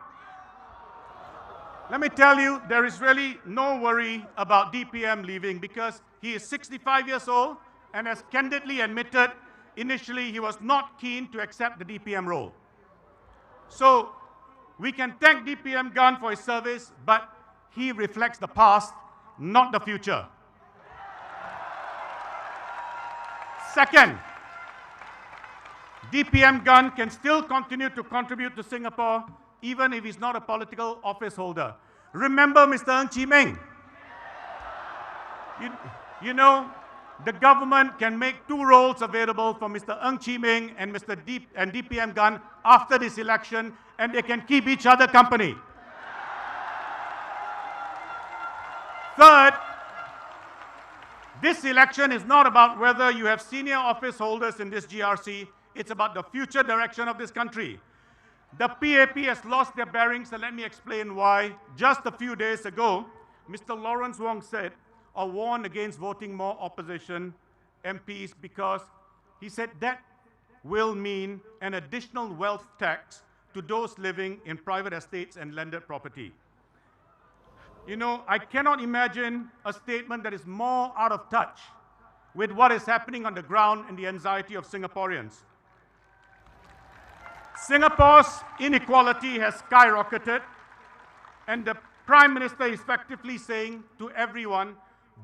Let me tell you, there is really no worry about DPM leaving because he is 65 years old and has candidly admitted initially he was not keen to accept the DPM role. So we can thank DPM Gun for his service, but he reflects the past, not the future. Second, DPM Gun can still continue to contribute to Singapore even if he's not a political office holder. Remember Mr. Ng Chee Meng? You know, the government can make two roles available for Mr. Ng Chee Meng and DPM Gun after this election, and they can keep each other company. Third, this election is not about whether you have senior office holders in this GRC, it's about the future direction of this country. The PAP has lost their bearings, and let me explain why. Just a few days ago, Mr. Lawrence Wong said, or warned against voting more opposition MPs because he said that will mean an additional wealth tax to those living in private estates and landed property. You know, I cannot imagine a statement that is more out of touch with what is happening on the ground and the anxiety of Singaporeans. Singapore's inequality has skyrocketed, and the Prime Minister is effectively saying to everyone,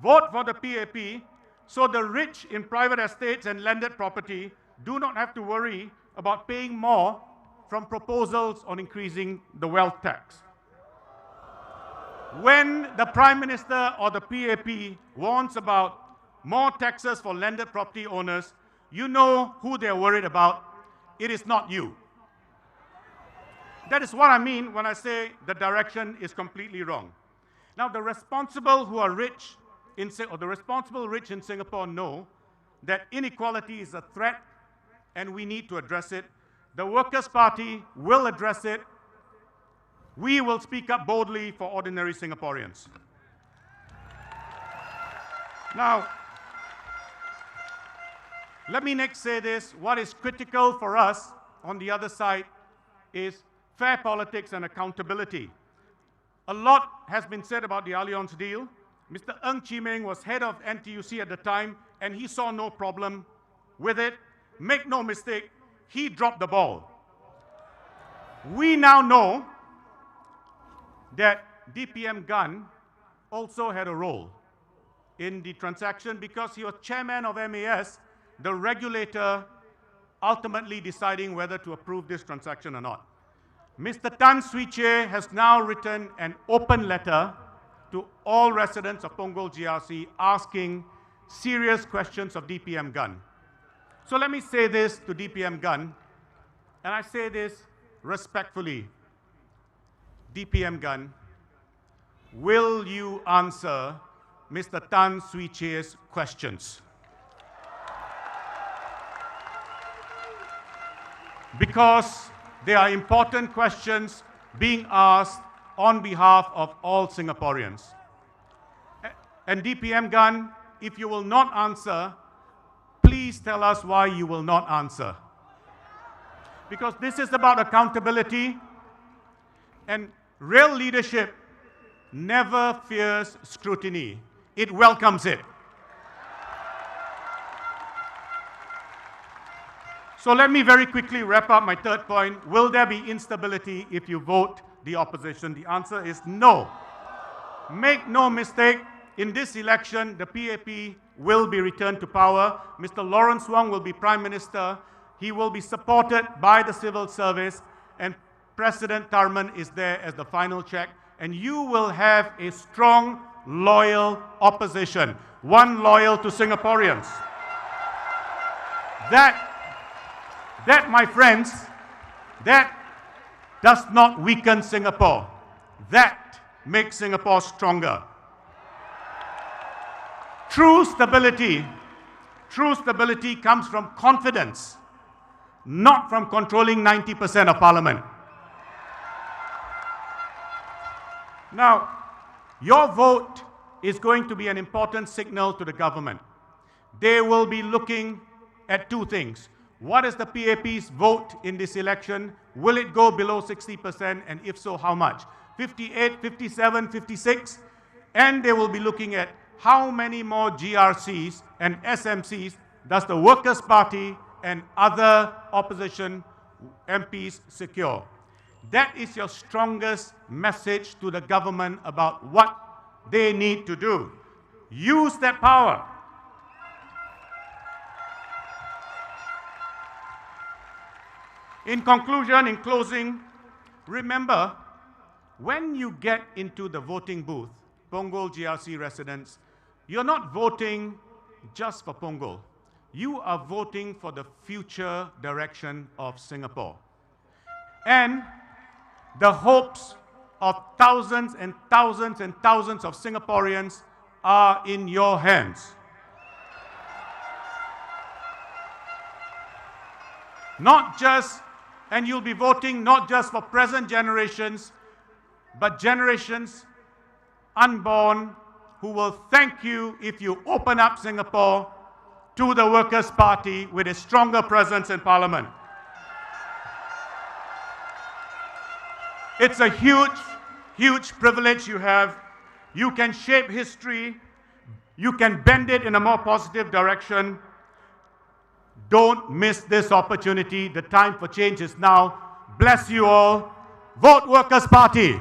vote for the PAP so the rich in private estates and landed property do not have to worry about paying more from proposals on increasing the wealth tax. When the Prime Minister or the PAP warns about more taxes for landed property owners, you know who they're worried about. It is not you. That is what I mean when I say the direction is completely wrong. Now, the responsible who are rich or the responsible rich in Singapore know that inequality is a threat and we need to address it. The Workers' Party will address it. We will speak up boldly for ordinary Singaporeans. Now, let me next say this. What is critical for us on the other side is fair politics and accountability. A lot has been said about the Allianz deal. Mr. Ng Chee Meng was head of NTUC at the time, and he saw no problem with it. Make no mistake, he dropped the ball. We now know that DPM Gunn also had a role in the transaction because he was chairman of MAS, the regulator ultimately deciding whether to approve this transaction or not. Mr. Tan Swee Chee has now written an open letter to all residents of Punggol GRC asking serious questions of DPM Gunn. So let me say this to DPM Gunn, and I say this respectfully. DPM Gunn, will you answer Mr. Tan Swee Chee's questions? Because they are important questions being asked on behalf of all Singaporeans. And DPM Gunn, if you will not answer, please tell us why you will not answer. Because this is about accountability, and real leadership never fears scrutiny. It welcomes it. So let me very quickly wrap up my third point. Will there be instability if you vote the opposition? The answer is no. Make no mistake, in this election, the PAP will be returned to power. Mr. Lawrence Wong will be Prime Minister. He will be supported by the civil service, and President Tharman is there as the final check. And you will have a strong, loyal opposition, one loyal to Singaporeans. That, my friends, that does not weaken Singapore. That makes Singapore stronger. True stability comes from confidence, not from controlling 90% of Parliament. Now, your vote is going to be an important signal to the government. They will be looking at two things. What is the PAP's vote in this election? Will it go below 60%? And if so, how much? 58, 57, 56? And they will be looking at how many more GRCs and SMCs does the Workers' Party and other opposition MPs secure. That is your strongest message to the government about what they need to do. Use that power. In conclusion, in closing, remember, when you get into the voting booth, Punggol GRC residents, you're not voting just for Punggol. You are voting for the future direction of Singapore. And the hopes of thousands and thousands and thousands of Singaporeans are in your hands. And you'll be voting not just for present generations, but generations unborn who will thank you if you open up Singapore to the Workers' Party with a stronger presence in Parliament. It's a huge, huge privilege you have. You can shape history. You can bend it in a more positive direction. Don't miss this opportunity. The time for change is now. Bless you all. Vote Workers' Party.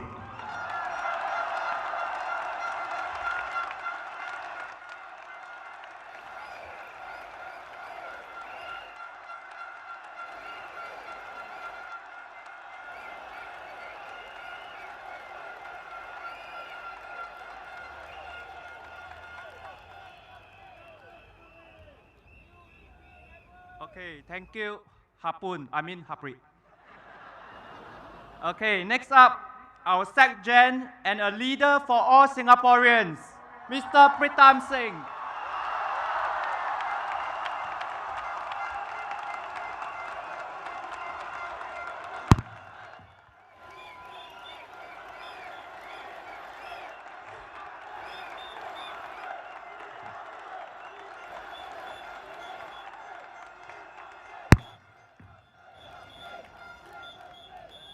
Okay, thank you, Harpreet. Okay, next up, our SecGen and a leader for all Singaporeans, Mr. Pritam Singh.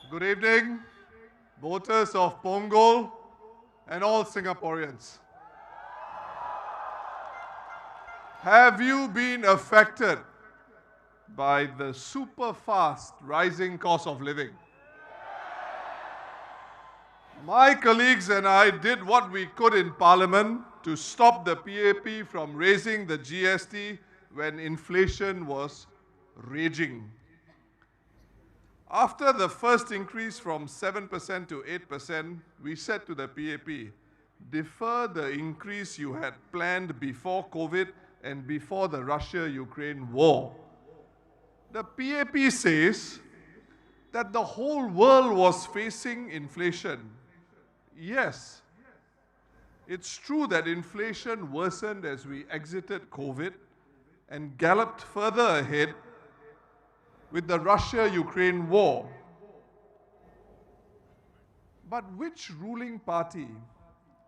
Good evening, voters of Punggol and all Singaporeans. Have you been affected by the super fast rising cost of living. My colleagues and I did what we could in Parliament to stop the PAP from raising the GST when inflation was raging. After the first increase from 7% to 8%, we said to the PAP, defer the increase you had planned before COVID and before the Russia-Ukraine war. The PAP says that the whole world was facing inflation. Yes, it's true that inflation worsened as we exited COVID and galloped further ahead with the Russia-Ukraine war. But which ruling party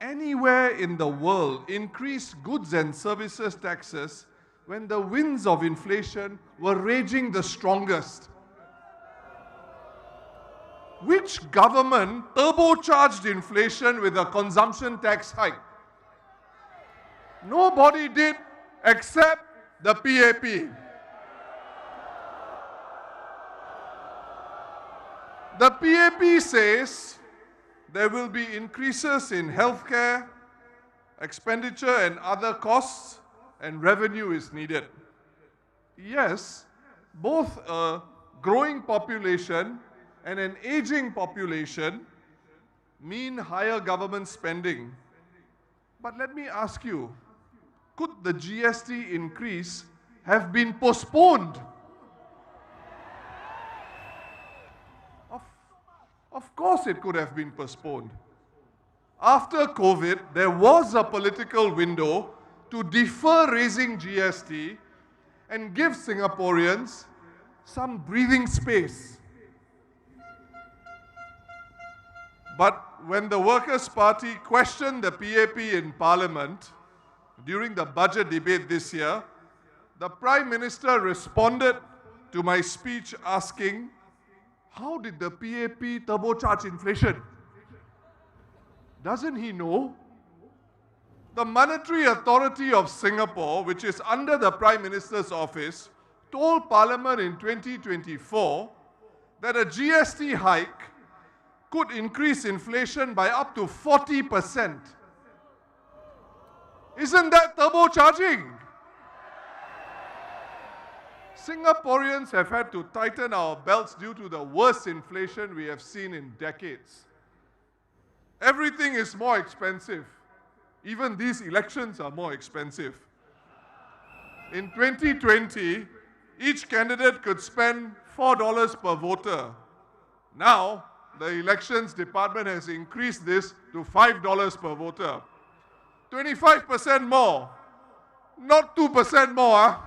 anywhere in the world increased goods and services taxes when the winds of inflation were raging the strongest? Which government turbocharged inflation with a consumption tax hike? Nobody did except the PAP. The PAP says there will be increases in healthcare, expenditure and other costs, and revenue is needed. Yes, both a growing population and an aging population mean higher government spending. But let me ask you, could the GST increase have been postponed? Of course it could have been postponed. After COVID, there was a political window to defer raising GST and give Singaporeans some breathing space. But when the Workers' Party questioned the PAP in Parliament during the budget debate this year, the Prime Minister responded to my speech asking, how did the PAP turbocharge inflation? Doesn't he know? The Monetary Authority of Singapore, which is under the Prime Minister's office, told Parliament in 2024 that a GST hike could increase inflation by up to 40%. Isn't that turbocharging? Singaporeans have had to tighten our belts due to the worst inflation we have seen in decades. Everything is more expensive. Even these elections are more expensive. In 2020, each candidate could spend $4 per voter. Now, the elections department has increased this to $5 per voter. 25% more. Not 2% more, huh?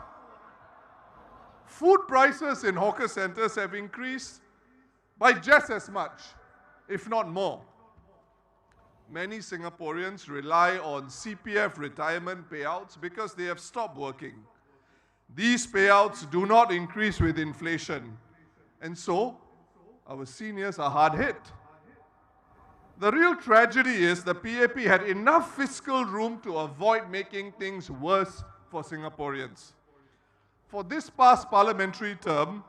Food prices in hawker centers have increased by just as much, if not more. Many Singaporeans rely on CPF retirement payouts because they have stopped working. These payouts do not increase with inflation, and so our seniors are hard hit. The real tragedy is the PAP had enough fiscal room to avoid making things worse for Singaporeans. For this past parliamentary term,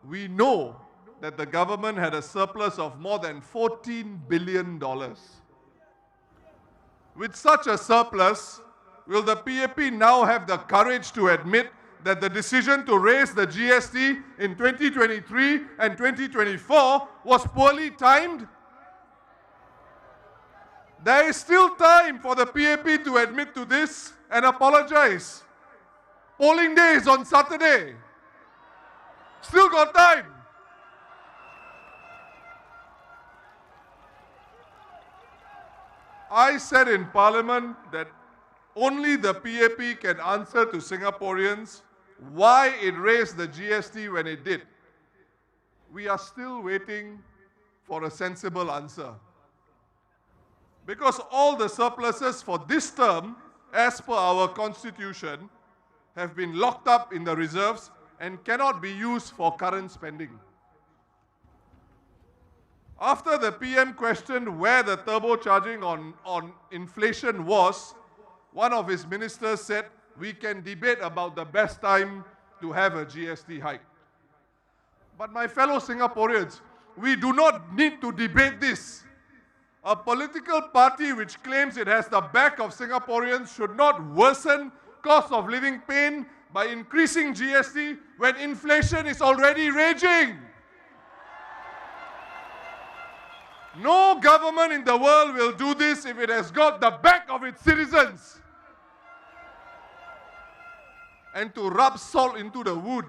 we know that the government had a surplus of more than $14 billion. With such a surplus, will the PAP now have the courage to admit that the decision to raise the GST in 2023 and 2024 was poorly timed? There is still time for the PAP to admit to this and apologize. Polling day is on Saturday. Still got time. I said in Parliament that only the PAP can answer to Singaporeans why it raised the GST when it did. We are still waiting for a sensible answer. Because all the surpluses for this term, as per our constitution, have been locked up in the reserves and cannot be used for current spending. After the PM questioned where the turbocharging on inflation was, one of his ministers said, we can debate about the best time to have a GST hike. But my fellow Singaporeans, we do not need to debate this. A political party which claims it has the back of Singaporeans should not worsen cost of living pain by increasing GST when inflation is already raging. No government in the world will do this if it has got the back of its citizens. And to rub salt into the wound,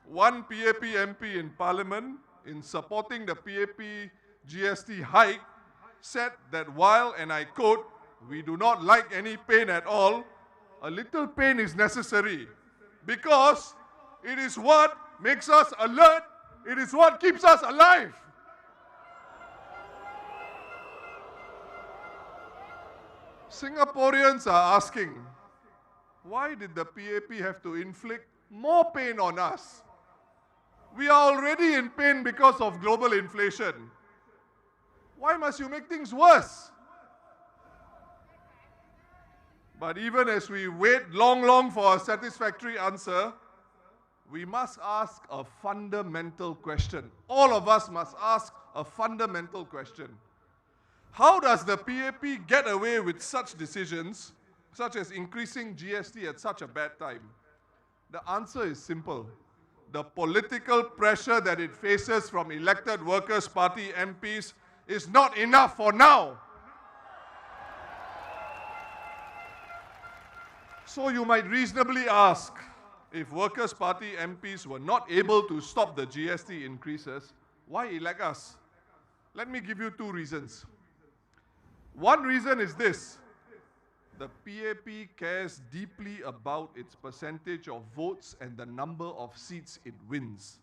one PAP MP in Parliament, in supporting the PAP GST hike, said that while, and I quote, "we do not like any pain at all, a little pain is necessary because it is what makes us alert, it is what keeps us alive." Singaporeans are asking, why did the PAP have to inflict more pain on us? We are already in pain because of global inflation. Why must you make things worse? But even as we wait long for a satisfactory answer, we must ask a fundamental question. All of us must ask a fundamental question. How does the PAP get away with such decisions, such as increasing GST at such a bad time? The answer is simple. The political pressure that it faces from elected Workers' Party MPs is not enough for now. So you might reasonably ask, if Workers' Party MPs were not able to stop the GST increases, why elect us? Let me give you two reasons. One reason is this: the PAP cares deeply about its percentage of votes and the number of seats it wins.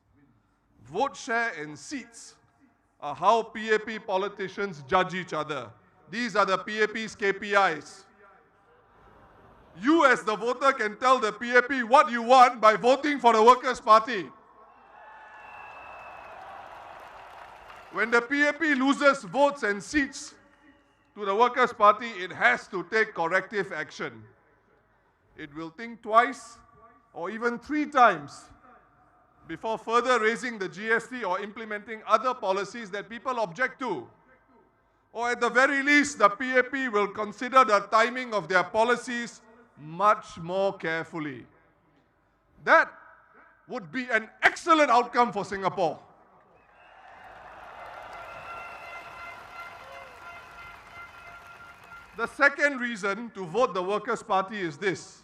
Vote share and seats are how PAP politicians judge each other. These are the PAP's KPIs. You as the voter can tell the PAP what you want by voting for the Workers' Party. When the PAP loses votes and seats to the Workers' Party, it has to take corrective action. It will think twice or even 3 times before further raising the GST or implementing other policies that people object to. Or at the very least, the PAP will consider the timing of their policies much more carefully. That would be an excellent outcome for Singapore. The second reason to vote the Workers' Party is this: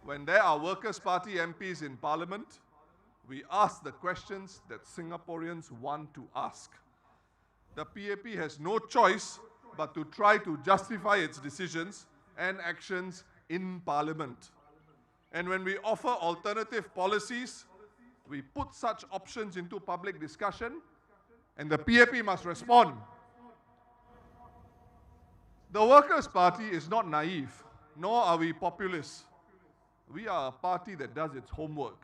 when there are Workers' Party MPs in Parliament, we ask the questions that Singaporeans want to ask. The PAP has no choice but to try to justify its decisions and actions in Parliament. And when we offer alternative policies, we put such options into public discussion, and the PAP must respond. The Workers' Party is not naive, nor are we populist. We are a party that does its homework.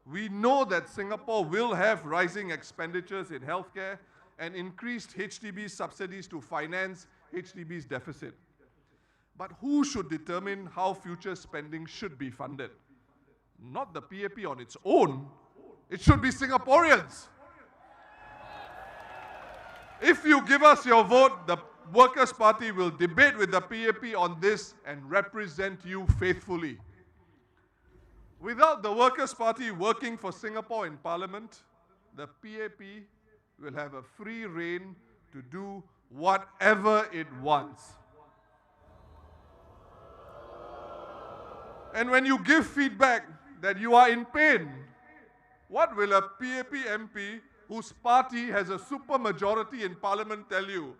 We know that Singapore will have rising expenditures in healthcare and increased HDB subsidies to finance HDB's deficit. But who should determine how future spending should be funded? Not the PAP on its own. It should be Singaporeans. If you give us your vote, the Workers' Party will debate with the PAP on this and represent you faithfully. Without the Workers' Party working for Singapore in Parliament, the PAP will have a free rein to do whatever it wants. And when you give feedback that you are in pain, what will a PAP MP whose party has a supermajority in Parliament tell you?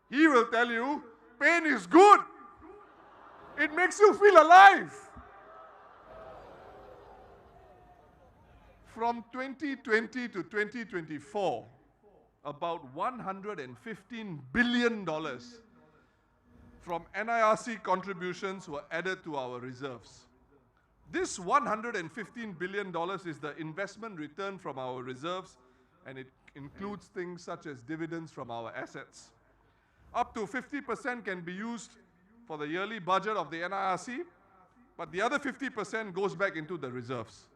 He will tell you, pain is good. It makes you feel alive. From 2020 to 2024, about $115 billion from NIRC contributions were added to our reserves. This $115 billion is the investment return from our reserves, and it includes things such as dividends from our assets. Up to 50% can be used for the yearly budget of the NIRC, but the other 50% goes back into the reserves.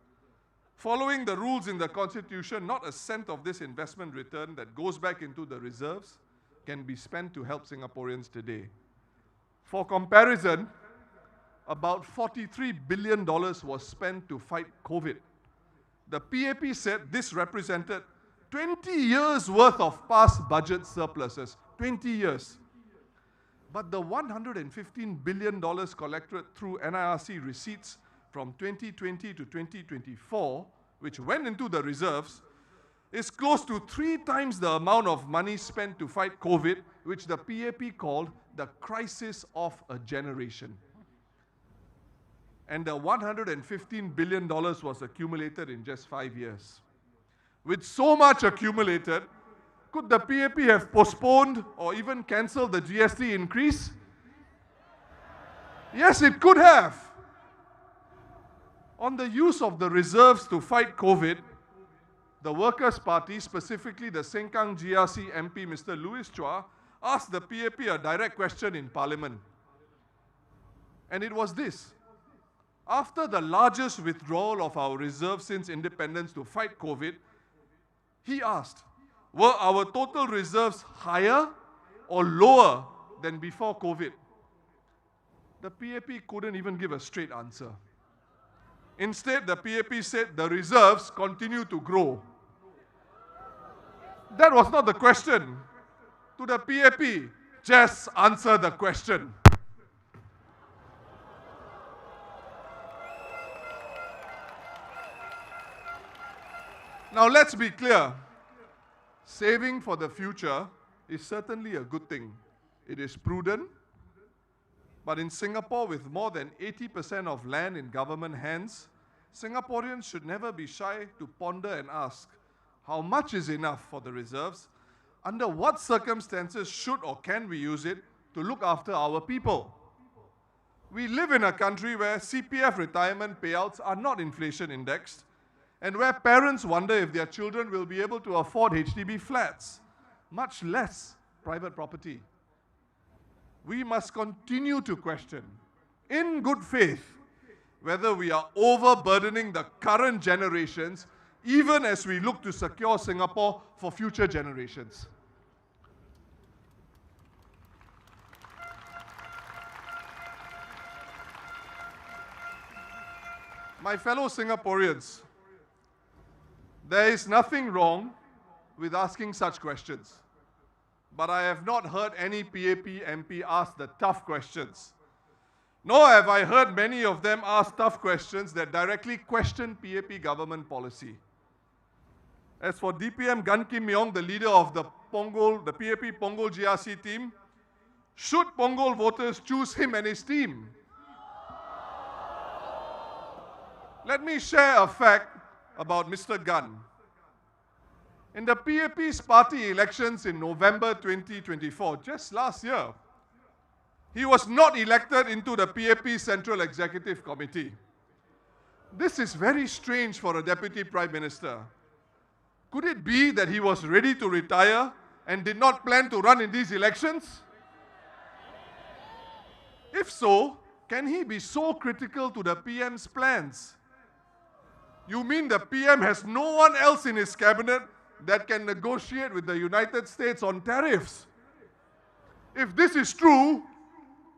Following the rules in the Constitution, not a cent of this investment return that goes back into the reserves can be spent to help Singaporeans today. For comparison, about $43 billion was spent to fight COVID. The PAP said this represented 20 years worth of past budget surpluses. 20 years. But the $115 billion collected through NIRC receipts from 2020 to 2024, which went into the reserves, is close to 3 times the amount of money spent to fight COVID, which the PAP called the crisis of a generation. And the $115 billion was accumulated in just 5 years. With so much accumulated, could the PAP have postponed or even cancelled the GST increase? Yes, it could have. On the use of the reserves to fight COVID, the Workers' Party, specifically the Sengkang GRC MP Mr. Louis Chua, asked the PAP a direct question in Parliament. And it was this: after the largest withdrawal of our reserves since independence to fight COVID, he asked, were our total reserves higher or lower than before COVID? The PAP couldn't even give a straight answer. Instead, the PAP said the reserves continue to grow. That was not the question. To the PAP, just answer the question. Now let's be clear. Saving for the future is certainly a good thing. It is prudent. But in Singapore, with more than 80% of land in government hands, Singaporeans should never be shy to ponder and ask, how much is enough for the reserves? Under what circumstances should or can we use it to look after our people? We live in a country where CPF retirement payouts are not inflation indexed, and where parents wonder if their children will be able to afford HDB flats, much less private property. We must continue to question, in good faith, whether we are overburdening the current generations, even as we look to secure Singapore for future generations. My fellow Singaporeans, there is nothing wrong with asking such questions. But I have not heard any PAP MP ask the tough questions. Nor have I heard many of them ask tough questions that directly question PAP government policy. As for DPM Gan Kim Yong, the leader of the PAP Punggol GRC team, should Punggol voters choose him and his team? Let me share a fact about Mr. Gan. In the PAP's party elections in November 2024, just last year, he was not elected into the PAP Central Executive Committee. This is very strange for a Deputy Prime Minister. Could it be that he was ready to retire and did not plan to run in these elections? If so, can he be so critical to the PM's plans? You mean the PM has no one else in his cabinet that can negotiate with the United States on tariffs? If this is true,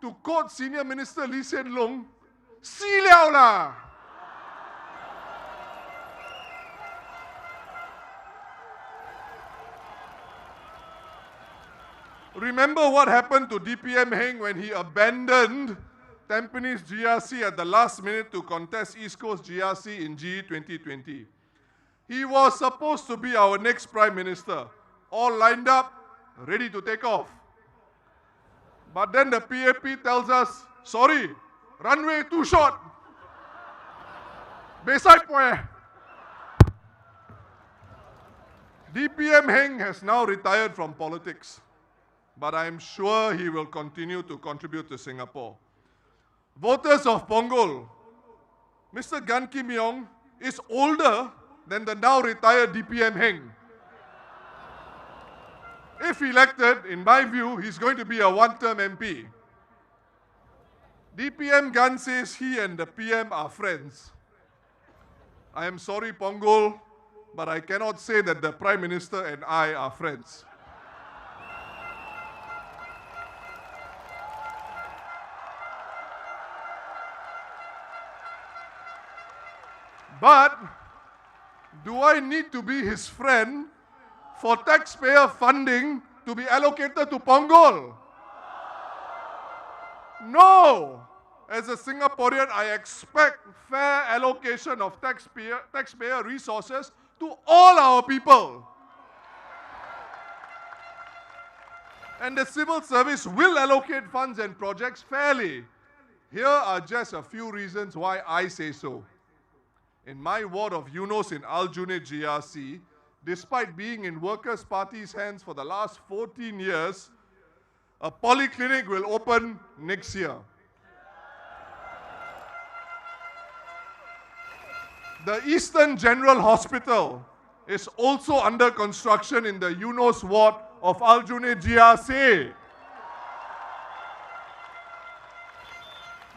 to quote Senior Minister Lee Hsien Loong, "Si liao la." Remember what happened to DPM Heng when he abandoned Tampines GRC at the last minute to contest East Coast GRC in GE 2020. He was supposed to be our next Prime Minister, all lined up, ready to take off. But then the PAP tells us, sorry, runway too short. Beside poe. DPM Heng has now retired from politics, but I am sure he will continue to contribute to Singapore. Voters of Punggol, Mr. Gan Kim Yong is older than the now retired DPM Heng. If elected, in my view, he's going to be a one-term MP. DPM Gan says he and the PM are friends. I am sorry, Ponggol, but I cannot say that the Prime Minister and I are friends. But do I need to be his friend for taxpayer funding to be allocated to Ponggol? No! As a Singaporean, I expect fair allocation of taxpayer resources to all our people. And the civil service will allocate funds and projects fairly. Here are just a few reasons why I say so. In my ward of Eunos in Aljunied GRC, despite being in Workers' Party's hands for the last 14 years, a polyclinic will open next year. The Eastern General Hospital is also under construction in the Eunos ward of Aljunied GRC.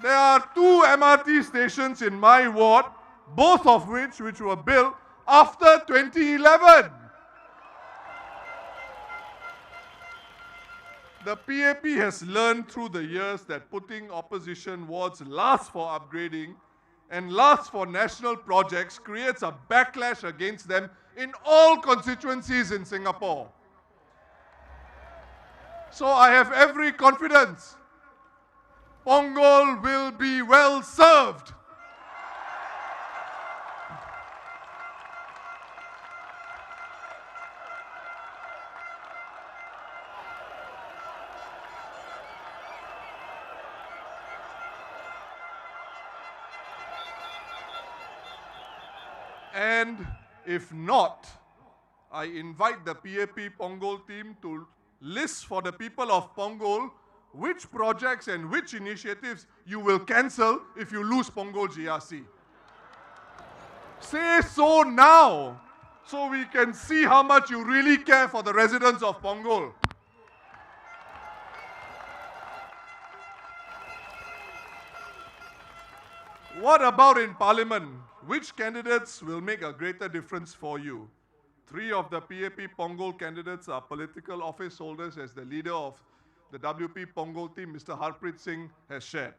There are 2 MRT stations in my ward, both of which were built after 2011. The PAP has learned through the years that putting opposition wards last for upgrading and last for national projects creates a backlash against them in all constituencies in Singapore. So I have every confidence Ponggol will be well served. And if not, I invite the PAP Ponggol team to list for the people of Ponggol which projects and which initiatives you will cancel if you lose Ponggol GRC. Say so now, so we can see how much you really care for the residents of Ponggol. What about in Parliament? Which candidates will make a greater difference for you? 3 of the PAP Ponggol candidates are political office holders, as the leader of the WP Ponggol team, Mr. Harpreet Singh, has shared.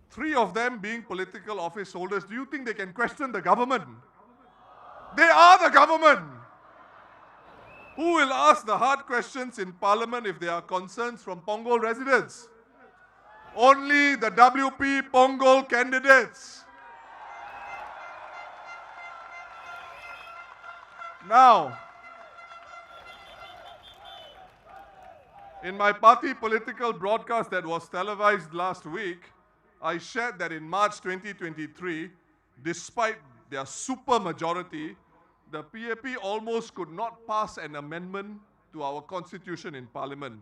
3 of them being political office holders, do you think they can question the government? They are the government. Who will ask the hard questions in Parliament if there are concerns from Ponggol residents? Only the WP Ponggol candidates. Now, in my party political broadcast that was televised last week, I shared that in March 2023, despite their super majority, the PAP almost could not pass an amendment to our constitution in Parliament.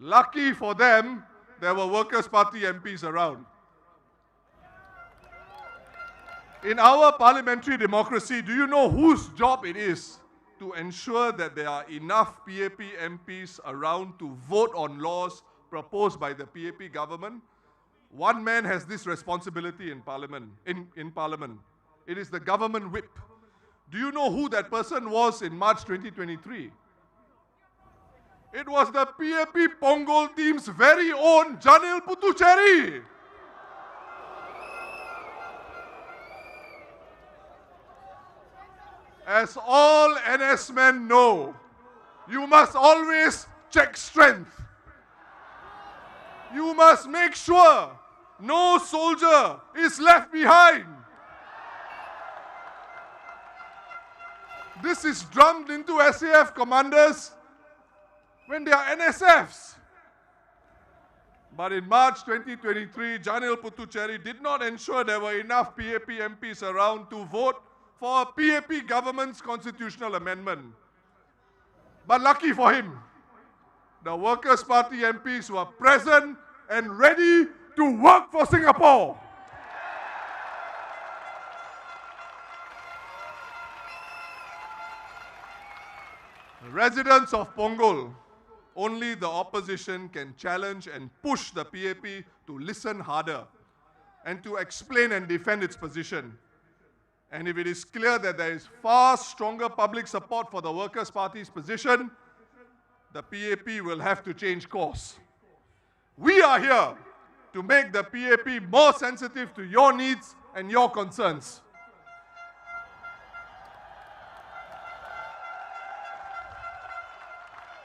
Lucky for them, there were Workers' Party MPs around. In our parliamentary democracy, do you know whose job it is to ensure that there are enough PAP MPs around to vote on laws proposed by the PAP government? One man has this responsibility in Parliament. It is the government whip. Do you know who that person was in March 2023? It was the PAP Ponggol team's very own Janil Puthucheary. As all NS men know, you must always check strength. You must make sure no soldier is left behind. This is drummed into SAF commanders when they are NSFs. But in March 2023, Janil Puthucheary did not ensure there were enough PAP MPs around to vote for a PAP government's constitutional amendment. But lucky for him, the Workers' Party MPs were present and ready to work for Singapore. Residents of Ponggol only the opposition can challenge and push the PAP to listen harder and to explain and defend its position. And if it is clear that there is far stronger public support for the Workers' Party's position, the PAP will have to change course. We are here to make the PAP more sensitive to your needs and your concerns.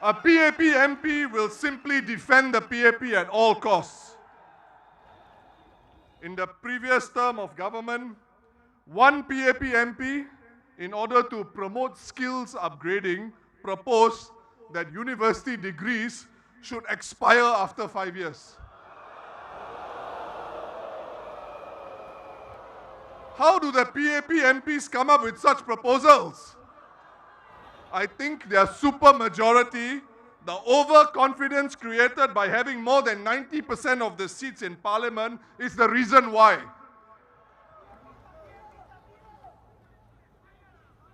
A PAP MP will simply defend the PAP at all costs. In the previous term of government, one PAP MP, in order to promote skills upgrading, proposed that university degrees should expire after 5 years. How do the PAP MPs come up with such proposals? I think their super majority, the overconfidence created by having more than 90% of the seats in parliament, is the reason why.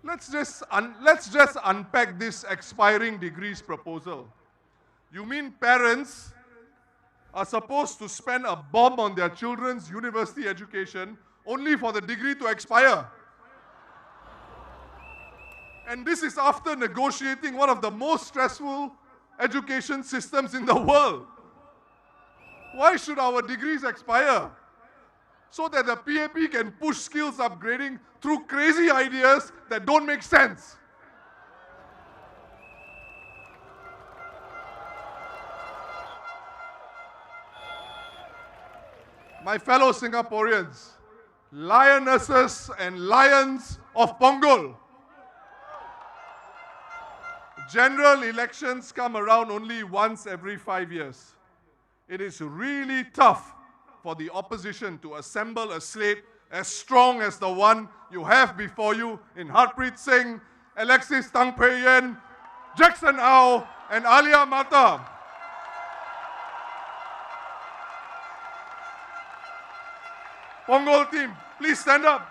Let's just unpack this expiring degrees proposal. You mean parents are supposed to spend a bomb on their children's university education only for the degree to expire? And this is after negotiating one of the most stressful education systems in the world. Why should our degrees expire? So that the PAP can push skills upgrading through crazy ideas that don't make sense. My fellow Singaporeans, lionesses and lions of Punggol, general elections come around only once every 5 years. It is really tough for the opposition to assemble a slate as strong as the one you have before you in Harpreet Singh, Alexis Tang Pei Yen, Jackson Au, and Alia Mata. Punggol team, please stand up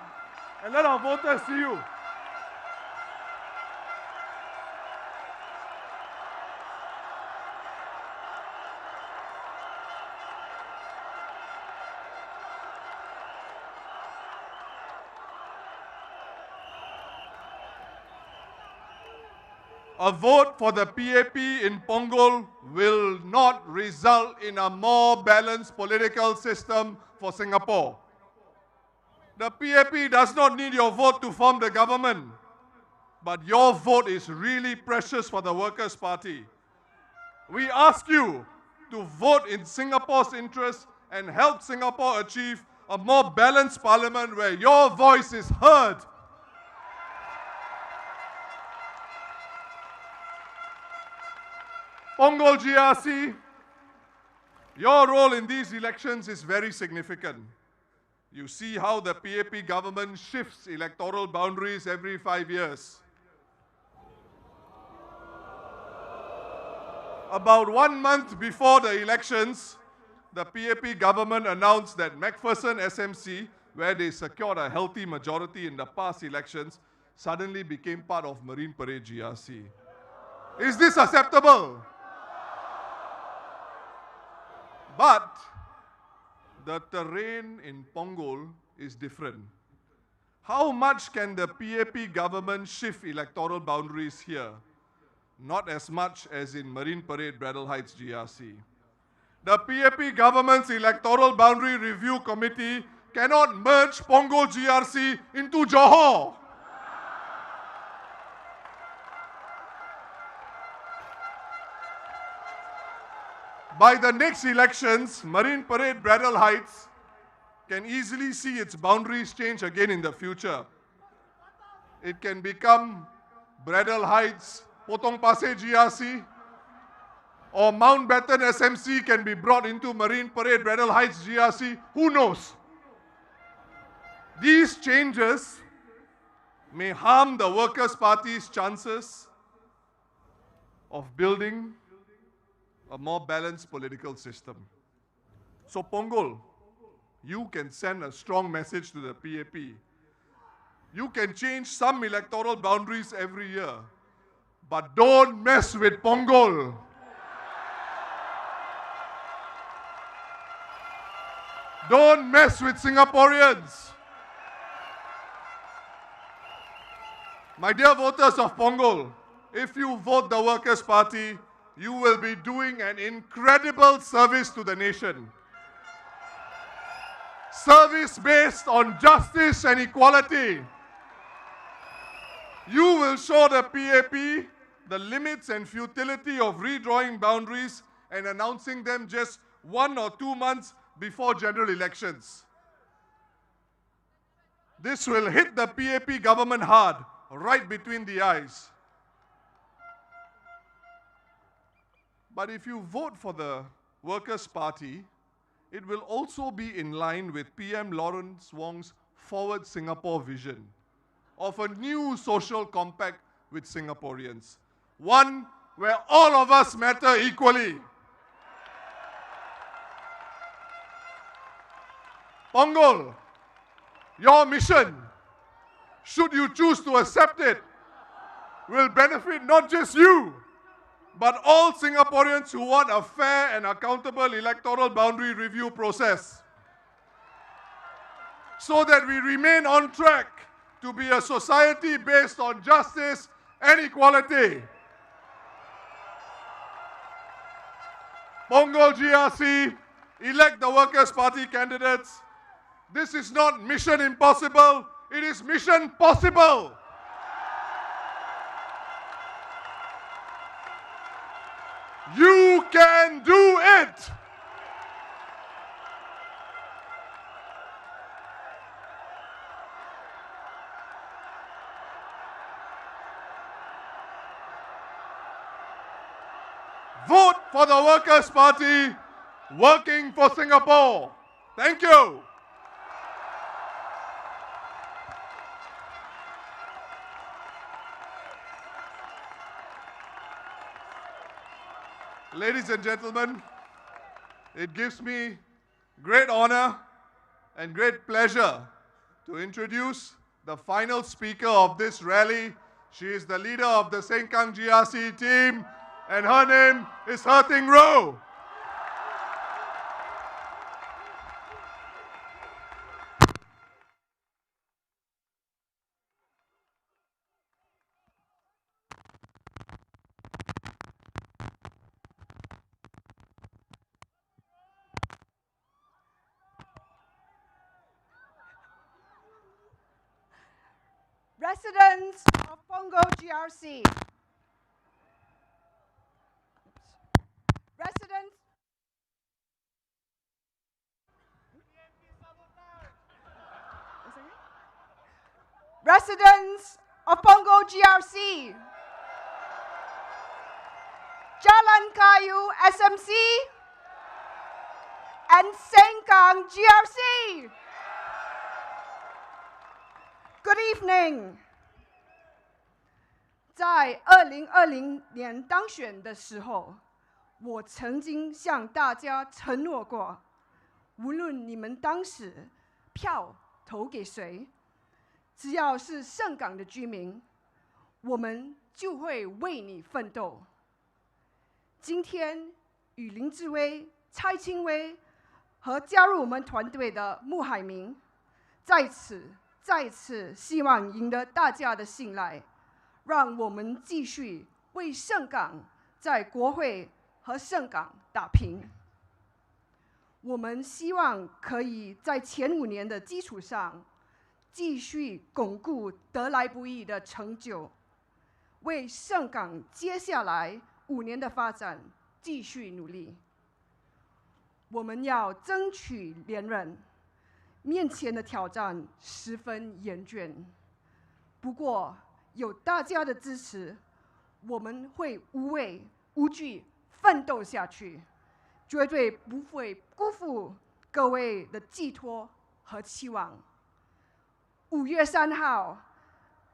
and let our voters see you. A vote for the PAP in Punggol will not result in a more balanced political system for Singapore. The PAP does not need your vote to form the government, but your vote is really precious for the Workers' Party. We ask you to vote in Singapore's interest and help Singapore achieve a more balanced parliament where your voice is heard. Punggol GRC, your role in these elections is very significant. You see how the PAP government shifts electoral boundaries every 5 years. About 1 month before the elections, the PAP government announced that MacPherson SMC, where they secured a healthy majority in the past elections, suddenly became part of Marine Parade GRC. Is this acceptable? But the terrain in Punggol is different. How much can the PAP government shift electoral boundaries here? Not as much as in Marine Parade Braddell Heights GRC. The PAP government's electoral boundary review committee cannot merge Punggol GRC into Johor. By the next elections, Marine Parade Braddell Heights can easily see its boundaries change again in the future. It can become Braddell Heights, Potong Pasir GRC, or Mountbatten SMC can be brought into Marine Parade Braddell Heights GRC. Who knows? These changes may harm the Workers' Party's chances of building a more balanced political system. So Punggol, you can send a strong message to the PAP. You can change some electoral boundaries every year, but don't mess with Punggol. Don't mess with Singaporeans. My dear voters of Punggol, if you vote the Workers' Party, you will be doing an incredible service to the nation. Service based on justice and equality. You will show the PAP the limits and futility of redrawing boundaries and announcing them just 1 or 2 months before general elections. This will hit the PAP government hard, right between the eyes. But if you vote for the Workers' Party, it will also be in line with PM Lawrence Wong's Forward Singapore vision of a new social compact with Singaporeans. One where all of us matter equally. Punggol, your mission, should you choose to accept it, will benefit not just you, but all Singaporeans who want a fair and accountable electoral boundary review process, so that we remain on track to be a society based on justice and equality. Punggol GRC, elect the Workers' Party candidates. This is not mission impossible, it is mission possible. You can do it! Vote for the Workers' Party, working for Singapore. Thank you. Ladies and gentlemen, it gives me great honor and great pleasure to introduce the final speaker of this rally. She is the leader of the Sengkang GRC team, and her name is Herting Roe. Residents of Punggol GRC. Residents. Residents of Punggol GRC. Jalan Kayu SMC and Sengkang GRC. Good evening. 在2020年当选的时候，我曾经向大家承诺过，无论你们当时票投给谁，只要是盛港的居民，我们就会为你奋斗。今天，与林志威、蔡清威和加入我们团队的穆海明，再次希望赢得大家的信赖，让我们继续为盛港在国会和盛港打拼。我们希望可以在前5年的基础上，继续巩固得来不易的成就，为盛港接下来5年的发展继续努力。我们要争取连任。面前的挑战十分严峻，不过有大家的支持，我们会无畏无惧奋斗下去，绝对不会辜负各位的寄托和期望。5月3号，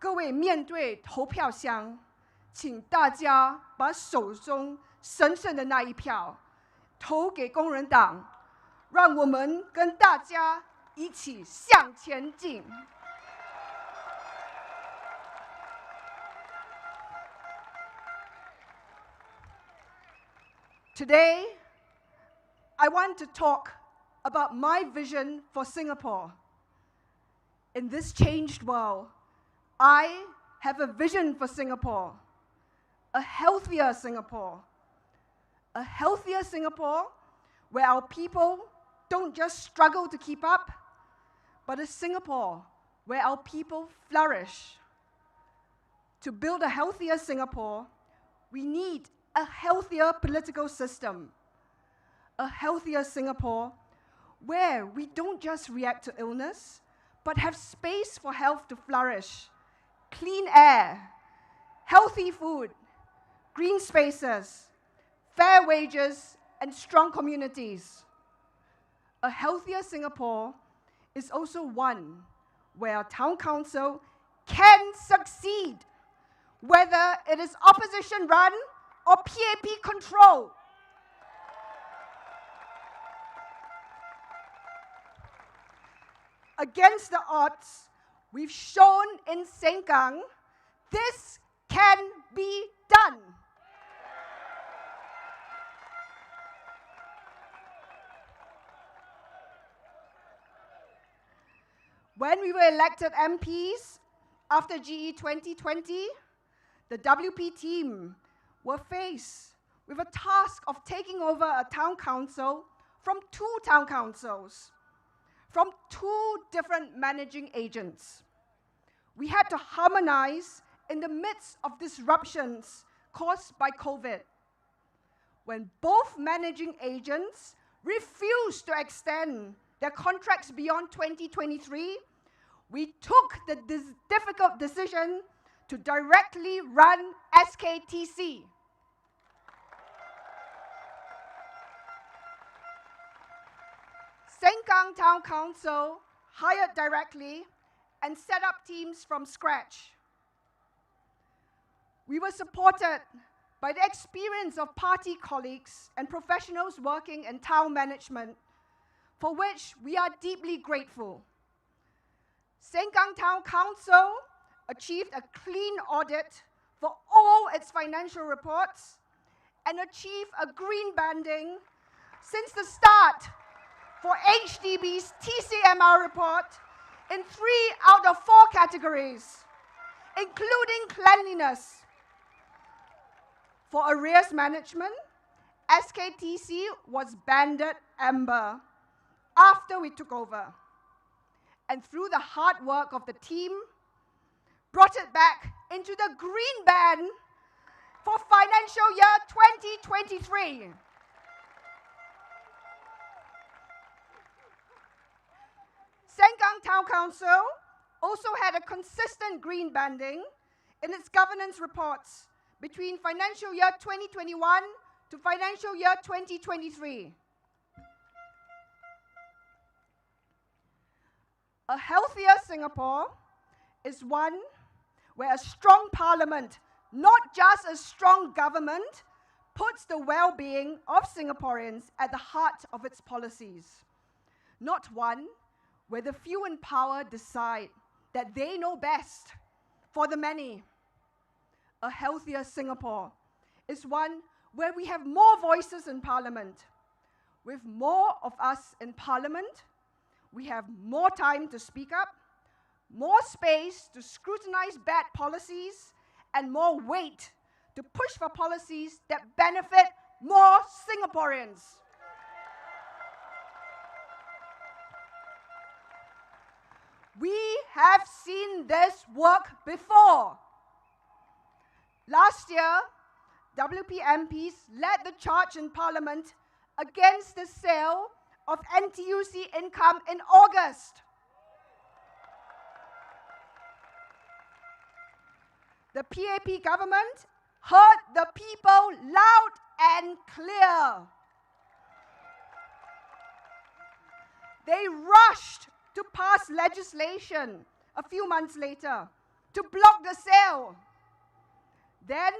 各位面对投票箱，请大家把手中神圣的那一票投给工人党，让我们跟大家一起向前进。Today, I want to talk about my vision for Singapore. In this changed world, I have a vision for Singapore, a healthier Singapore. A healthier Singapore where our people don't just struggle to keep up, but a Singapore where our people flourish. To build a healthier Singapore, we need a healthier political system, a healthier Singapore where we don't just react to illness, but have space for health to flourish, clean air, healthy food, green spaces, fair wages, and strong communities. A healthier Singapore is also one where our town council can succeed, whether it is opposition run or PAP control. Against the odds, we've shown in Sengkang this can be done. When we were elected MPs after GE 2020, the WP team were faced with a task of taking over a town council from 2 town councils, from 2 different managing agents. We had to harmonize in the midst of disruptions caused by COVID. When both managing agents refused to extend their contracts beyond 2023, we took the difficult decision to directly run SKTC. Sengkang Town Council hired directly and set up teams from scratch. We were supported by the experience of party colleagues and professionals working in town management, for which we are deeply grateful. Sengkang Town Council achieved a clean audit for all its financial reports and achieved a green banding since the start for HDB's TCMR report in 3 out of 4 categories, including cleanliness. For arrears management, SKTC was banded amber after we took over. And through the hard work of the team, brought it back into the green band for financial year 2023. Sengkang Town Council also had a consistent green banding in its governance reports between financial year 2021 to financial year 2023. A healthier Singapore is one where a strong parliament, not just a strong government, puts the well-being of Singaporeans at the heart of its policies. Not one where the few in power decide that they know best for the many. A healthier Singapore is one where we have more voices in Parliament. With more of us in Parliament, we have more time to speak up, more space to scrutinize bad policies, and more weight to push for policies that benefit more Singaporeans. We have seen this work before. Last year, WP MPs led the charge in Parliament against the sale of NTUC income in August. The PAP government heard the people loud and clear. They rushed to pass legislation a few months later to block the sale. Then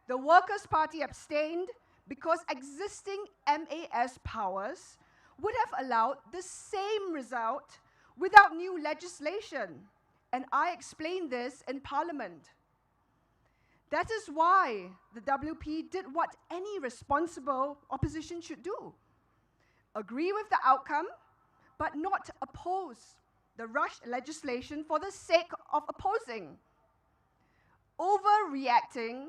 the Workers' Party abstained because existing MAS powers would have allowed the same result without new legislation. And I explained this in Parliament. That is why the WP did what any responsible opposition should do. Agree with the outcome but not oppose the rushed legislation for the sake of opposing. Overreacting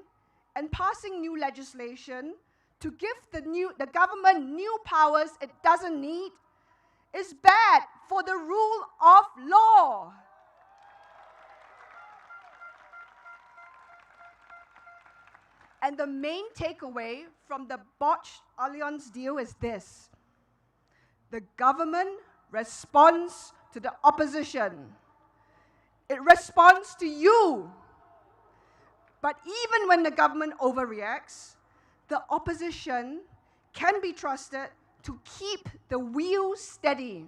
and passing new legislation to give the government new powers it doesn't need is bad for the rule of law. And the main takeaway from the botched Allianz deal is this: the government responds to the opposition. It responds to you. But even when the government overreacts, the opposition can be trusted to keep the wheel steady.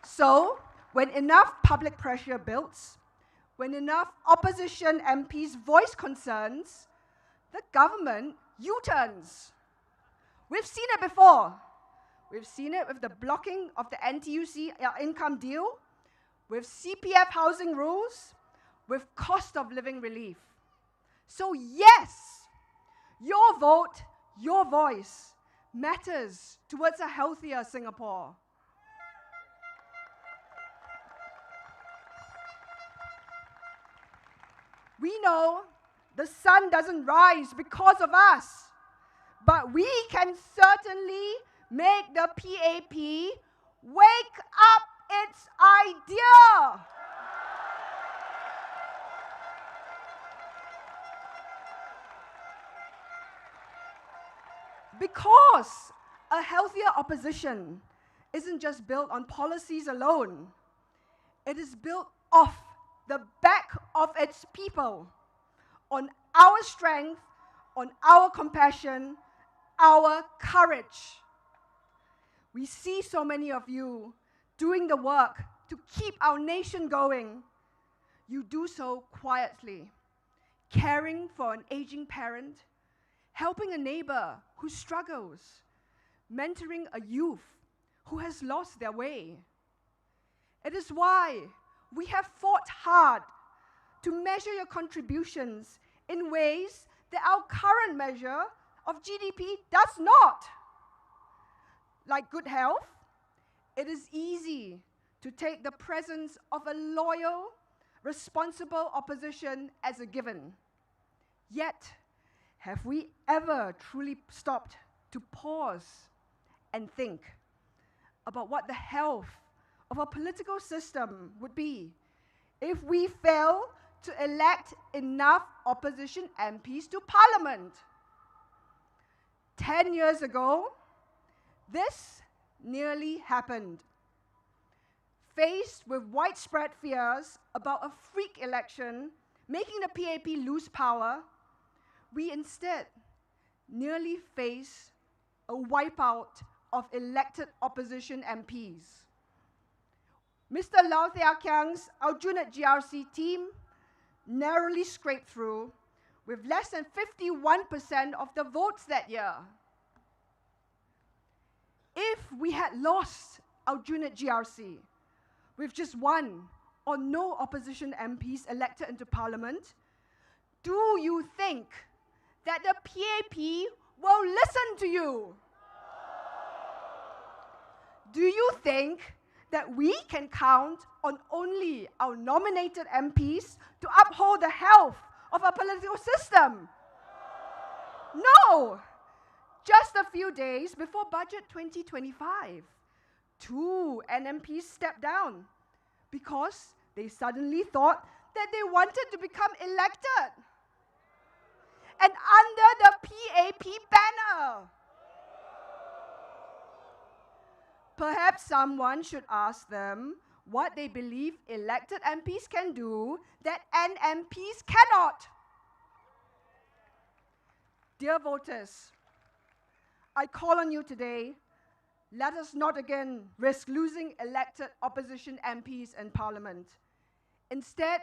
So, when enough public pressure builds, when enough opposition MPs voice concerns, the government U-turns. We've seen it before. We've seen it with the blocking of the NTUC income deal, with CPF housing rules, with cost of living relief. So yes, your vote, your voice matters towards a healthier Singapore. We know the sun doesn't rise because of us, but we can certainly make the PAP wake up its idea. Because a healthier opposition isn't just built on policies alone. It is built off the back of its people, on our strength, on our compassion, our courage. We see so many of you doing the work to keep our nation going. You do so quietly, caring for an aging parent, helping a neighbor who struggles, mentoring a youth who has lost their way. It is why we have fought hard to measure your contributions in ways that our current measure of GDP does not. Like good health, it is easy to take the presence of a loyal, responsible opposition as a given. Yet, have we ever truly stopped to pause and think about what the health of a political system would be if we fail to elect enough opposition MPs to Parliament? 10 years ago, this nearly happened. Faced with widespread fears about a freak election making the PAP lose power, we instead nearly face a wipeout of elected opposition MPs. Mr. Lau Thea Kiang's Aljunied GRC team narrowly scraped through with less than 51% of the votes that year. If we had lost Aljunied GRC with just one or no opposition MPs elected into Parliament, do you think that the PAP will listen to you? Do you think that we can count on only our nominated MPs to uphold the health of our political system? No! Just a few days before Budget 2025, 2 NMPs stepped down because they suddenly thought that they wanted to become elected. And under the PAP banner. Perhaps someone should ask them what they believe elected MPs can do that NMPs cannot. Dear voters, I call on you today, let us not again risk losing elected opposition MPs in Parliament. Instead,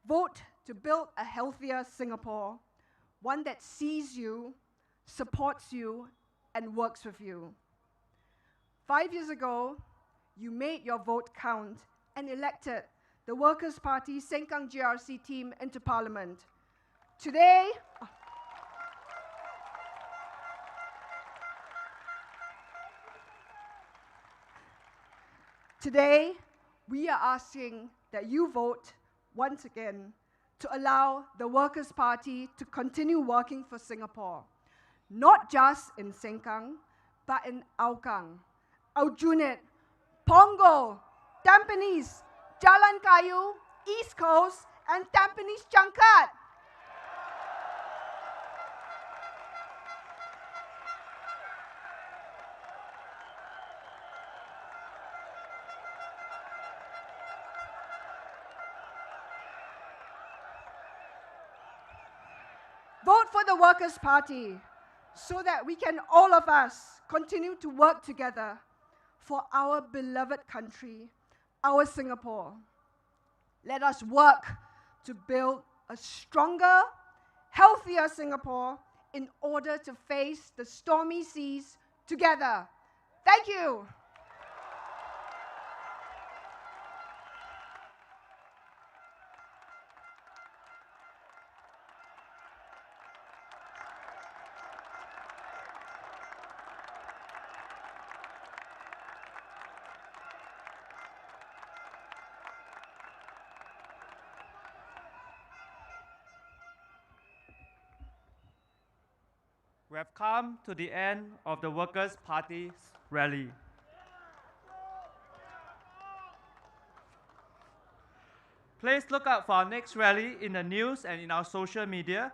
vote to build a healthier Singapore, one that sees you, supports you, and works with you. 5 years ago, you made your vote count and elected the Workers' Party Sengkang GRC team into Parliament. Today, Today, we are asking that you vote once again to allow the Workers' Party to continue working for Singapore, not just in Sengkang, but in Hougang, Aljunied, Punggol, Tampines, Jalan Kayu, East Coast, and Tampines Changkat. Vote for the Workers' Party so that we can, all of us, continue to work together for our beloved country, our Singapore. Let us work to build a stronger, healthier Singapore in order to face the stormy seas together. Thank you. We have come to the end of the Workers' Party's rally. Please look out for our next rally in the news and in our social media.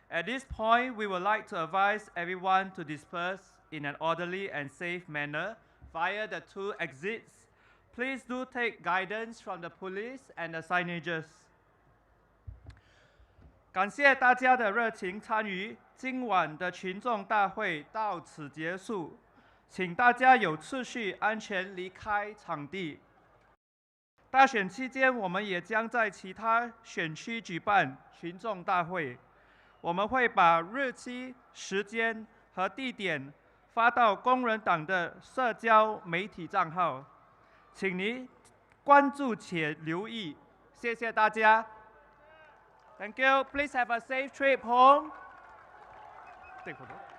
At this point, we would like to advise everyone to disperse in an orderly and safe manner via the 2 exits. Please do take guidance from the police and the signages. 感谢大家的热情参与，今晚的群众大会到此结束，请大家有秩序、安全离开场地。大选期间，我们也将在其他选区举办群众大会，我们会把日期、时间和地点发到工人党的社交媒体账号，请您关注且留意。谢谢大家。Thank you. Please have a safe trip home. Take photo.